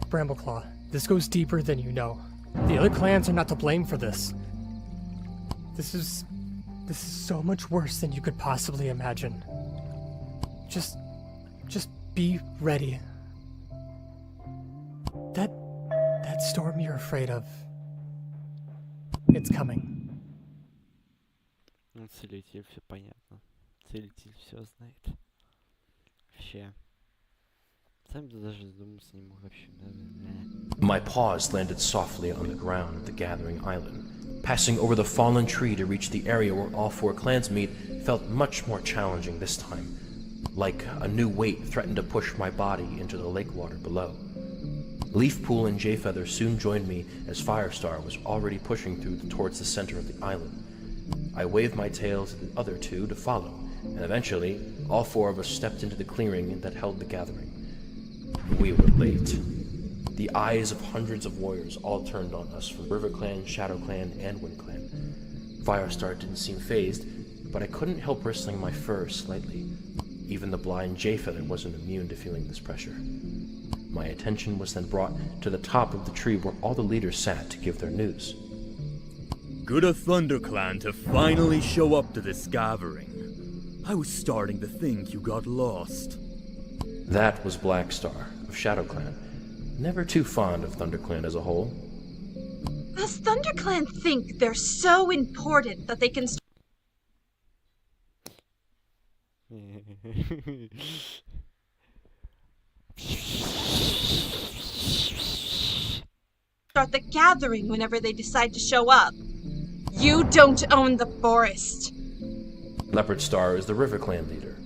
Brambleclaw, this goes deeper than you know. The other clans are not to blame for this. This is so much worse than you could possibly imagine. Just be ready. That storm you're afraid of, it's coming. Ну, целитель, все понятно. Целитель все знает. Вообще. Сам даже задуматься не мог вообще. My paws landed softly on the ground of the gathering island. Passing over the fallen tree to reach the area where all four clans meet felt much more challenging this time. Like a new weight threatened to push my body into the lake water below. Leafpool and J-Feather soon joined me as Firestar was already pushing through towards the center of the island. I waved my tail to the other two to follow, and eventually, all four of us stepped into the clearing that held the gathering. We were late. The eyes of hundreds of warriors all turned on us from River Clan, Shadow Clan, and Wind Clan. Firestar didn't seem fazed, but I couldn't help bristling my fur slightly. Even the blind J-Feather wasn't immune to feeling this pressure. My attention was then brought to the top of the tree where all the leaders sat to give their news. Good of ThunderClan to finally show up to this gathering. I was starting to think you got lost. That was Blackstar of Shadow Clan. Never too fond of ThunderClan as a whole. Does ThunderClan think they're so important that they can start the gathering whenever they decide to show up? You don't own the forest. Leopard Star is the River Clan leader.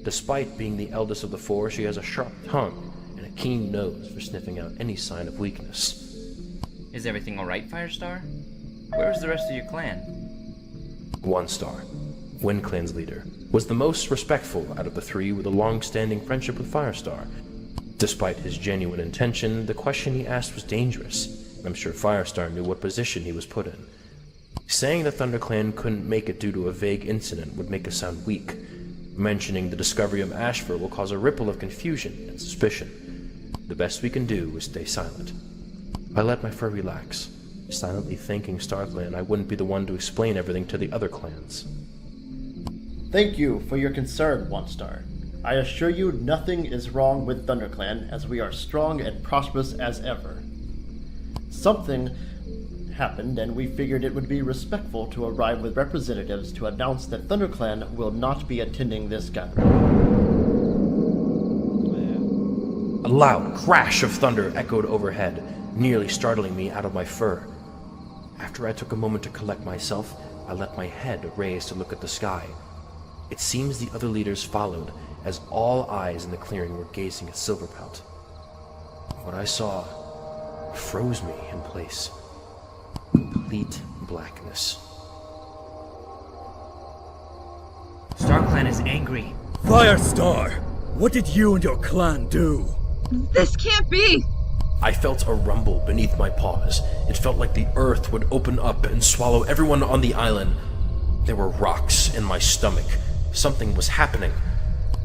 Despite being the eldest of the four, she has a sharp tongue and a keen nose for sniffing out any sign of weakness. Is everything alright, Firestar? Where's the rest of your clan? One Star, Wind Clan's leader, was the most respectful out of the three with a long-standing friendship with Firestar. Despite his genuine intention, the question he asked was dangerous. I'm sure Firestar knew what position he was put in. Saying that ThunderClan couldn't make it due to a vague incident would make us sound weak. Mentioning the discovery of Ashford will cause a ripple of confusion and suspicion. The best we can do is stay silent. I let my fur relax, silently thanking StarClan I wouldn't be the one to explain everything to the other clans. Thank you for your concern, One Star. I assure you nothing is wrong with ThunderClan, as we are strong and prosperous as ever. Something happened, and we figured it would be respectful to arrive with representatives to announce that ThunderClan will not be attending this gathering. A loud crash of thunder echoed overhead, nearly startling me out of my fur. After I took a moment to collect myself, I let my head raise to look at the sky. It seems the other leaders followed, as all eyes in the clearing were gazing at Silverpelt. What I saw froze me in place. Complete blackness. StarClan is angry. Firestar! What did you and your clan do? This can't be! I felt a rumble beneath my paws. It felt like the earth would open up and swallow everyone on the island. There were rocks in my stomach. Something was happening.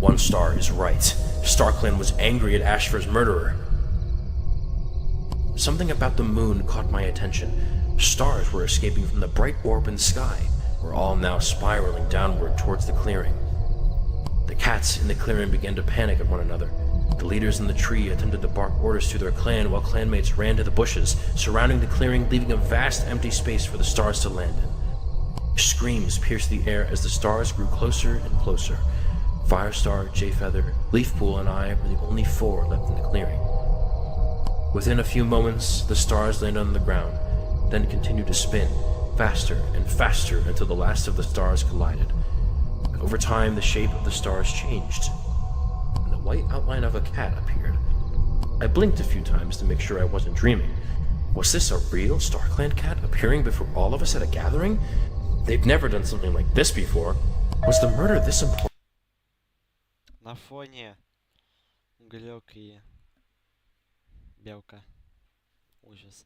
One Star is right. StarClan was angry at Ashford's murderer. Something about the moon caught my attention. Stars were escaping from the bright orb in the sky. We're all now spiraling downward towards the clearing. The cats in the clearing began to panic at one another. The leaders in the tree attempted to bark orders to their clan while clanmates ran to the bushes, surrounding the clearing, leaving a vast empty space for the stars to land in. Screams pierced the air as the stars grew closer and closer. Firestar, Jayfeather, Leafpool, and I were the only 4 left in the clearing. Within a few moments, the stars landed on the ground, then continued to spin, faster and faster until the last of the stars collided. Over time, the shape of the stars changed, and the white outline of a cat appeared. I blinked a few times to make sure I wasn't dreaming. Was this a real StarClan cat appearing before all of us at a gathering? They've never done something like this before. Was the murder this important? На фоне уголек и белка. Ужас.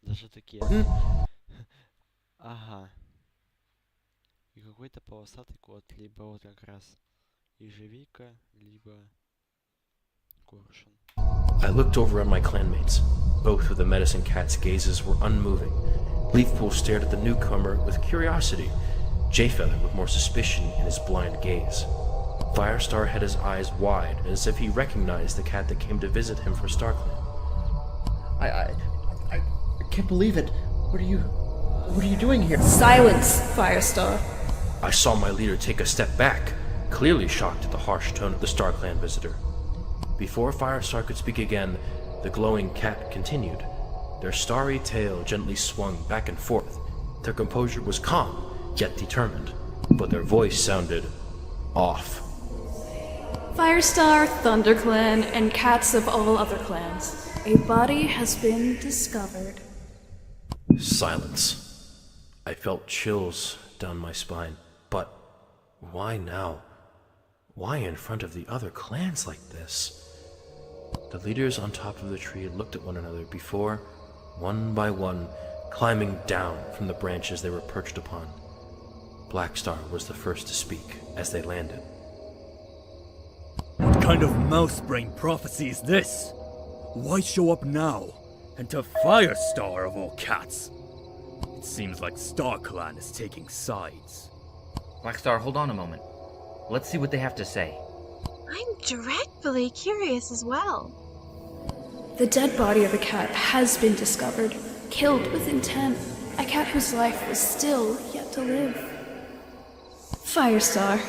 Даже такие. Ага. И какой-то полосатый кот, либо вот как раз ежевика, либо коршун. I looked over at my clanmates. Both of the medicine cat's gazes were unmoving. Leafpool stared at the newcomer with curiosity, Jayfeather with more suspicion in his blind gaze. Firestar had his eyes wide, as if he recognized the cat that came to visit him from StarClan. I can't believe it. What are you doing here? Silence, Firestar. I saw my leader take a step back, clearly shocked at the harsh tone of the StarClan visitor. Before Firestar could speak again, the glowing cat continued. Their starry tail gently swung back and forth. Their composure was calm, yet determined, but their voice sounded off. Firestar, ThunderClan, and cats of all other clans. A body has been discovered. Silence. I felt chills down my spine. But why now? Why in front of the other clans like this? The leaders on top of the tree looked at one another before, one by one, climbing down from the branches they were perched upon. Blackstar was the first to speak as they landed. What kind of mouse-brain prophecy is this? Why show up now? And to Firestar of all cats? It seems like StarClan is taking sides. Blackstar, hold on a moment. Let's see what they have to say. I'm dreadfully curious as well. The dead body of a cat has been discovered, killed with intent. A cat whose life was still yet to live. Firestar,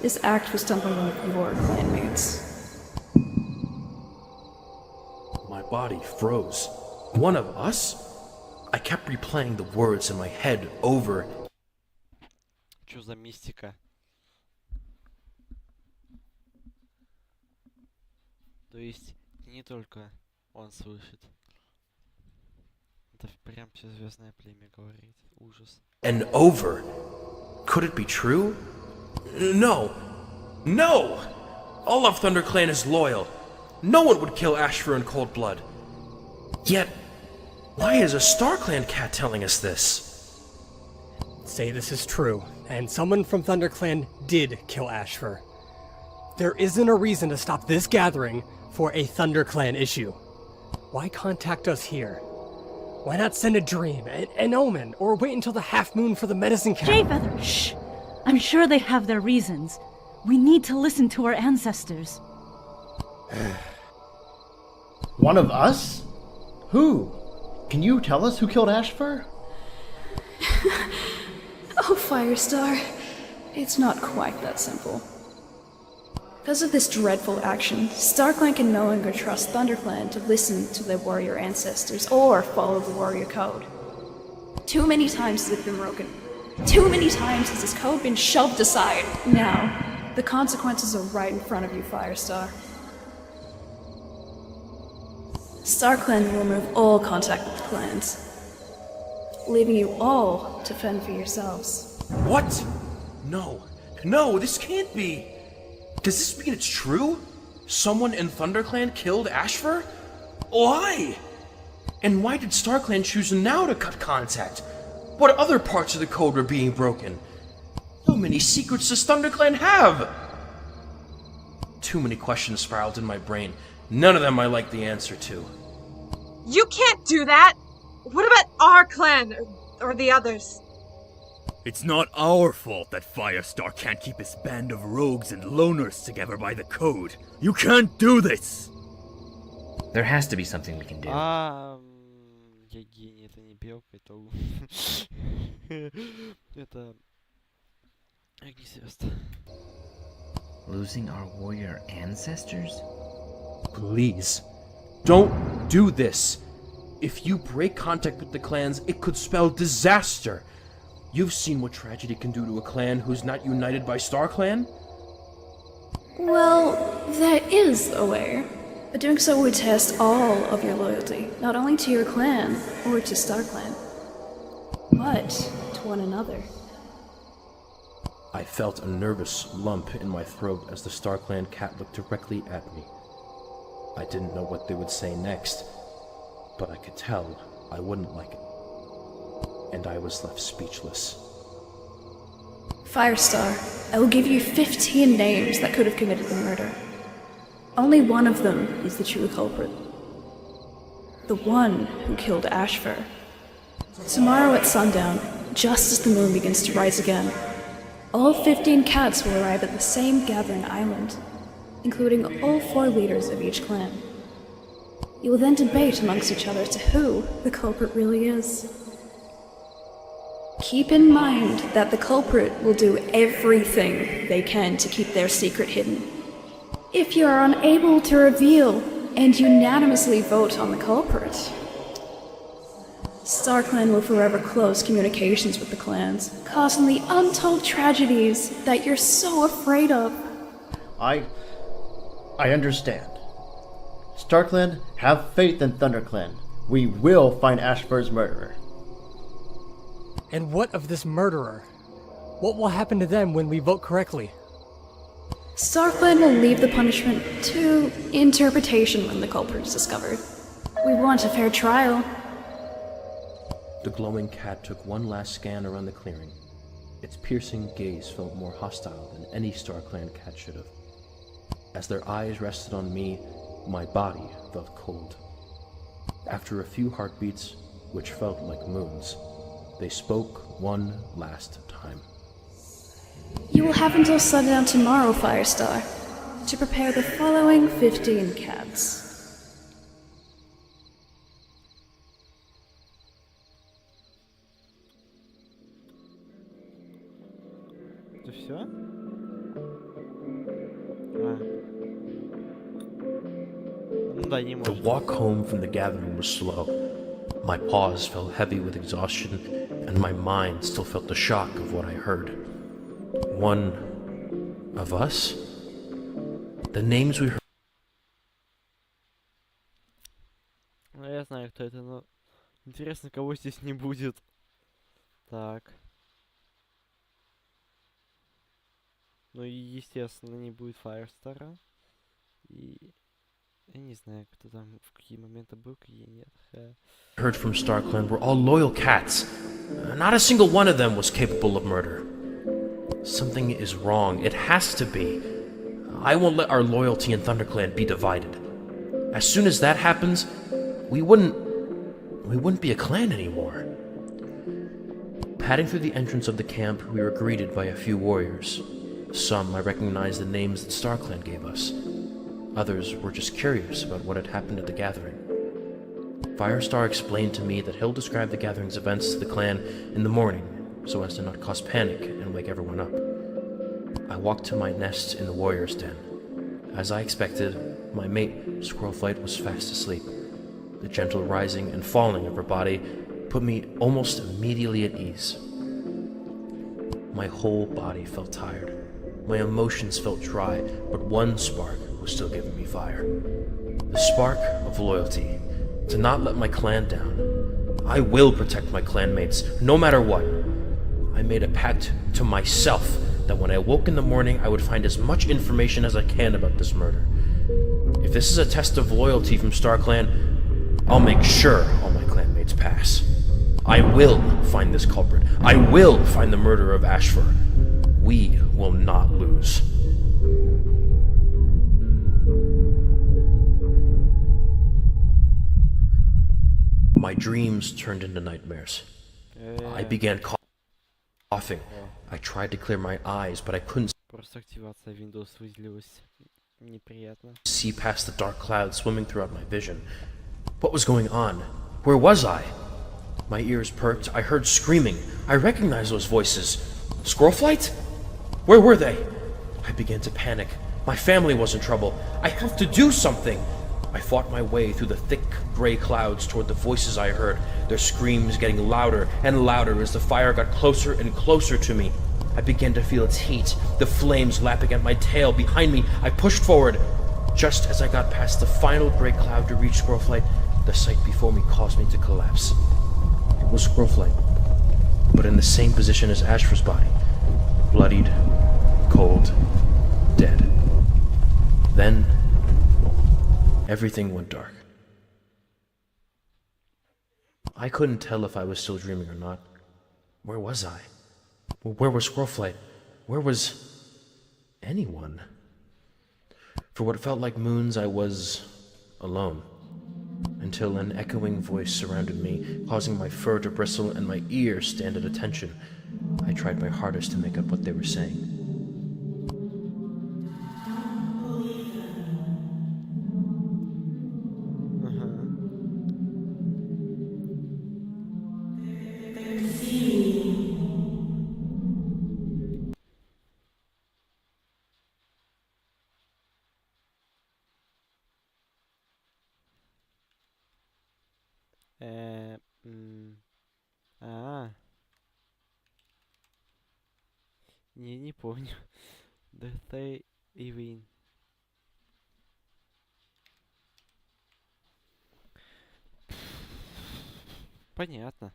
this act was done by one of your clanmates. My body froze. One of us? I kept replaying the words in my head over. Чё за мистика? То есть не только он слышит. Это прям все звездное племя говорит. Ужас. And over. Could it be true? No. No! All of ThunderClan is loyal. No one would kill Ashfur in cold blood. Yet, why is a StarClan cat telling us this? Say this is true, and someone from ThunderClan did kill Ashfur. There isn't a reason to stop this gathering for a ThunderClan issue. Why contact us here? Why not send a dream, an omen, or wait until the half moon for the medicine cat? Jayfeather, shh! I'm sure they have their reasons. We need to listen to our ancestors. One of us? Who? Can you tell us who killed Ashfur? Oh, Firestar, it's not quite that simple. Because of this dreadful action, StarClan can no longer trust ThunderClan to listen to their warrior ancestors or follow the warrior code. Too many times has it been broken. Too many times has this code been shoved aside. Now, the consequences are right in front of you, Firestar. StarClan will remove all contact with clans, leaving you all to fend for yourselves. What? No. No, this can't be. Does this mean it's true? Someone in ThunderClan killed Ashfur? Why? And why did StarClan choose now to cut contact? What other parts of the code were being broken? How many secrets does ThunderClan have? Too many questions spiraled in my brain. None of them I like the answer to. You can't do that! What about our clan, or the others? It's not our fault that Firestar can't keep his band of rogues and loners together by the code. You can't do this! There has to be something we can do. Я гений, это не белка, это это огнезвезд. Losing our warrior ancestors? Please, don't do this. If you break contact with the clans, it could spell disaster. You've seen what tragedy can do to a clan who's not united by StarClan? Well, there is a way. But doing so would test all of your loyalty, not only to your clan or to StarClan, but to one another. I felt a nervous lump in my throat as the StarClan cat looked directly at me. I didn't know what they would say next, but I could tell I wouldn't like it. And I was left speechless. Firestar, I will give you 15 names that could have committed the murder. Only one of them is the true culprit. The one who killed Ashfur. Tomorrow at sundown, just as the moon begins to rise again, all 15 cats will arrive at the same gathering island, including all 4 leaders of each clan. You will then debate amongst each other to who the culprit really is. Keep in mind that the culprit will do everything they can to keep their secret hidden. If you are unable to reveal and unanimously vote on the culprit, StarClan will forever close communications with the clans, causing the untold tragedies that you're so afraid of. I understand. StarClan, have faith in ThunderClan. We will find Ashfur's murderer. And what of this murderer? What will happen to them when we vote correctly? StarClan will leave the punishment to interpretation when the culprit is discovered. We want a fair trial. The glowing cat took one last scan around the clearing. Its piercing gaze felt more hostile than any StarClan cat should have. As their eyes rested on me, my body felt cold. After a few heartbeats, which felt like moons, they spoke one last time. You will have until sundown tomorrow, Firestar, to prepare the following 15 cats. Это все? The walk home from the gathering was slow. My paws felt heavy with exhaustion, and my mind still felt the shock of what I heard. One of us? The names we heard. Ну, я знаю, кто это, но интересно, кого здесь не будет. Так. Ну и, естественно, не будет Файрстара. И я не знаю, кто там в какие моменты был, какие нет. Heard from StarClan were all loyal cats. Not a single one of them was capable of murder. Something is wrong. It has to be. I won't let our loyalty in ThunderClan be divided. As soon as that happens, we wouldn't be a clan anymore. Padding through the entrance of the camp, we were greeted by a few warriors. Some I recognized the names that StarClan gave us. Others were just curious about what had happened at the gathering. Firestar explained to me that he'll describe the gathering's events to the clan in the morning, so as to not cause panic and wake everyone up. I walked to my nest in the warrior's den. As I expected, my mate, Squirrelflight, was fast asleep. The gentle rising and falling of her body put me almost immediately at ease. My whole body felt tired. My emotions felt dry, but one spark was still giving me fire. The spark of loyalty. To not let my clan down. I will protect my clanmates, no matter what. I made a pact to myself that when I woke in the morning, I would find as much information as I can about this murder. If this is a test of loyalty from StarClan, I'll make sure all my clanmates pass. I will find this culprit. I will find the murderer of Ashfur. We will not lose. My dreams turned into nightmares. I began coughing. I tried to clear my eyes, but I couldn't Просто активация Windows выделилась. Неприятно. see past the dark clouds swimming throughout my vision. What was going on? Where was I? My ears perked. I heard screaming. I recognized those voices. Squirrel flight? Where were they? I began to panic. My family was in trouble. I have to do something. I fought my way through the thick gray clouds toward the voices I heard, their screams getting louder and louder as the fire got closer and closer to me. I began to feel its heat, the flames lapping at my tail. Behind me, I pushed forward. Just as I got past the final gray cloud to reach Squirrel Flight, the sight before me caused me to collapse. It was Squirrel Flight, but in the same position as Ashfur's body. Bloodied, cold, dead. Then, everything went dark. I couldn't tell if I was still dreaming or not. Where was I? Where was Squirrel Flight? Where was anyone? For what felt like moons, I was alone, until an echoing voice surrounded me, causing my fur to bristle and my ears stand at attention. I tried my hardest to make out what they were saying. Не помню. Undertale и Понятно.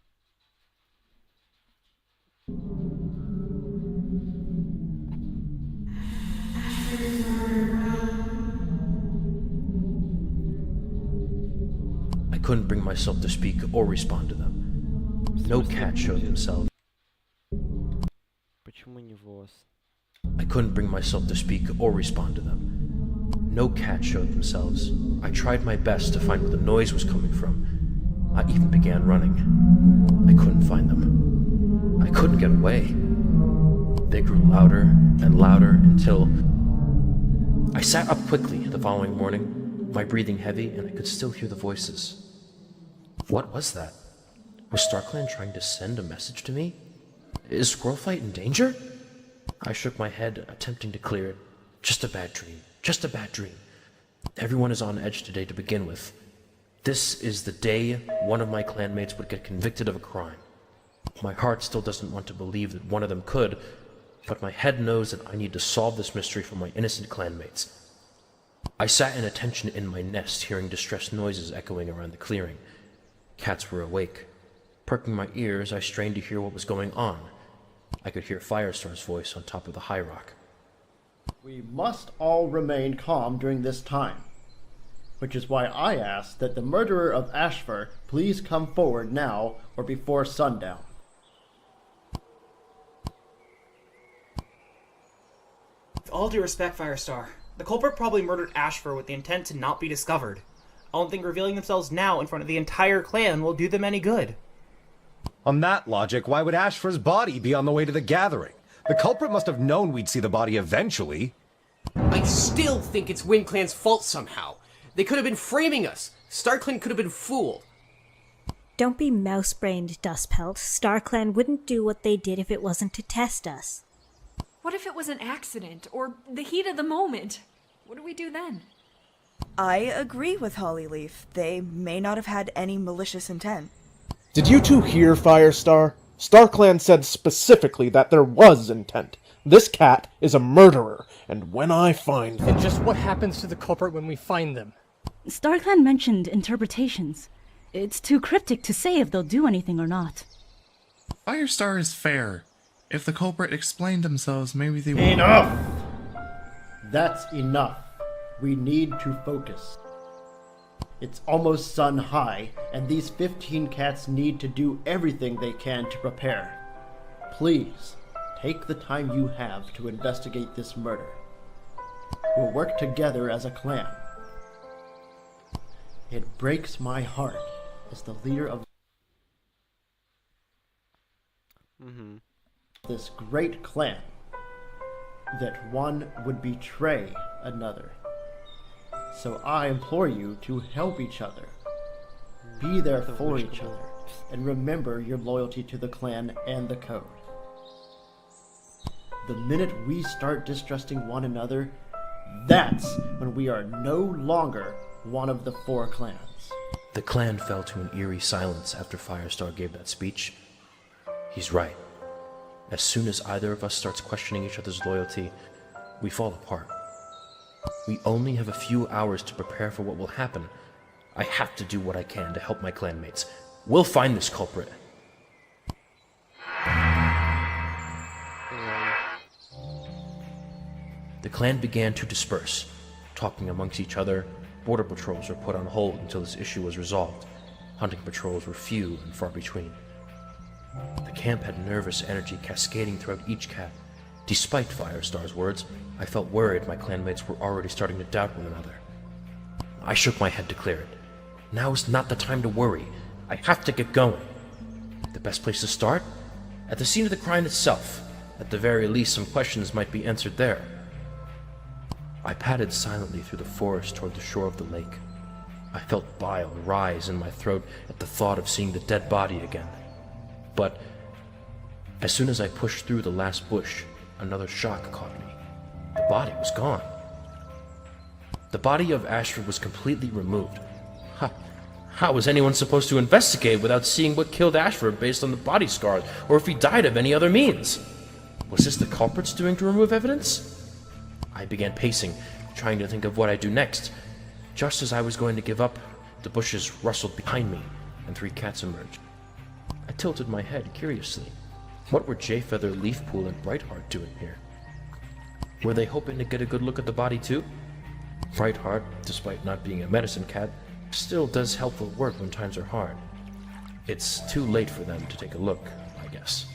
I couldn't bring myself to speak or respond to them. No cat showed themselves. Почему не волос? I couldn't bring myself to speak or respond to them. No cat showed themselves. I tried my best to find where the noise was coming from. I even began running. I couldn't find them. I couldn't get away. They grew louder and louder until I sat up quickly the following morning, my breathing heavy, and I could still hear the voices. What was that? Was StarClan trying to send a message to me? Is Squirrelflight in danger? I shook my head, attempting to clear it. Just a bad dream. Just a bad dream. Everyone is on edge today to begin with. This is the day one of my clanmates would get convicted of a crime. My heart still doesn't want to believe that one of them could, but my head knows that I need to solve this mystery for my innocent clanmates. I sat in attention in my nest, hearing distressed noises echoing around the clearing. Cats were awake. Perking my ears, I strained to hear what was going on. I could hear Firestar's voice on top of the high rock. We must all remain calm during this time, which is why I ask that the murderer of Ashfur please come forward now or before sundown. With all due respect, Firestar, the culprit probably murdered Ashfur with the intent to not be discovered. I don't think revealing themselves now in front of the entire clan will do them any good. On that logic, why would Ashfur's body be on the way to the gathering? The culprit must have known we'd see the body eventually. I still think it's WindClan's fault somehow. They could have been framing us. StarClan could have been fooled. Don't be mouse-brained, Dustpelt. StarClan wouldn't do what they did if it wasn't to test us. What if it was an accident, or the heat of the moment? What do we do then? I agree with Hollyleaf. They may not have had any malicious intent. Did you two hear, Firestar? StarClan said specifically that there was intent. This cat is a murderer, and when I find them... And just what happens to the culprit when we find them? StarClan mentioned interpretations. It's too cryptic to say if they'll do anything or not. Firestar is fair. If the culprit explained themselves, maybe they would... Enough! That's enough. We need to focus. It's almost sun high, and these 15 cats need to do everything they can to prepare. Please, take the time you have to investigate this murder. We'll work together as a clan. It breaks my heart as the leader of this great clan that one would betray another. So I implore you to help each other, be there for each other, and remember your loyalty to the clan and the code. The minute we start distrusting one another, that's when we are no longer one of the 4 clans. The clan fell to an eerie silence after Firestar gave that speech. He's right. As soon as either of us starts questioning each other's loyalty, we fall apart. We only have a few hours to prepare for what will happen. I have to do what I can to help my clanmates. We'll find this culprit. The clan began to disperse, talking amongst each other. Border patrols were put on hold until this issue was resolved. Hunting patrols were few and far between. The camp had nervous energy cascading throughout each cat. Despite Firestar's words, I felt worried my clanmates were already starting to doubt one another. I shook my head to clear it. Now is not the time to worry. I have to get going. The best place to start? At the scene of the crime itself. At the very least, some questions might be answered there. I padded silently through the forest toward the shore of the lake. I felt bile rise in my throat at the thought of seeing the dead body again. But as soon as I pushed through the last bush, another shock caught me. The body was gone. The body of Ashford was completely removed. How was anyone supposed to investigate without seeing what killed Ashford based on the body scars, or if he died of any other means? Was this the culprit's doing to remove evidence? I began pacing, trying to think of what I'd do next. Just as I was going to give up, the bushes rustled behind me, and 3 cats emerged. I tilted my head curiously. What were Jayfeather, Leafpool, and Brightheart doing here? Were they hoping to get a good look at the body too? Brightheart, despite not being a medicine cat, still does helpful work when times are hard. It's too late for them to take a look, I guess.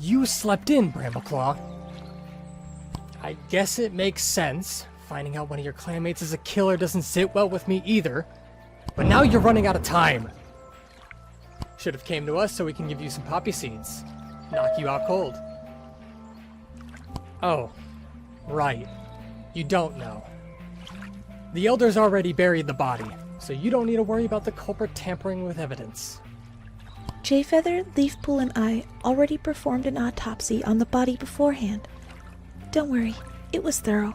You slept in, Brambleclaw. I guess it makes sense. Finding out one of your clanmates is a killer doesn't sit well with me either. But now you're running out of time. Should have came to us so we can give you some poppy seeds. Knock you out cold. Oh, right. You don't know. The Elders already buried the body, so you don't need to worry about the culprit tampering with evidence. Jayfeather, Leafpool, and I already performed an autopsy on the body beforehand. Don't worry, it was thorough.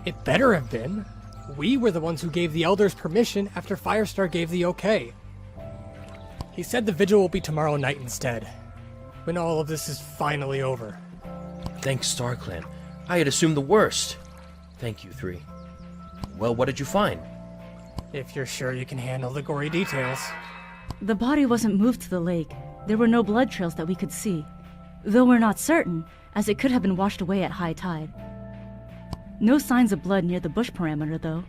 It better have been. We were the ones who gave the Elders permission after Firestar gave the okay. He said the vigil will be tomorrow night instead, when all of this is finally over. Thanks, StarClan. I had assumed the worst. Thank you, 3. Well, what did you find? If you're sure you can handle the gory details. The body wasn't moved to the lake. There were no blood trails that we could see. Though we're not certain, as it could have been washed away at high tide. No signs of blood near the bush parameter, though.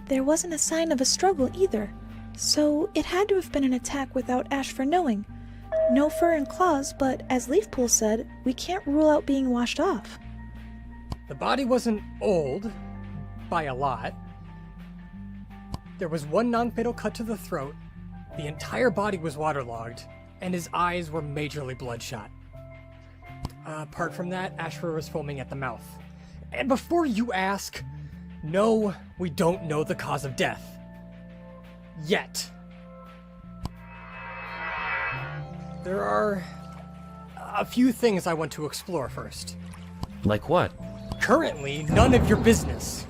There wasn't a sign of a struggle either, so it had to have been an attack without Ashford knowing. No fur and claws, but as Leafpool said, we can't rule out being washed off. The body wasn't old, by a lot. There was one non-fatal cut to the throat, the entire body was waterlogged, and his eyes were majorly bloodshot. Apart from that, Ashford was foaming at the mouth. And before you ask, no, we don't know the cause of death. Yet. There are a few things I want to explore first. Like what? Currently, none of your business.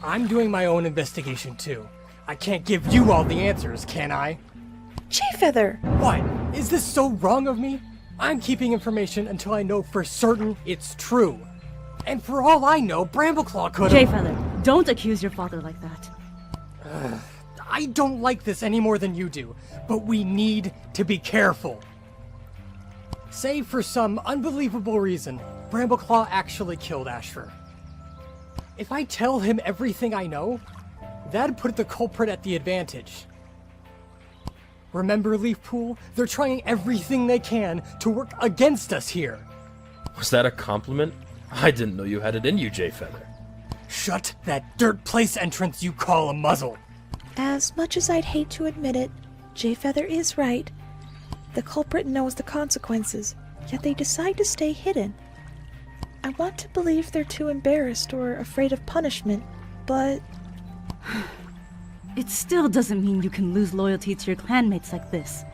I'm doing my own investigation too. I can't give you all the answers, can I? Jayfeather! What? Is this so wrong of me? I'm keeping information until I know for certain it's true. And for all I know, Brambleclaw could have— Jayfeather, don't accuse your father like that. I don't like this any more than you do, but we need to be careful. Say for some unbelievable reason, Brambleclaw actually killed Ashford. If I tell him everything I know, that'd put the culprit at the advantage. Remember, Leafpool? They're trying everything they can to work against us here. Was that a compliment? I didn't know you had it in you, Jayfeather. Shut that dirt place entrance you call a muzzle. As much as I'd hate to admit it, Jayfeather is right. The culprit knows the consequences, yet they decide to stay hidden. I want to believe they're too embarrassed or afraid of punishment, but... It still doesn't mean you can lose loyalty to your clanmates like this.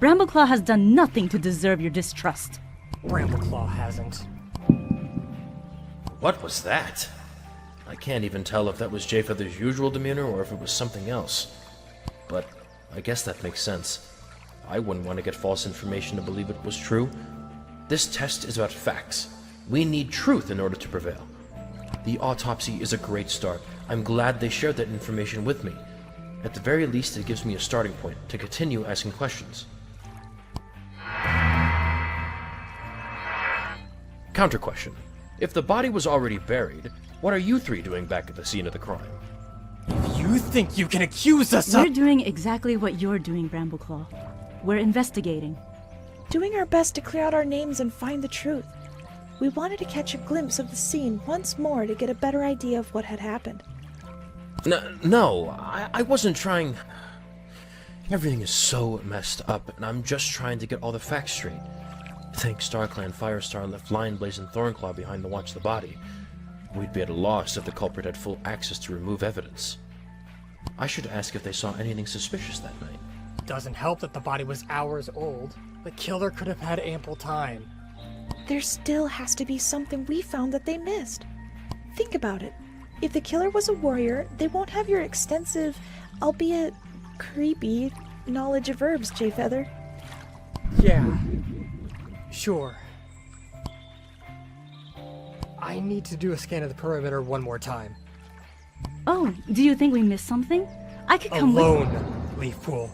Brambleclaw has done nothing to deserve your distrust. Brambleclaw hasn't. What was that? I can't even tell if that was Jayfeather's usual demeanor or if it was something else. But I guess that makes sense. I wouldn't want to get false information to believe it was true. This test is about facts. We need truth in order to prevail. The autopsy is a great start. I'm glad they shared that information with me. At the very least, it gives me a starting point to continue asking questions. Counter question. If the body was already buried, what are you three doing back at the scene of the crime? If you think you can accuse us We're doing exactly what you're doing, Brambleclaw. We're investigating. Doing our best to clear out our names and find the truth. We wanted to catch a glimpse of the scene once more to get a better idea of what had happened. No, I wasn't trying... Everything is so messed up, and I'm just trying to get all the facts straight. Thanks StarClan Firestar left Lionblaze and Thornclaw behind to watch the body. We'd be at a loss if the culprit had full access to remove evidence. I should ask if they saw anything suspicious that night. Doesn't help that the body was hours old. The killer could have had ample time. There still has to be something we found that they missed. Think about it. If the killer was a warrior, they won't have your extensive, albeit creepy, knowledge of herbs, Jayfeather. Yeah. Sure. I need to do a scan of the perimeter one more time. Oh, do you think we missed something? I could come Alone, Leafpool.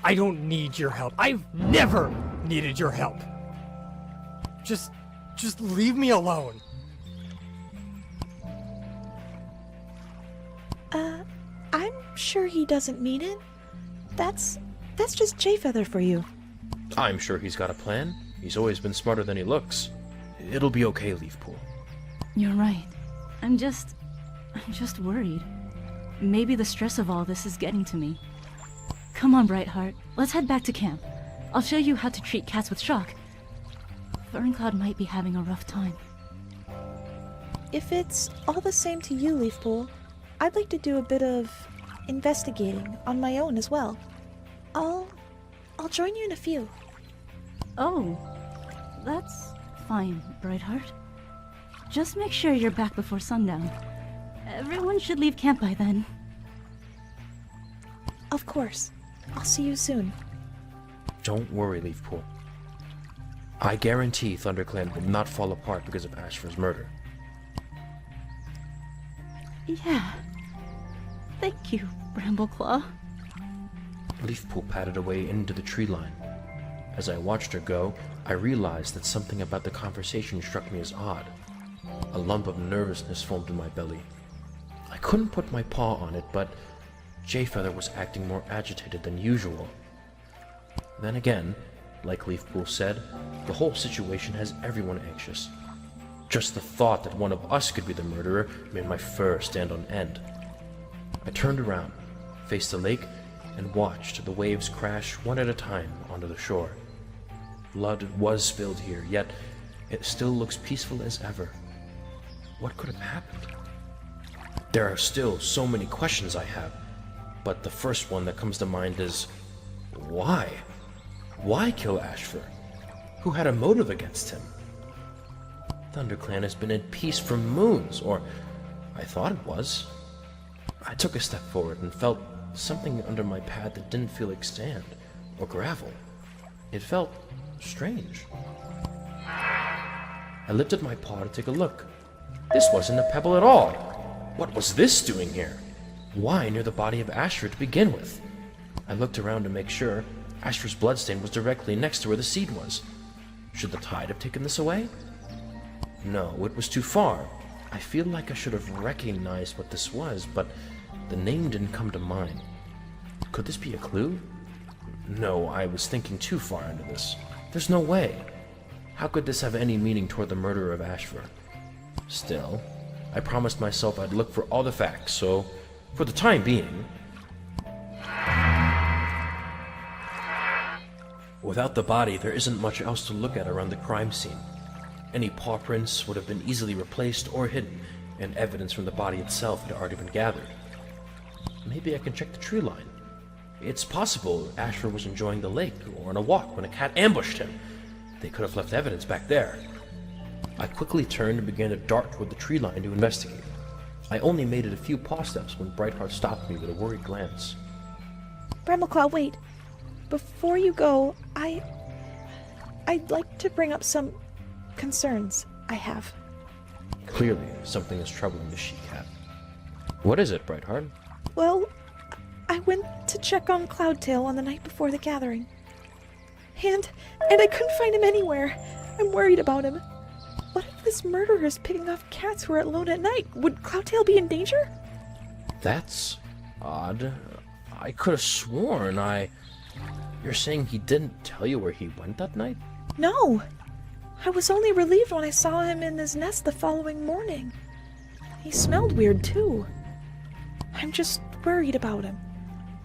I don't need your help. I've never needed your help. Just leave me alone. I'm sure he doesn't mean it. That's just Jayfeather for you. I'm sure he's got a plan. He's always been smarter than he looks. It'll be okay, Leafpool. You're right. I'm just worried. Maybe the stress of all this is getting to me. Come on, Brightheart. Let's head back to camp. I'll show you how to treat cats with shock. Ferncloud might be having a rough time. If it's all the same to you, Leafpool, I'd like to do a bit of investigating on my own as well. I'll join you in a few. Oh, that's fine, Brightheart. Just make sure you're back before sundown. Everyone should leave camp by then. Of course. I'll see you soon. Don't worry, Leafpool. I guarantee ThunderClan will not fall apart because of Ashfur's murder. Yeah. Thank you, Brambleclaw. Leafpool padded away into the tree line. As I watched her go, I realized that something about the conversation struck me as odd. A lump of nervousness formed in my belly. I couldn't put my paw on it, but Jayfeather was acting more agitated than usual. Then again, like Leafpool said, the whole situation has everyone anxious. Just the thought that one of us could be the murderer made my fur stand on end. I turned around, faced the lake, and watched the waves crash one at a time onto the shore. Blood was spilled here, yet it still looks peaceful as ever. What could have happened? There are still so many questions I have, but the first one that comes to mind is, why? Why kill Ashfur? Who had a motive against him? ThunderClan has been at peace for moons, or I thought it was. I took a step forward and felt something under my pad that didn't feel like sand or gravel. It felt strange. I lifted my paw to take a look. This wasn't a pebble at all. What was this doing here? Why near the body of Ashfur to begin with? I looked around to make sure. Ashfur's bloodstain was directly next to where the seed was. Should the tide have taken this away? No, it was too far. I feel like I should have recognized what this was, but the name didn't come to mind. Could this be a clue? No, I was thinking too far into this. There's no way. How could this have any meaning toward the murder of Ashfur? Still, I promised myself I'd look for all the facts, so for the time being... Without the body, there isn't much else to look at around the crime scene. Any paw prints would have been easily replaced or hidden, and evidence from the body itself had already been gathered. Maybe I can check the tree line. It's possible Ashford was enjoying the lake or on a walk when a cat ambushed him. They could have left evidence back there. I quickly turned and began to dart toward the tree line to investigate. I only made it a few paw steps when Brightheart stopped me with a worried glance. Brambleclaw, wait. Before you go, I'd like to bring up some concerns I have. Clearly, something is troubling the she-cat. What is it, Brightheart? Well, I went to check on Cloudtail on the night before the gathering. And I couldn't find him anywhere. I'm worried about him. What if this murderer is picking off cats who are alone at night? Would Cloudtail be in danger? That's odd. I could have sworn You're saying he didn't tell you where he went that night? No. I was only relieved when I saw him in his nest the following morning. He smelled weird, too. I'm just worried about him.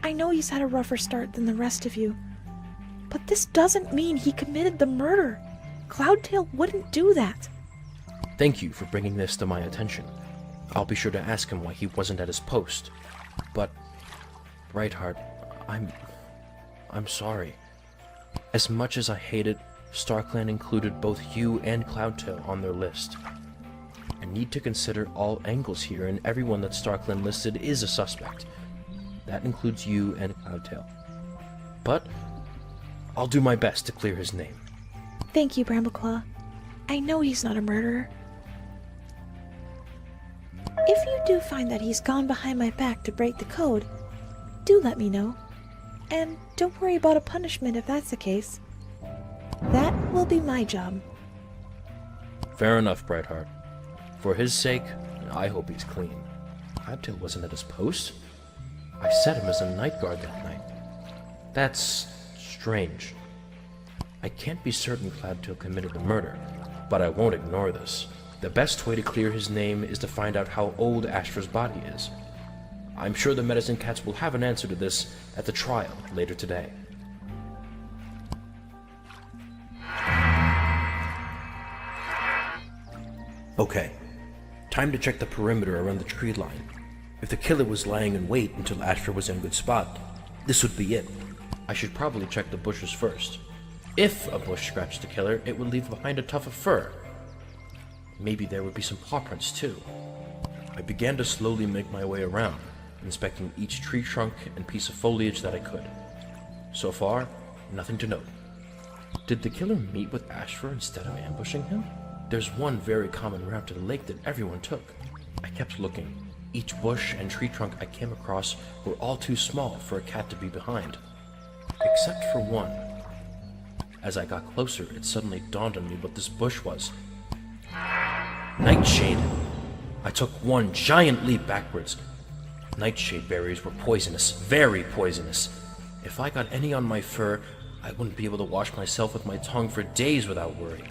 I know he's had a rougher start than the rest of you. But this doesn't mean he committed the murder. Cloudtail wouldn't do that. Thank you for bringing this to my attention. I'll be sure to ask him why he wasn't at his post. But, Brightheart, I'm sorry. As much as I hate it, StarClan included both you and Cloudtail on their list. I need to consider all angles here, and everyone that StarClan listed is a suspect. That includes you and Cloudtail. But I'll do my best to clear his name. Thank you, Brambleclaw. I know he's not a murderer. If you do find that he's gone behind my back to break the code, do let me know. And don't worry about a punishment if that's the case. That will be my job. Fair enough, Brightheart. For his sake, I hope he's clean. Cloudtail wasn't at his post. I set him as a night guard that night. That's strange. I can't be certain Cloudtail committed the murder, but I won't ignore this. The best way to clear his name is to find out how old Ashfur's body is. I'm sure the medicine cats will have an answer to this at the trial later today. Okay, time to check the perimeter around the tree line. If the killer was lying in wait until Ashfur was in a good spot, this would be it. I should probably check the bushes first. If a bush scratched the killer, it would leave behind a tuft of fur. Maybe there would be some paw prints too. I began to slowly make my way around, inspecting each tree trunk and piece of foliage that I could. So far, nothing to note. Did the killer meet with Ashfur instead of ambushing him? There's one very common route to the lake that everyone took. I kept looking. Each bush and tree trunk I came across were all too small for a cat to be behind. Except for one. As I got closer, it suddenly dawned on me what this bush was. Nightshade. I took one giant leap backwards. Nightshade berries were poisonous, very poisonous. If I got any on my fur, I wouldn't be able to wash myself with my tongue for days without worry.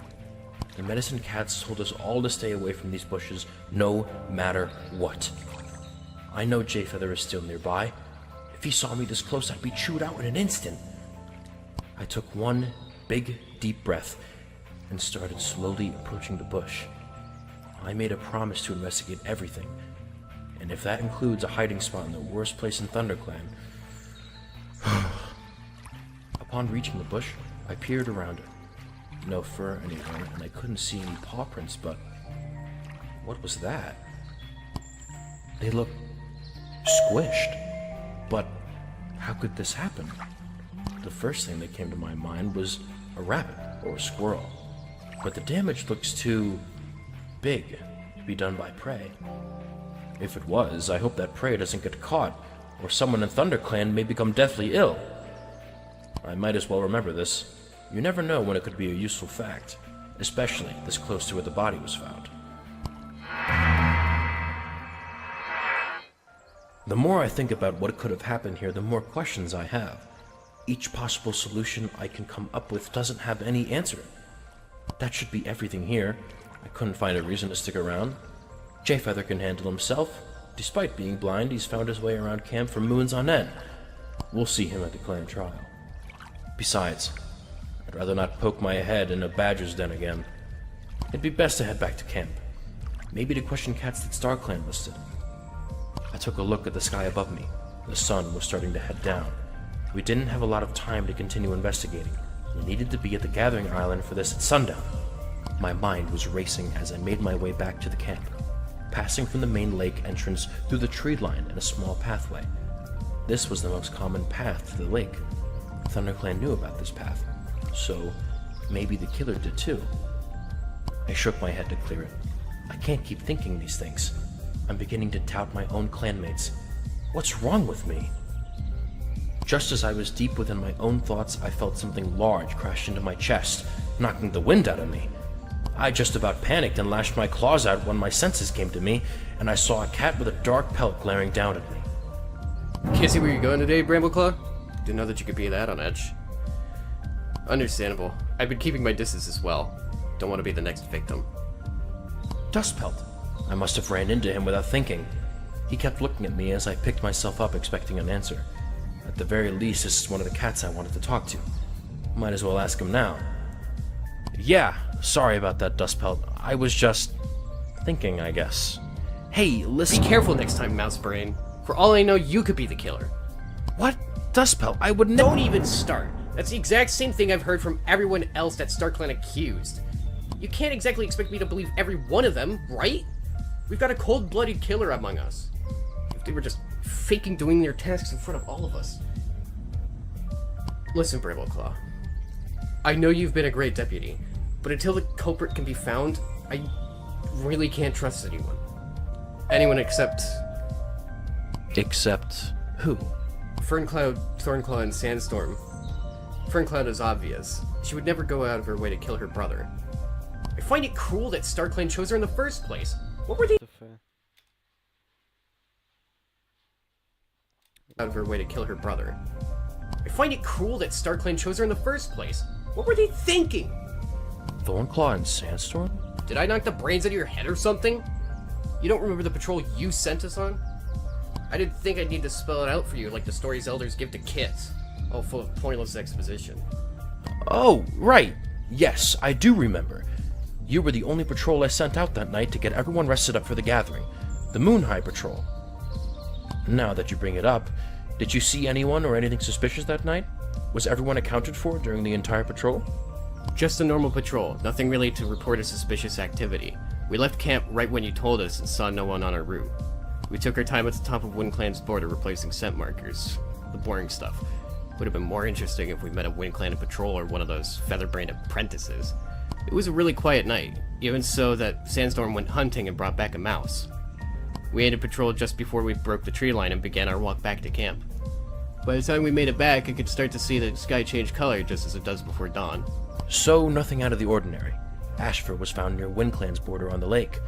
The medicine cats told us all to stay away from these bushes, no matter what. I know Jayfeather is still nearby. If he saw me this close, I'd be chewed out in an instant. I took one big, deep breath and started slowly approaching the bush. I made a promise to investigate everything, and if that includes a hiding spot in the worst place in ThunderClan. Upon reaching the bush, I peered around it. No fur anywhere, and I couldn't see any paw prints, but what was that? They looked squished. But how could this happen? The first thing that came to my mind was a rabbit or a squirrel, but the damage looks too big to be done by prey. If it was, I hope that prey doesn't get caught, or someone in ThunderClan may become deathly ill. I might as well remember this. You never know when it could be a useful fact, especially this close to where the body was found. The more I think about what could have happened here, the more questions I have. Each possible solution I can come up with doesn't have any answer. That should be everything here. I couldn't find a reason to stick around. Jayfeather can handle himself. Despite being blind, he's found his way around camp for moons on end. We'll see him at the clan trial. Besides, I'd rather not poke my head in a badger's den again. It'd be best to head back to camp. Maybe to question cats that StarClan listed. I took a look at the sky above me. The sun was starting to head down. We didn't have a lot of time to continue investigating. We needed to be at the gathering island for this at sundown. My mind was racing as I made my way back to the camp, passing from the main lake entrance through the tree line and a small pathway. This was the most common path to the lake. ThunderClan knew about this path, so maybe the killer did too. I shook my head to clear it. I can't keep thinking these things. I'm beginning to doubt my own clanmates. What's wrong with me? Just as I was deep within my own thoughts, I felt something large crash into my chest, knocking the wind out of me. I just about panicked and lashed my claws out when my senses came to me, and I saw a cat with a dark pelt glaring down at me. Can't see where you're going today, Brambleclaw? Didn't know that you could be that on edge. Understandable. I've been keeping my distance as well. Don't want to be the next victim. Dustpelt. I must have ran into him without thinking. He kept looking at me as I picked myself up expecting an answer. At the very least, this is one of the cats I wanted to talk to. Might as well ask him now. Yeah, sorry about that, Dustpelt. I was just thinking, I guess. Hey, listen. Be careful next time, Mousebrain. For all I know, you could be the killer. What? Dustpelt, I would never— Don't even start. That's the exact same thing I've heard from everyone else that StarClan accused. You can't exactly expect me to believe every one of them, right? We've got a cold-blooded killer among us. If they were just faking doing their tasks in front of all of us. Listen, Brambleclaw. I know you've been a great deputy, but until the culprit can be found, I really can't trust anyone. Anyone except... Except who? Ferncloud, Thornclaw, and Sandstorm. Ferncloud is obvious. She would never go out of her way to kill her brother. I find it cruel that StarClan chose her in the first place. What were they— out of her way to kill her brother. I find it cruel that StarClan chose her in the first place. What were they thinking? Thornclaw and Sandstorm? Did I knock the brains out of your head or something? You don't remember the patrol you sent us on? I didn't think I'd need to spell it out for you like the stories elders give to kids. All full of pointless exposition. Oh, right. Yes, I do remember. You were the only patrol I sent out that night to get everyone rested up for the gathering. The Moon High Patrol. Now that you bring it up, did you see anyone or anything suspicious that night? Was everyone accounted for during the entire patrol? Just a normal patrol, nothing really to report a suspicious activity. We left camp right when you told us and saw no one on our route. We took our time at the top of WindClan's border replacing scent markers. The boring stuff. Would have been more interesting if we met a WindClan patrol or one of those feather-brained apprentices. It was a really quiet night, even so that Sandstorm went hunting and brought back a mouse. We ended patrol just before we broke the tree line and began our walk back to camp. By the time we made it back, I could start to see the sky change color just as it does before dawn. So, nothing out of the ordinary. Ashfur was found near WindClan's border on the lake.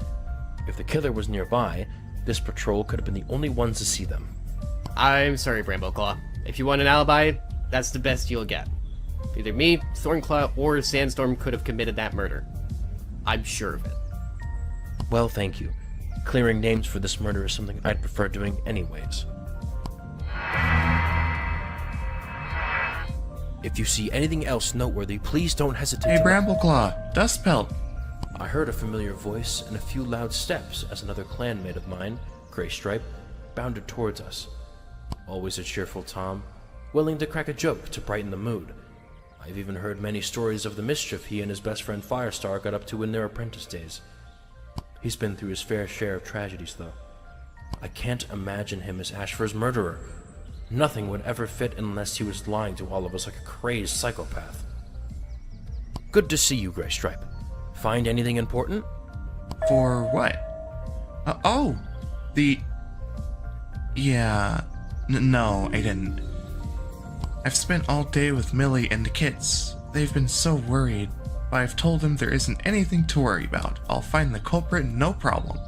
If the killer was nearby, this patrol could have been the only ones to see them. I'm sorry, Brambleclaw. If you want an alibi, that's the best you'll get. Either me, Thornclaw, or Sandstorm could have committed that murder. I'm sure of it. Well, thank you. Clearing names for this murder is something I'd prefer doing anyways. If you see anything else noteworthy, please don't hesitate Hey, to— Brambleclaw, Dustpelt. I heard a familiar voice and a few loud steps as another clanmate of mine, Graystripe, bounded towards us. Always a cheerful Tom, willing to crack a joke to brighten the mood. I've even heard many stories of the mischief he and his best friend Firestar got up to in their apprentice days. He's been through his fair share of tragedies, though. I can't imagine him as Ashfur's murderer. Nothing would ever fit unless he was lying to all of us like a crazed psychopath. Good to see you, Graystripe. Find anything important? For what? Yeah. No, I didn't. I've spent all day with Millie and the kids. They've been so worried, but I've told them there isn't anything to worry about. I'll find the culprit, no problem.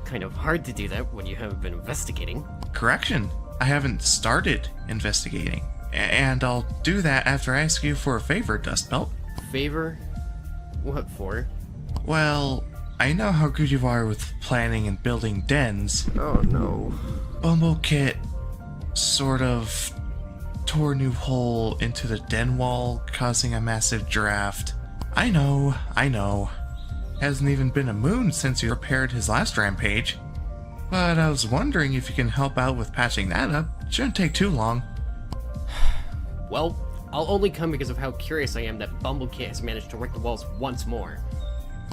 Kind of hard to do that when you haven't been investigating. Correction. I haven't started investigating. And I'll do that after I ask you for a favor, Dustpelt. Favor? What for? Well, I know how good you are with planning and building dens. Oh no. Bumblecit sort of tore a new hole into the den wall, causing a massive draft. I know. Hasn't even been a moon since you repaired his last rampage. But I was wondering if you can help out with patching that up. Shouldn't take too long. Well, I'll only come because of how curious I am that Bumblecate has managed to wreck the walls once more.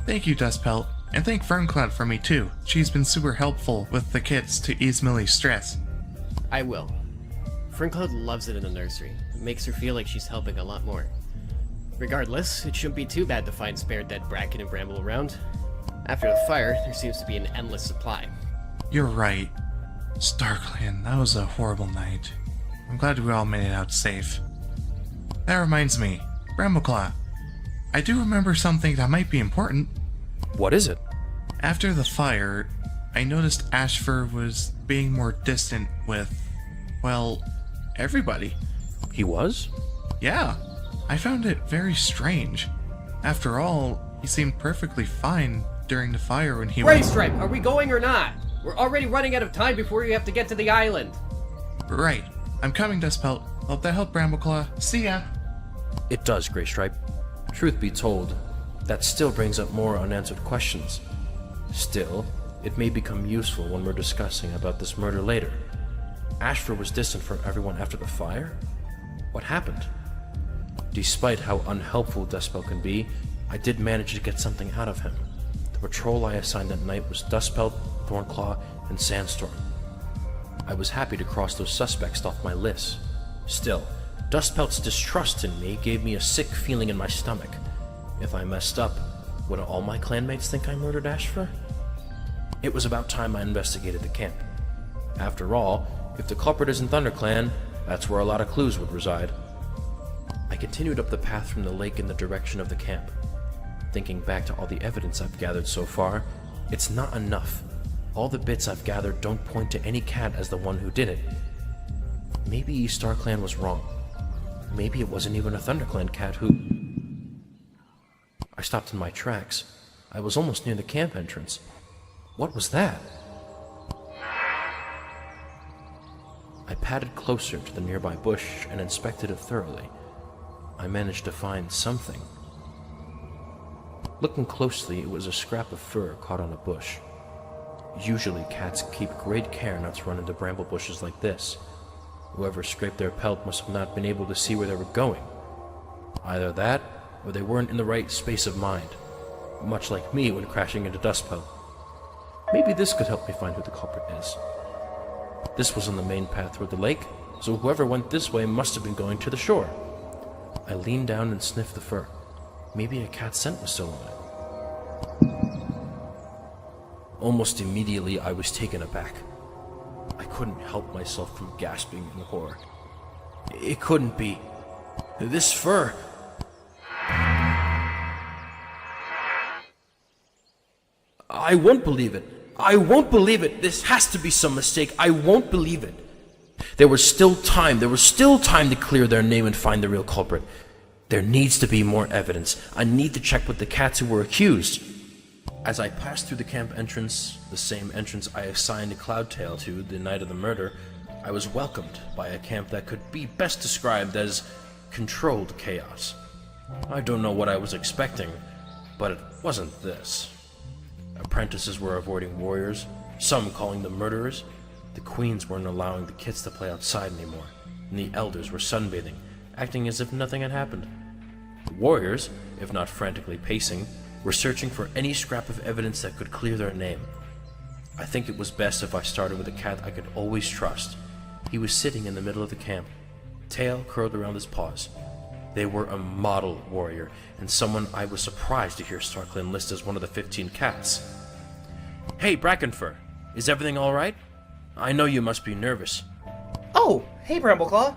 Thank you, Dustpelt. And thank Ferncloud for me too. She's been super helpful with the kits to ease Millie's stress. I will. Ferncloud loves it in the nursery. It makes her feel like she's helping a lot more. Regardless, it shouldn't be too bad to find spare dead Bracken and Bramble around. After the fire, there seems to be an endless supply. You're right. StarClan, that was a horrible night. I'm glad we all made it out safe. That reminds me, Brambleclaw. I do remember something that might be important. What is it? After the fire, I noticed Ashfur was being more distant with, well, everybody. He was? Yeah. I found it very strange. After all, he seemed perfectly fine during the fire when he Right, Stripe, are we going or not? We're already running out of time before we have to get to the island. Right. I'm coming, Dustpelt. Hope that helped, Brambleclaw. See ya. It does, Grey Stripe. Truth be told, that still brings up more unanswered questions. Still, it may become useful when we're discussing about this murder later. Ashfur was distant from everyone after the fire? What happened? Despite how unhelpful Dustpelt can be, I did manage to get something out of him. The patrol I assigned that night was Dustpelt, Thornclaw, and Sandstorm. I was happy to cross those suspects off my list. Still, Dustpelt's distrust in me gave me a sick feeling in my stomach. If I messed up, would all my clanmates think I murdered Ashfur? It was about time I investigated the camp. After all, if the culprit isn't ThunderClan, that's where a lot of clues would reside. I continued up the path from the lake in the direction of the camp. Thinking back to all the evidence I've gathered so far, it's not enough. All the bits I've gathered don't point to any cat as the one who did it. Maybe StarClan was wrong. Maybe it wasn't even a ThunderClan cat who... I stopped in my tracks. I was almost near the camp entrance. What was that? I padded closer to the nearby bush and inspected it thoroughly. I managed to find something. Looking closely, it was a scrap of fur caught on a bush. Usually cats keep great care not to run into bramble bushes like this. Whoever scraped their pelt must have not been able to see where they were going. Either that, or they weren't in the right space of mind. Much like me when crashing into Dustpelt. Maybe this could help me find who the culprit is. This was on the main path toward the lake, so whoever went this way must have been going to the shore. I leaned down and sniffed the fur. Maybe a cat's scent was still on it. Almost immediately, I was taken aback. I couldn't help myself from gasping in horror. It couldn't be. This fur... I won't believe it. I won't believe it. This has to be some mistake. I won't believe it. There was still time. There was still time to clear their name and find the real culprit. There needs to be more evidence. I need to check with the cats who were accused. As I passed through the camp entrance, the same entrance I assigned Cloudtail to the night of the murder, I was welcomed by a camp that could be best described as controlled chaos. I don't know what I was expecting, but it wasn't this. Apprentices were avoiding warriors, some calling them murderers. The queens weren't allowing the kids to play outside anymore, and the elders were sunbathing, acting as if nothing had happened. The warriors, if not frantically pacing, were searching for any scrap of evidence that could clear their name. I think it was best if I started with a cat I could always trust. He was sitting in the middle of the camp, tail curled around his paws. They were a model warrior, and someone I was surprised to hear StarClan list as one of the 15 cats. Hey, Brackenfur, is everything alright? I know you must be nervous. Oh, hey Brambleclaw.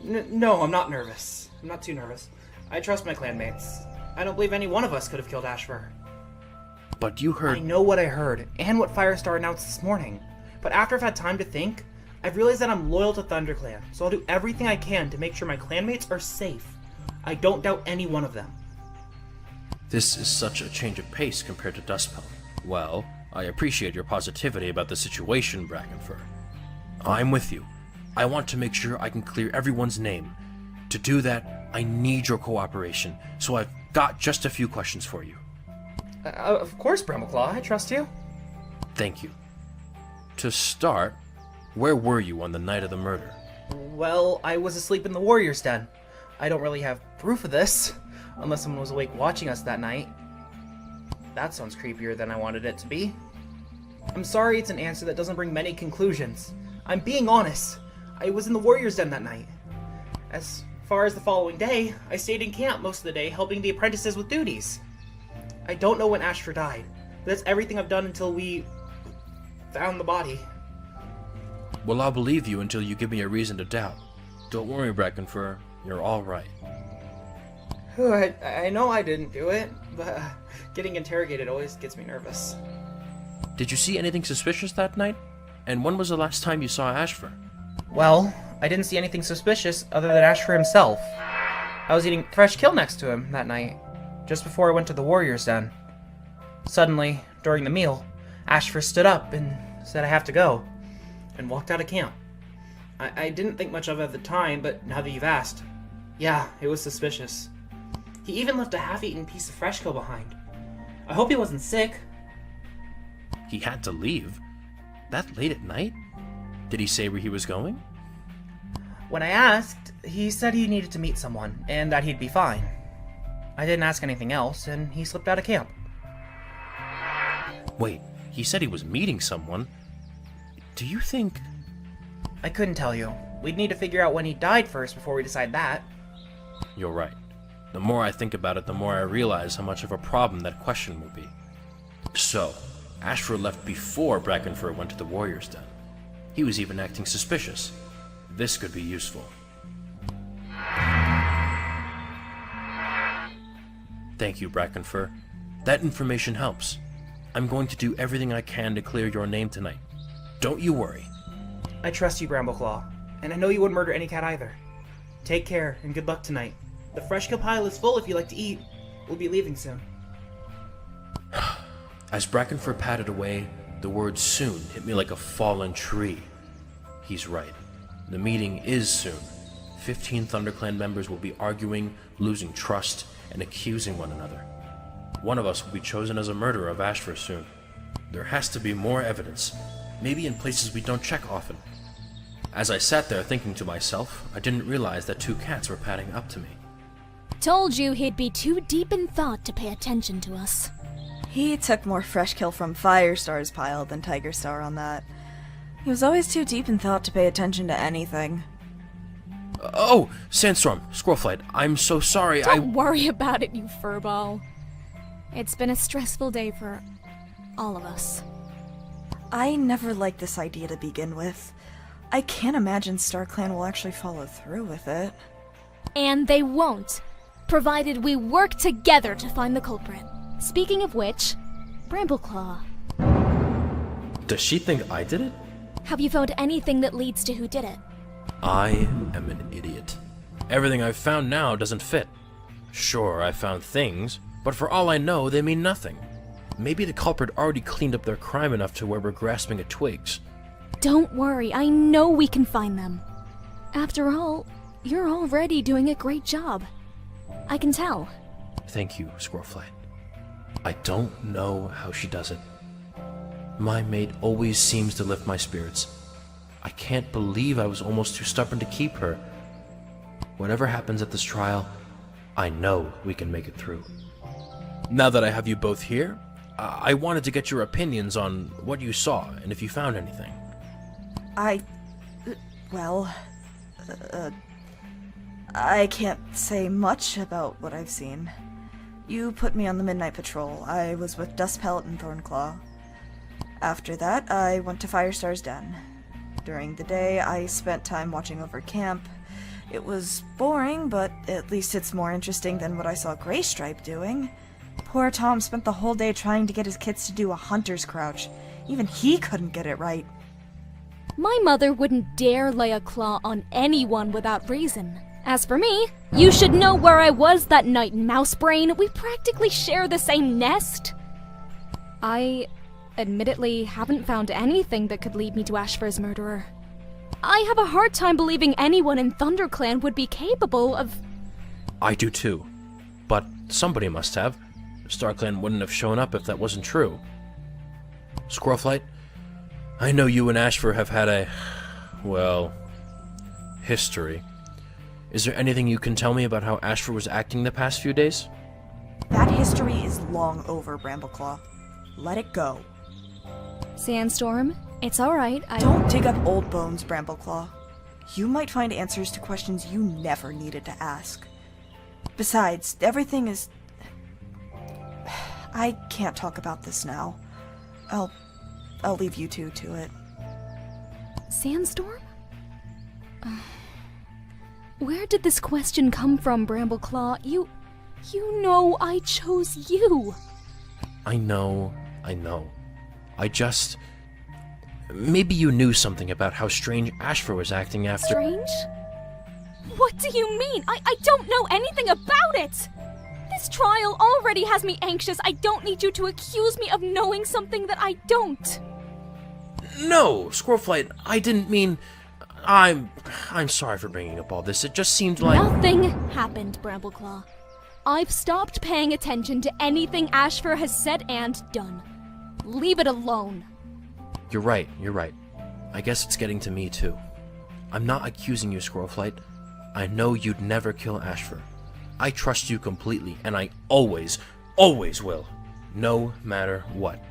No, I'm not nervous. I'm not too nervous. I trust my clanmates. I don't believe any one of us could have killed Ashfur. But you heard... I know what I heard, and what Firestar announced this morning. But after I've had time to think, I've realized that I'm loyal to ThunderClan, so I'll do everything I can to make sure my clanmates are safe. I don't doubt any one of them. This is such a change of pace compared to Dustpelt. Well, I appreciate your positivity about the situation, Brackenfur. I'm with you. I want to make sure I can clear everyone's name. To do that, I need your cooperation, so I've got just a few questions for you. Of course, Brambleclaw, I trust you. Thank you. To start, where were you on the night of the murder? Well, I was asleep in the Warrior's Den. I don't really have proof of this, unless someone was awake watching us that night. That sounds creepier than I wanted it to be. I'm sorry it's an answer that doesn't bring many conclusions. I'm being honest. I was in the Warrior's Den that night. As far as the following day, I stayed in camp most of the day helping the apprentices with duties. I don't know when Ashfur died, but that's everything I've done until we found the body. Well, I'll believe you until you give me a reason to doubt. Don't worry, Brackenfur. You're all right. I know I didn't do it, but getting interrogated always gets me nervous. Did you see anything suspicious that night? And when was the last time you saw Ashfur? Well, I didn't see anything suspicious other than Ashfur himself. I was eating fresh kill next to him that night, just before I went to the Warrior's Den. Suddenly, during the meal, Ashfur stood up and said I have to go, and walked out of camp. I didn't think much of it at the time, but now that you've asked, yeah, it was suspicious. He even left a half-eaten piece of fresh kill behind. I hope he wasn't sick. He had to leave? That late at night? Did he say where he was going? When I asked, he said he needed to meet someone, and that he'd be fine. I didn't ask anything else, and he slipped out of camp. Wait, he said he was meeting someone? Do you think... I couldn't tell you. We'd need to figure out when he died first before we decide that. You're right. The more I think about it, the more I realize how much of a problem that question will be. So, Ashfur left before Brackenfur went to the Warrior's Den. He was even acting suspicious. This could be useful. Thank you, Brackenfur. That information helps. I'm going to do everything I can to clear your name tonight. Don't you worry. I trust you, Brambleclaw, and I know you wouldn't murder any cat either. Take care, and good luck tonight. The fresh kill pile is full if you like to eat. We'll be leaving soon. As Brackenfur padded away, the word soon hit me like a fallen tree. He's right. The meeting is soon. 15 ThunderClan members will be arguing, losing trust, and accusing one another. One of us will be chosen as a murderer of Ashfur soon. There has to be more evidence, maybe in places we don't check often. As I sat there thinking to myself, I didn't realize that 2 cats were padding up to me. Told you he'd be too deep in thought to pay attention to us. He took more fresh kill from Firestar's pile than Tiger Star on that. He was always too deep in thought to pay attention to anything. Oh, Sandstorm, Squirrelflight, I'm so sorry. Don't worry about it, you furball. It's been a stressful day for all of us. I never liked this idea to begin with. I can't imagine StarClan will actually follow through with it. And they won't, provided we work together to find the culprit. Speaking of which, Brambleclaw. Does she think I did it? Have you found anything that leads to who did it? I am an idiot. Everything I've found now doesn't fit. Sure, I found things, but for all I know, they mean nothing. Maybe the culprit already cleaned up their crime enough to where we're grasping at twigs. Don't worry, I know we can find them. After all, you're already doing a great job. I can tell. Thank you, Squirrelflight. I don't know how she does it. My mate always seems to lift my spirits. I can't believe I was almost too stubborn to keep her. Whatever happens at this trial, I know we can make it through. Now that I have you both here, I wanted to get your opinions on what you saw and if you found anything. I can't say much about what I've seen. You put me on the midnight patrol. I was with Dustpelt and Thornclaw. After that, I went to Firestar's den. During the day, I spent time watching over camp. It was boring, but at least it's more interesting than what I saw Graystripe doing. Poor Tom spent the whole day trying to get his kids to do a hunter's crouch. Even he couldn't get it right. My mother wouldn't dare lay a claw on anyone without reason. As for me, you should know where I was that night in Mousebrain. We practically share the same nest. I admittedly haven't found anything that could lead me to Ashfur's murderer. I have a hard time believing anyone in ThunderClan would be capable of... I do too. But somebody must have. StarClan wouldn't have shown up if that wasn't true. Squirrelflight, I know you and Ashfur have had a... well... history. Is there anything you can tell me about how Ashfur was acting the past few days? That history is long over, Brambleclaw. Let it go. Sandstorm, it's alright, Don't dig up old bones, Brambleclaw. You might find answers to questions you never needed to ask. Besides, everything is... I can't talk about this now. I'll leave you two to it. Sandstorm? Where did this question come from, Brambleclaw? You know I chose you. I know. I just... maybe you knew something about how strange Ashfur was acting after... Strange? What do you mean? I don't know anything about it! This trial already has me anxious. I don't need you to accuse me of knowing something that I don't. No, Squirrelflight, I didn't mean... I'm sorry for bringing up all this. It just seemed like... Nothing happened, Brambleclaw. I've stopped paying attention to anything Ashfur has said and done. Leave it alone. You're right. I guess it's getting to me, too. I'm not accusing you, Squirrelflight. I know you'd never kill Ashfur. I trust you completely, and I always will. No matter what.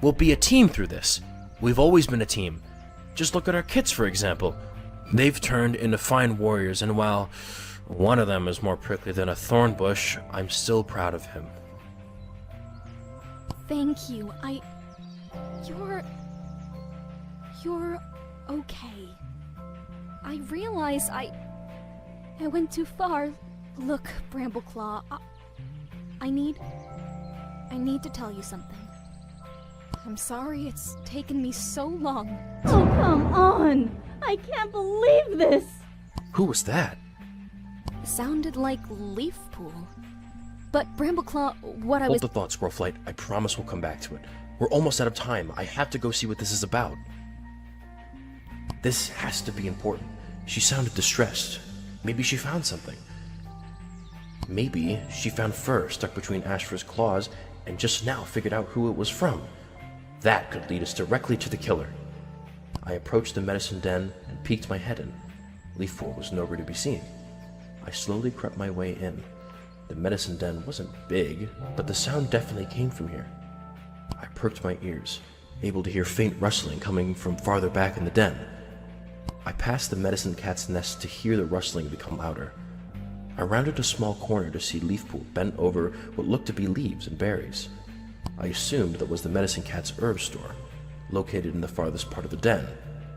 We'll be a team through this. We've always been a team. Just look at our kits, for example. They've turned into fine warriors, and while one of them is more prickly than a thorn bush, I'm still proud of him. Thank you. You're okay. I realize I went too far. Look, Brambleclaw, I need to tell you something. I'm sorry it's taken me so long. Oh, come on! I can't believe this! Who was that? Sounded like Leaf Pool. But Brambleclaw, what I was... Hold the thought, Squirrelflight. I promise we'll come back to it. We're almost out of time. I have to go see what this is about. This has to be important. She sounded distressed. Maybe she found something. Maybe she found fur stuck between Ashfur's claws and just now figured out who it was from. That could lead us directly to the killer. I approached the medicine den and peeked my head in. Leafpool was nowhere to be seen. I slowly crept my way in. The medicine den wasn't big, but the sound definitely came from here. I perked my ears, able to hear faint rustling coming from farther back in the den. I passed the medicine cat's nest to hear the rustling become louder. I rounded a small corner to see Leafpool bent over what looked to be leaves and berries. I assumed that was the medicine cat's herb store, located in the farthest part of the den.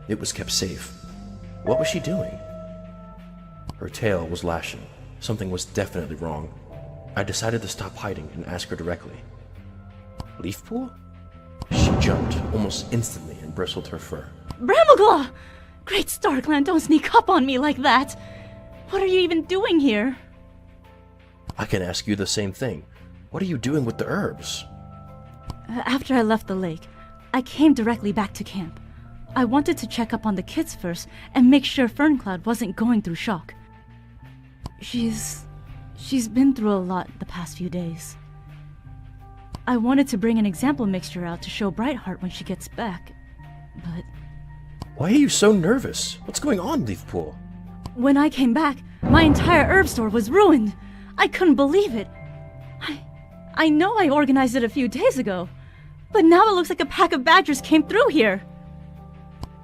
It was kept safe. What was she doing? Her tail was lashing. Something was definitely wrong. I decided to stop hiding and ask her directly. Leafpool? She jumped almost instantly and bristled her fur. Brambleclaw! Great StarClan, don't sneak up on me like that! What are you even doing here? I can ask you the same thing. What are you doing with the herbs? After I left the lake, I came directly back to camp. I wanted to check up on the kids first and make sure Ferncloud wasn't going through shock. She's been through a lot the past few days. I wanted to bring an example mixture out to show Brightheart when she gets back, but... Why are you so nervous? What's going on, Leafpool? When I came back, my entire herb store was ruined. I couldn't believe it. I know I organized it a few days ago, but now it looks like a pack of badgers came through here.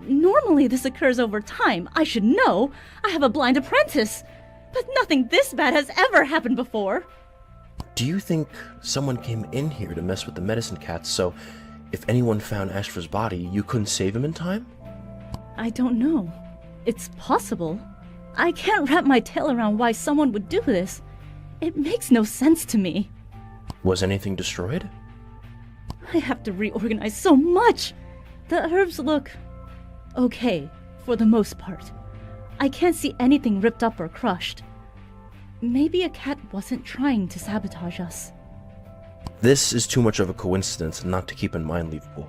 Normally this occurs over time. I should know. I have a blind apprentice. But nothing this bad has ever happened before. Do you think someone came in here to mess with the medicine cats, so if anyone found Ashfur's body, you couldn't save him in time? I don't know. It's possible. I can't wrap my tail around why someone would do this. It makes no sense to me. Was anything destroyed? I have to reorganize so much. The herbs look okay, for the most part. I can't see anything ripped up or crushed. Maybe a cat wasn't trying to sabotage us. This is too much of a coincidence not to keep in mind, Leafpool.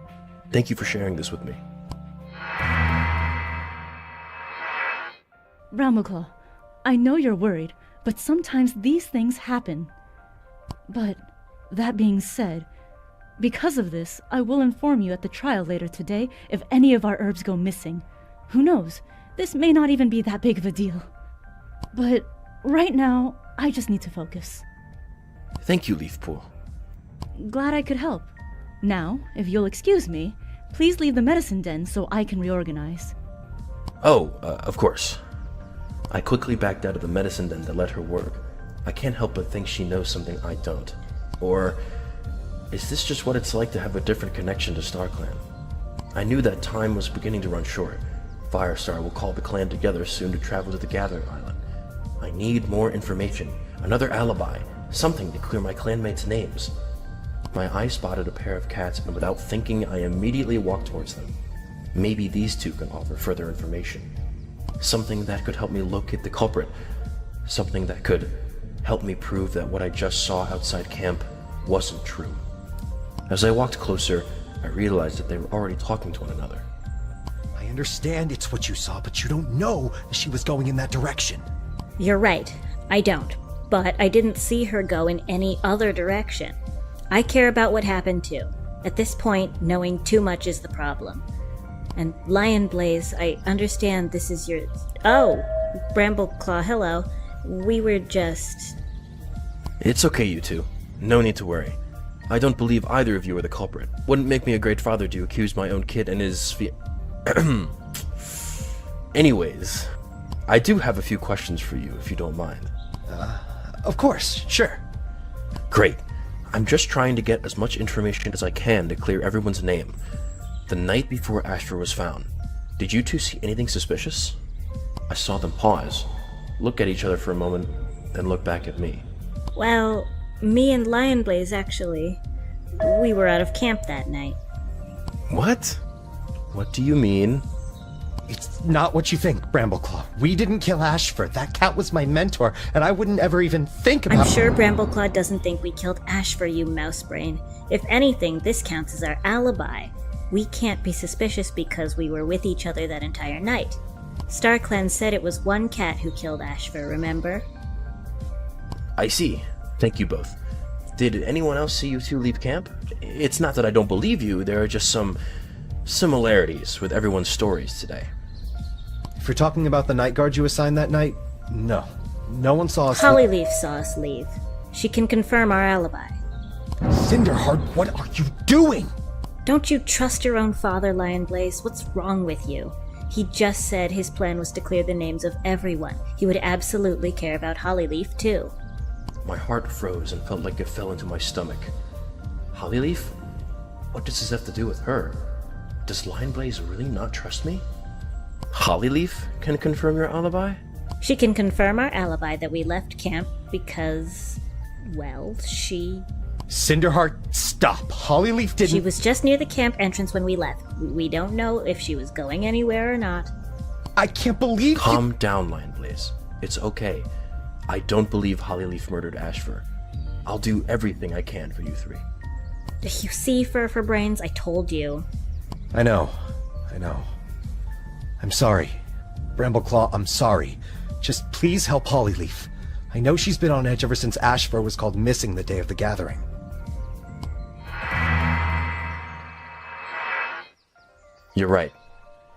Thank you for sharing this with me. Brambleclaw, I know you're worried, but sometimes these things happen. But, that being said, because of this, I will inform you at the trial later today if any of our herbs go missing. Who knows? This may not even be that big of a deal. But, right now, I just need to focus. Thank you, Leafpool. Glad I could help. Now, if you'll excuse me, please leave the medicine den so I can reorganize. Oh, of course. I quickly backed out of the medicine den to let her work. I can't help but think she knows something I don't. Or, is this just what it's like to have a different connection to StarClan? I knew that time was beginning to run short. Firestar will call the clan together soon to travel to the Gathering Island. I need more information, another alibi, something to clear my clanmates' names. My eye spotted a pair of cats, and without thinking, I immediately walked towards them. Maybe these two can offer further information. Something that could help me locate the culprit. Something that could help me prove that what I just saw outside camp wasn't true. As I walked closer, I realized that they were already talking to one another. I understand it's what you saw, but you don't know she was going in that direction. You're right, I don't. But I didn't see her go in any other direction. I care about what happened too. At this point, knowing too much is the problem. And Lion Blaze, I understand this is your... Oh! Brambleclaw, hello. We were just... It's okay, you two. No need to worry. I don't believe either of you are the culprit. Wouldn't make me a great father to accuse my own kid and his Anyways, I do have a few questions for you, if you don't mind. Of course, sure. Great. I'm just trying to get as much information as I can to clear everyone's name. The night before Ashfur was found, did you two see anything suspicious? I saw them pause, look at each other for a moment, then look back at me. Well, me and Lion Blaze actually. We were out of camp that night. What? What do you mean? It's not what you think, Brambleclaw. We didn't kill Ashfur. That cat was my mentor, and I wouldn't ever even think about... I'm sure Brambleclaw doesn't think we killed Ashfur, you mousebrain. If anything, this counts as our alibi. We can't be suspicious because we were with each other that entire night. StarClan said it was one cat who killed Ashfur, remember? I see. Thank you both. Did anyone else see you two leave camp? It's not that I don't believe you, there are just some similarities with everyone's stories today. If you're talking about the night guard you assigned that night, no. No one saw us... Hollyleaf saw us leave. She can confirm our alibi. Cinderheart, what are you doing? Don't you trust your own father, Lion Blaze? What's wrong with you? He just said his plan was to clear the names of everyone. He would absolutely care about Hollyleaf, too. My heart froze and felt like it fell into my stomach. Hollyleaf? What does this have to do with her? Does Lion Blaze really not trust me? Hollyleaf can confirm your alibi? She can confirm our alibi that we left camp because... well, she... Cinderheart, stop! Hollyleaf didn't... She was just near the camp entrance when we left. We don't know if she was going anywhere or not. I can't believe Calm down, Lion Blaze. It's okay. I don't believe Hollyleaf murdered Ashfur. I'll do everything I can for you three. You see, Fur for Brains, I told you. I know. I'm sorry. Brambleclaw, I'm sorry. Just please help Hollyleaf. I know she's been on edge ever since Ashfur was called missing the day of the gathering. You're right.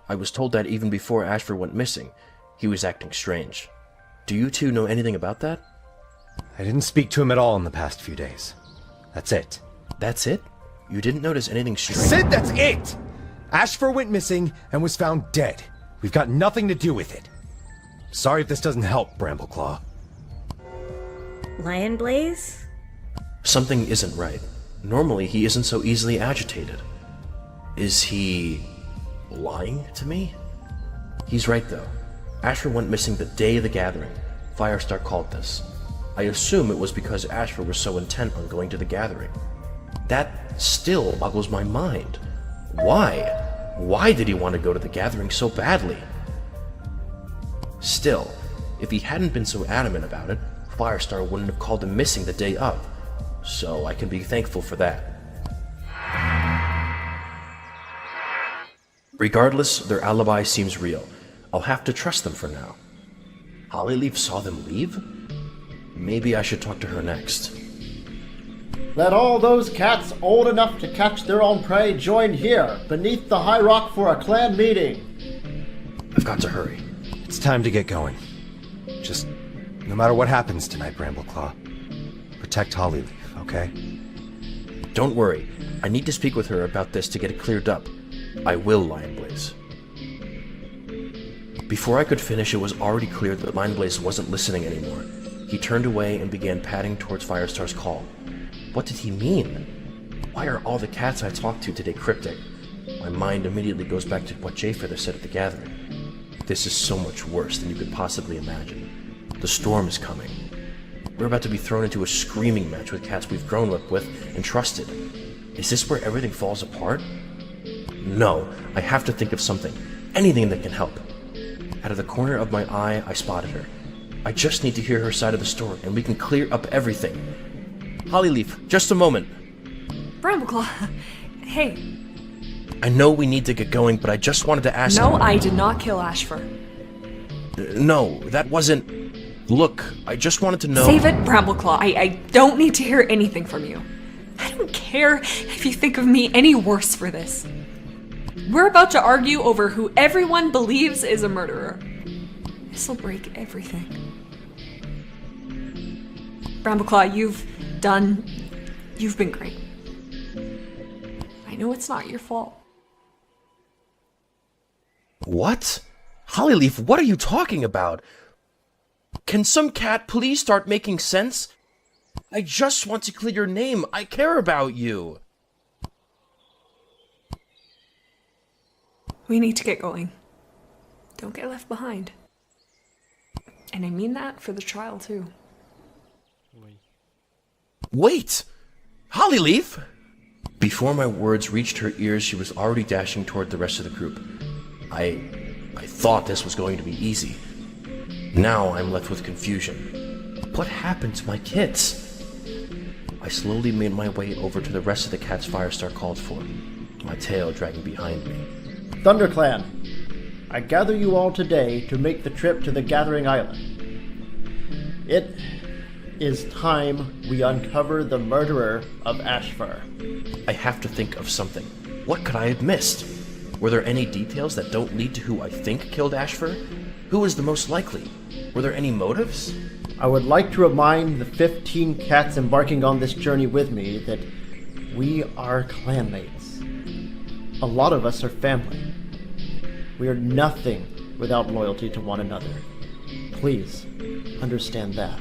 I was told that even before Ashfur went missing, he was acting strange. Do you two know anything about that? I didn't speak to him at all in the past few days. That's it. That's it? You didn't notice anything strange? Said that's it! Ashfur went missing and was found dead. We've got nothing to do with it. Sorry if this doesn't help, Brambleclaw. Lion Blaze? Something isn't right. Normally, he isn't so easily agitated. Is he... lying to me? He's right, though. Ashfur went missing the day of the gathering. Firestar called this. I assume it was because Ashfur was so intent on going to the gathering. That still boggles my mind. Why? Why did he want to go to the gathering so badly? Still, if he hadn't been so adamant about it, Firestar wouldn't have called him missing the day of. So I can be thankful for that. Regardless, their alibi seems real. I'll have to trust them for now. Hollyleaf saw them leave? Maybe I should talk to her next. Let all those cats old enough to catch their own prey join here, beneath the high rock for a clan meeting. I've got to hurry. It's time to get going. Just, no matter what happens tonight, Brambleclaw, protect Hollyleaf, okay? Don't worry. I need to speak with her about this to get it cleared up. I will, Lionblaze. Before I could finish, it was already clear that Lionblaze wasn't listening anymore. He turned away and began padding towards Firestar's call. What did he mean? Why are all the cats I talked to today cryptic? My mind immediately goes back to what Jayfeather said at the gathering. This is so much worse than you could possibly imagine. The storm is coming. We're about to be thrown into a screaming match with cats we've grown up with and trusted. Is this where everything falls apart? No, I have to think of something. Anything that can help. Out of the corner of my eye, I spotted her. I just need to hear her side of the story, and we can clear up everything. Hollyleaf, just a moment. Brambleclaw, hey. I know we need to get going, but I just wanted to ask... No, I did not kill Ashfur. No, that wasn't... Look, I just wanted to know... Save it, Brambleclaw. I don't need to hear anything from you. I don't care if you think of me any worse for this. We're about to argue over who everyone believes is a murderer. This'll break everything. Brambleclaw, you've been great. I know it's not your fault. What? Hollyleaf, what are you talking about? Can some cat please start making sense? I just want to clear your name. I care about you. We need to get going. Don't get left behind. And I mean that for the trial, too. Wait! Hollyleaf! Before my words reached her ears, she was already dashing toward the rest of the group. I thought this was going to be easy. Now I'm left with confusion. What happened to my kids? I slowly made my way over to the rest of the cats Firestar called for, my tail dragging behind me. ThunderClan, I gather you all today to make the trip to the Gathering Island. It is time we uncover the murderer of Ashfur. I have to think of something. What could I have missed? Were there any details that don't lead to who I think killed Ashfur? Who is the most likely? Were there any motives? I would like to remind the 15 cats embarking on this journey with me that we are clanmates. A lot of us are family. We are nothing without loyalty to one another. Please, understand that.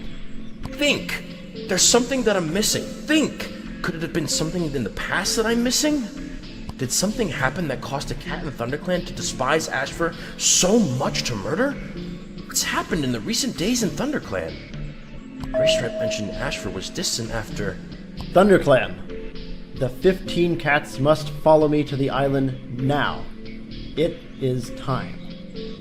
Think! There's something that I'm missing. Think! Could it have been something in the past that I'm missing? Did something happen that caused a cat in ThunderClan to despise Ashfur so much to murder? What's happened in the recent days in ThunderClan? Graystripe mentioned Ashfur was distant after... ThunderClan, the 15 cats must follow me to the island now. It is time.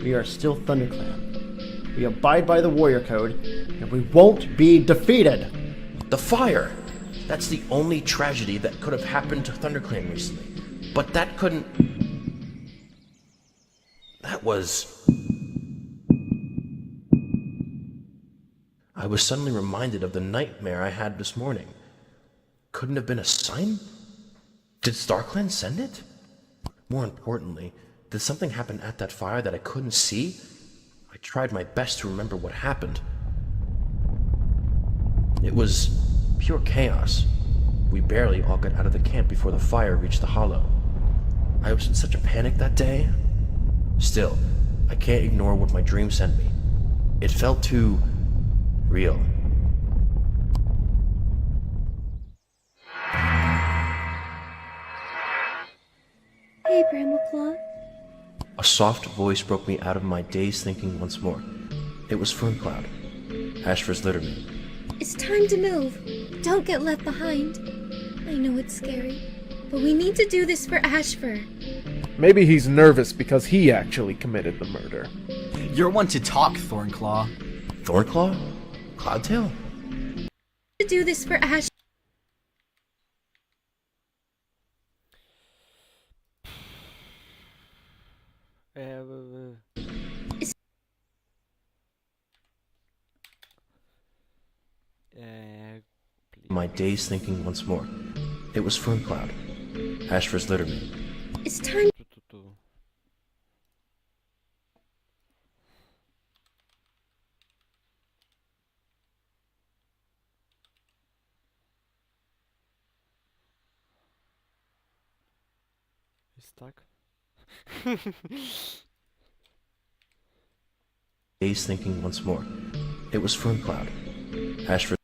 We are still ThunderClan. We abide by the warrior code, and we won't be defeated! The fire! That's the only tragedy that could have happened to ThunderClan recently. But that couldn't... That was... I was suddenly reminded of the nightmare I had this morning. Couldn't have been a sign? Did StarClan send it? More importantly, did something happen at that fire that I couldn't see? I tried my best to remember what happened. It was pure chaos. We barely all got out of the camp before the fire reached the hollow. I was in such a panic that day. Still, I can't ignore what my dream sent me. It felt too... real. Hey, Brambleclaw. A soft voice broke me out of my dazed thinking once more. It was Ferncloud, Ashfur's litterman. It's time to move. Don't get left behind. I know it's scary, but we need to do this for Ashfur. Maybe he's nervous because he actually committed the murder. You're one to talk, Thornclaw. Thornclaw? Cloudtail? To do this for Ash. my days thinking once more. It was Ferncloud, Ashfur's litterman. It's time. He's stuck. Days thinking once more. It was Ferncloud, Ashfur.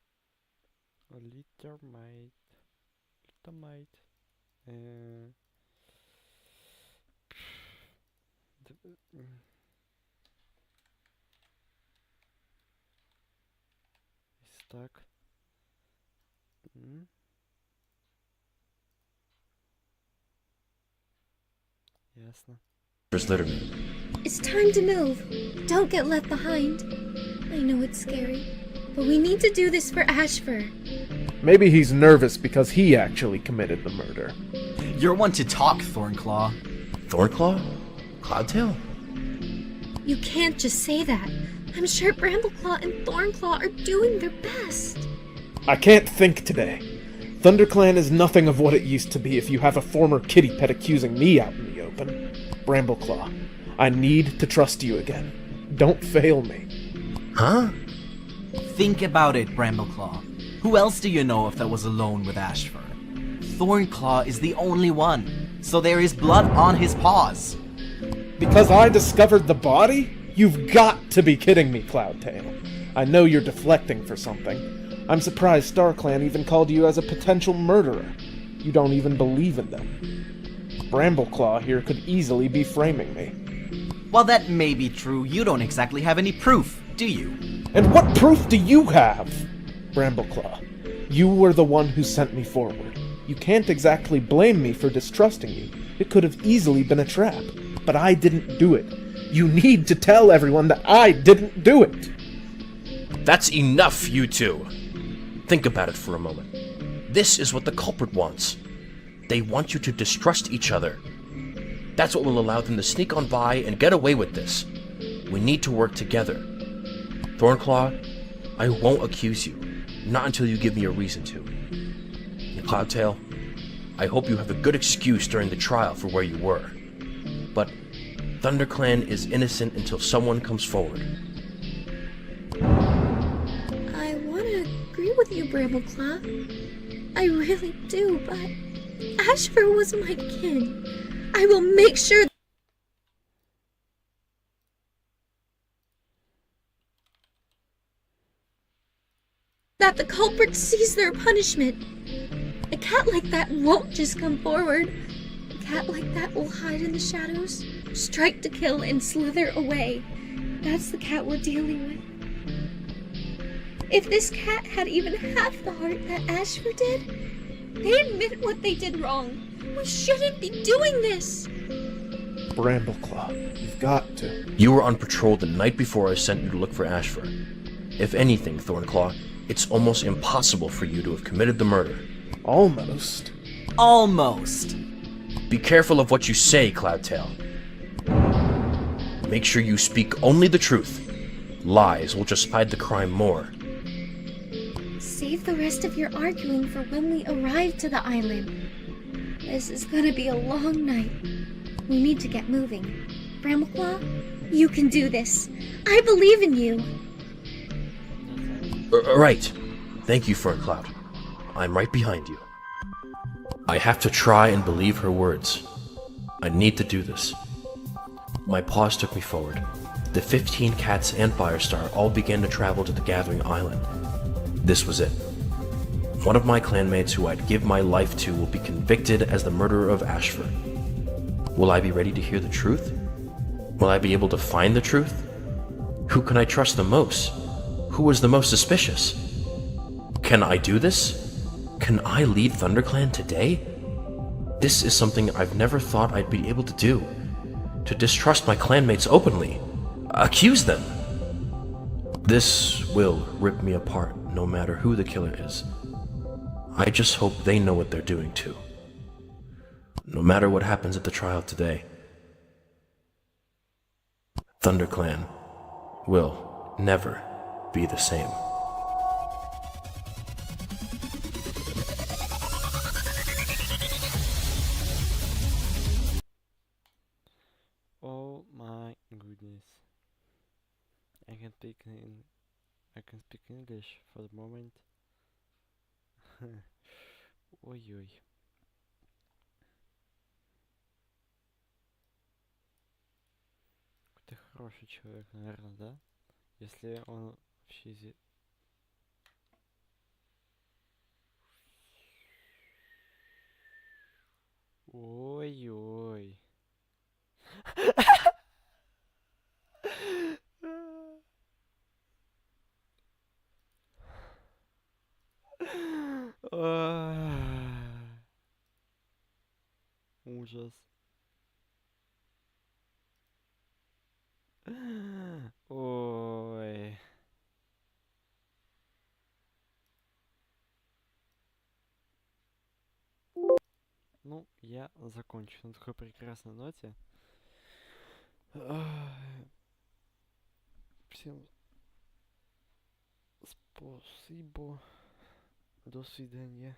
Littermite. Littermite. He's stuck. Ясно. It's time to move. Don't get left behind. I know it's scary, but we need to do this for Ashfur. Maybe he's nervous because he actually committed the murder. You're one to talk, Thornclaw. Thornclaw? Cloudtail? You can't just say that. I'm sure Brambleclaw and Thornclaw are doing their best. I can't think today. ThunderClan is nothing of what it used to be if you have a former kitty pet accusing me out in the open. Brambleclaw, I need to trust you again. Don't fail me. Huh? Think about it, Brambleclaw. Who else do you know if that was alone with Ashfur? Thornclaw is the only one, so there is blood on his paws. Because I discovered the body? You've got to be kidding me, Cloudtail. I know you're deflecting for something. I'm surprised StarClan even called you as a potential murderer. You don't even believe in them. Brambleclaw here could easily be framing me. While that may be true, you don't exactly have any proof, do you? And what proof do you have? Brambleclaw, you were the one who sent me forward. You can't exactly blame me for distrusting you. It could have easily been a trap, but I didn't do it. You need to tell everyone that I didn't do it. That's enough, you two. Think about it for a moment. This is what the culprit wants. They want you to distrust each other. That's what will allow them to sneak on by and get away with this. We need to work together. Thornclaw, I won't accuse you. Not until you give me a reason to. And Cloudtail, I hope you have a good excuse during the trial for where you were. But ThunderClan is innocent until someone comes forward. I want to agree with you, Brambleclaw. I really do, but Ashfur was my kid. I will make sure that the culprit sees their punishment. A cat like that won't just come forward. A cat like that will hide in the shadows, strike to kill, and slither away. That's the cat we're dealing with. If this cat had even half the heart that Ashfur did, they admit what they did wrong. We shouldn't be doing this! Brambleclaw, you've got to. You were on patrol the night before I sent you to look for Ashfur. If anything, Thornclaw, it's almost impossible for you to have committed the murder. Almost. Almost. Be careful of what you say, Cloudtail. Make sure you speak only the truth. Lies will just hide the crime more. Save the rest of your arguing for when we arrive to the island. This is gonna be a long night. We need to get moving. Brambleclaw, you can do this. I believe in you. Right. Thank you, Ferncloud. I'm right behind you. I have to try and believe her words. I need to do this. My paws took me forward. The 15 cats and Firestar all began to travel to the Gathering Island. This was it. One of my clanmates who I'd give my life to will be convicted as the murderer of Ashfur. Will I be ready to hear the truth? Will I be able to find the truth? Who can I trust the most? Who was the most suspicious? Can I do this? Can I lead ThunderClan today? This is something I've never thought I'd be able to do. To distrust my clanmates openly. Accuse them. This will rip me apart no matter who the killer is. I just hope they know what they're doing too. No matter what happens at the trial today, ThunderClan will never be the same. Oh my goodness. I can speak in I can speak English for the moment. Ой-ой. Какой-то хороший человек, наверное, да? Если он вообще Ой-ой. Ужас. Ой. Ну, я закончу на такой прекрасной ноте. Всем спасибо. До свидания.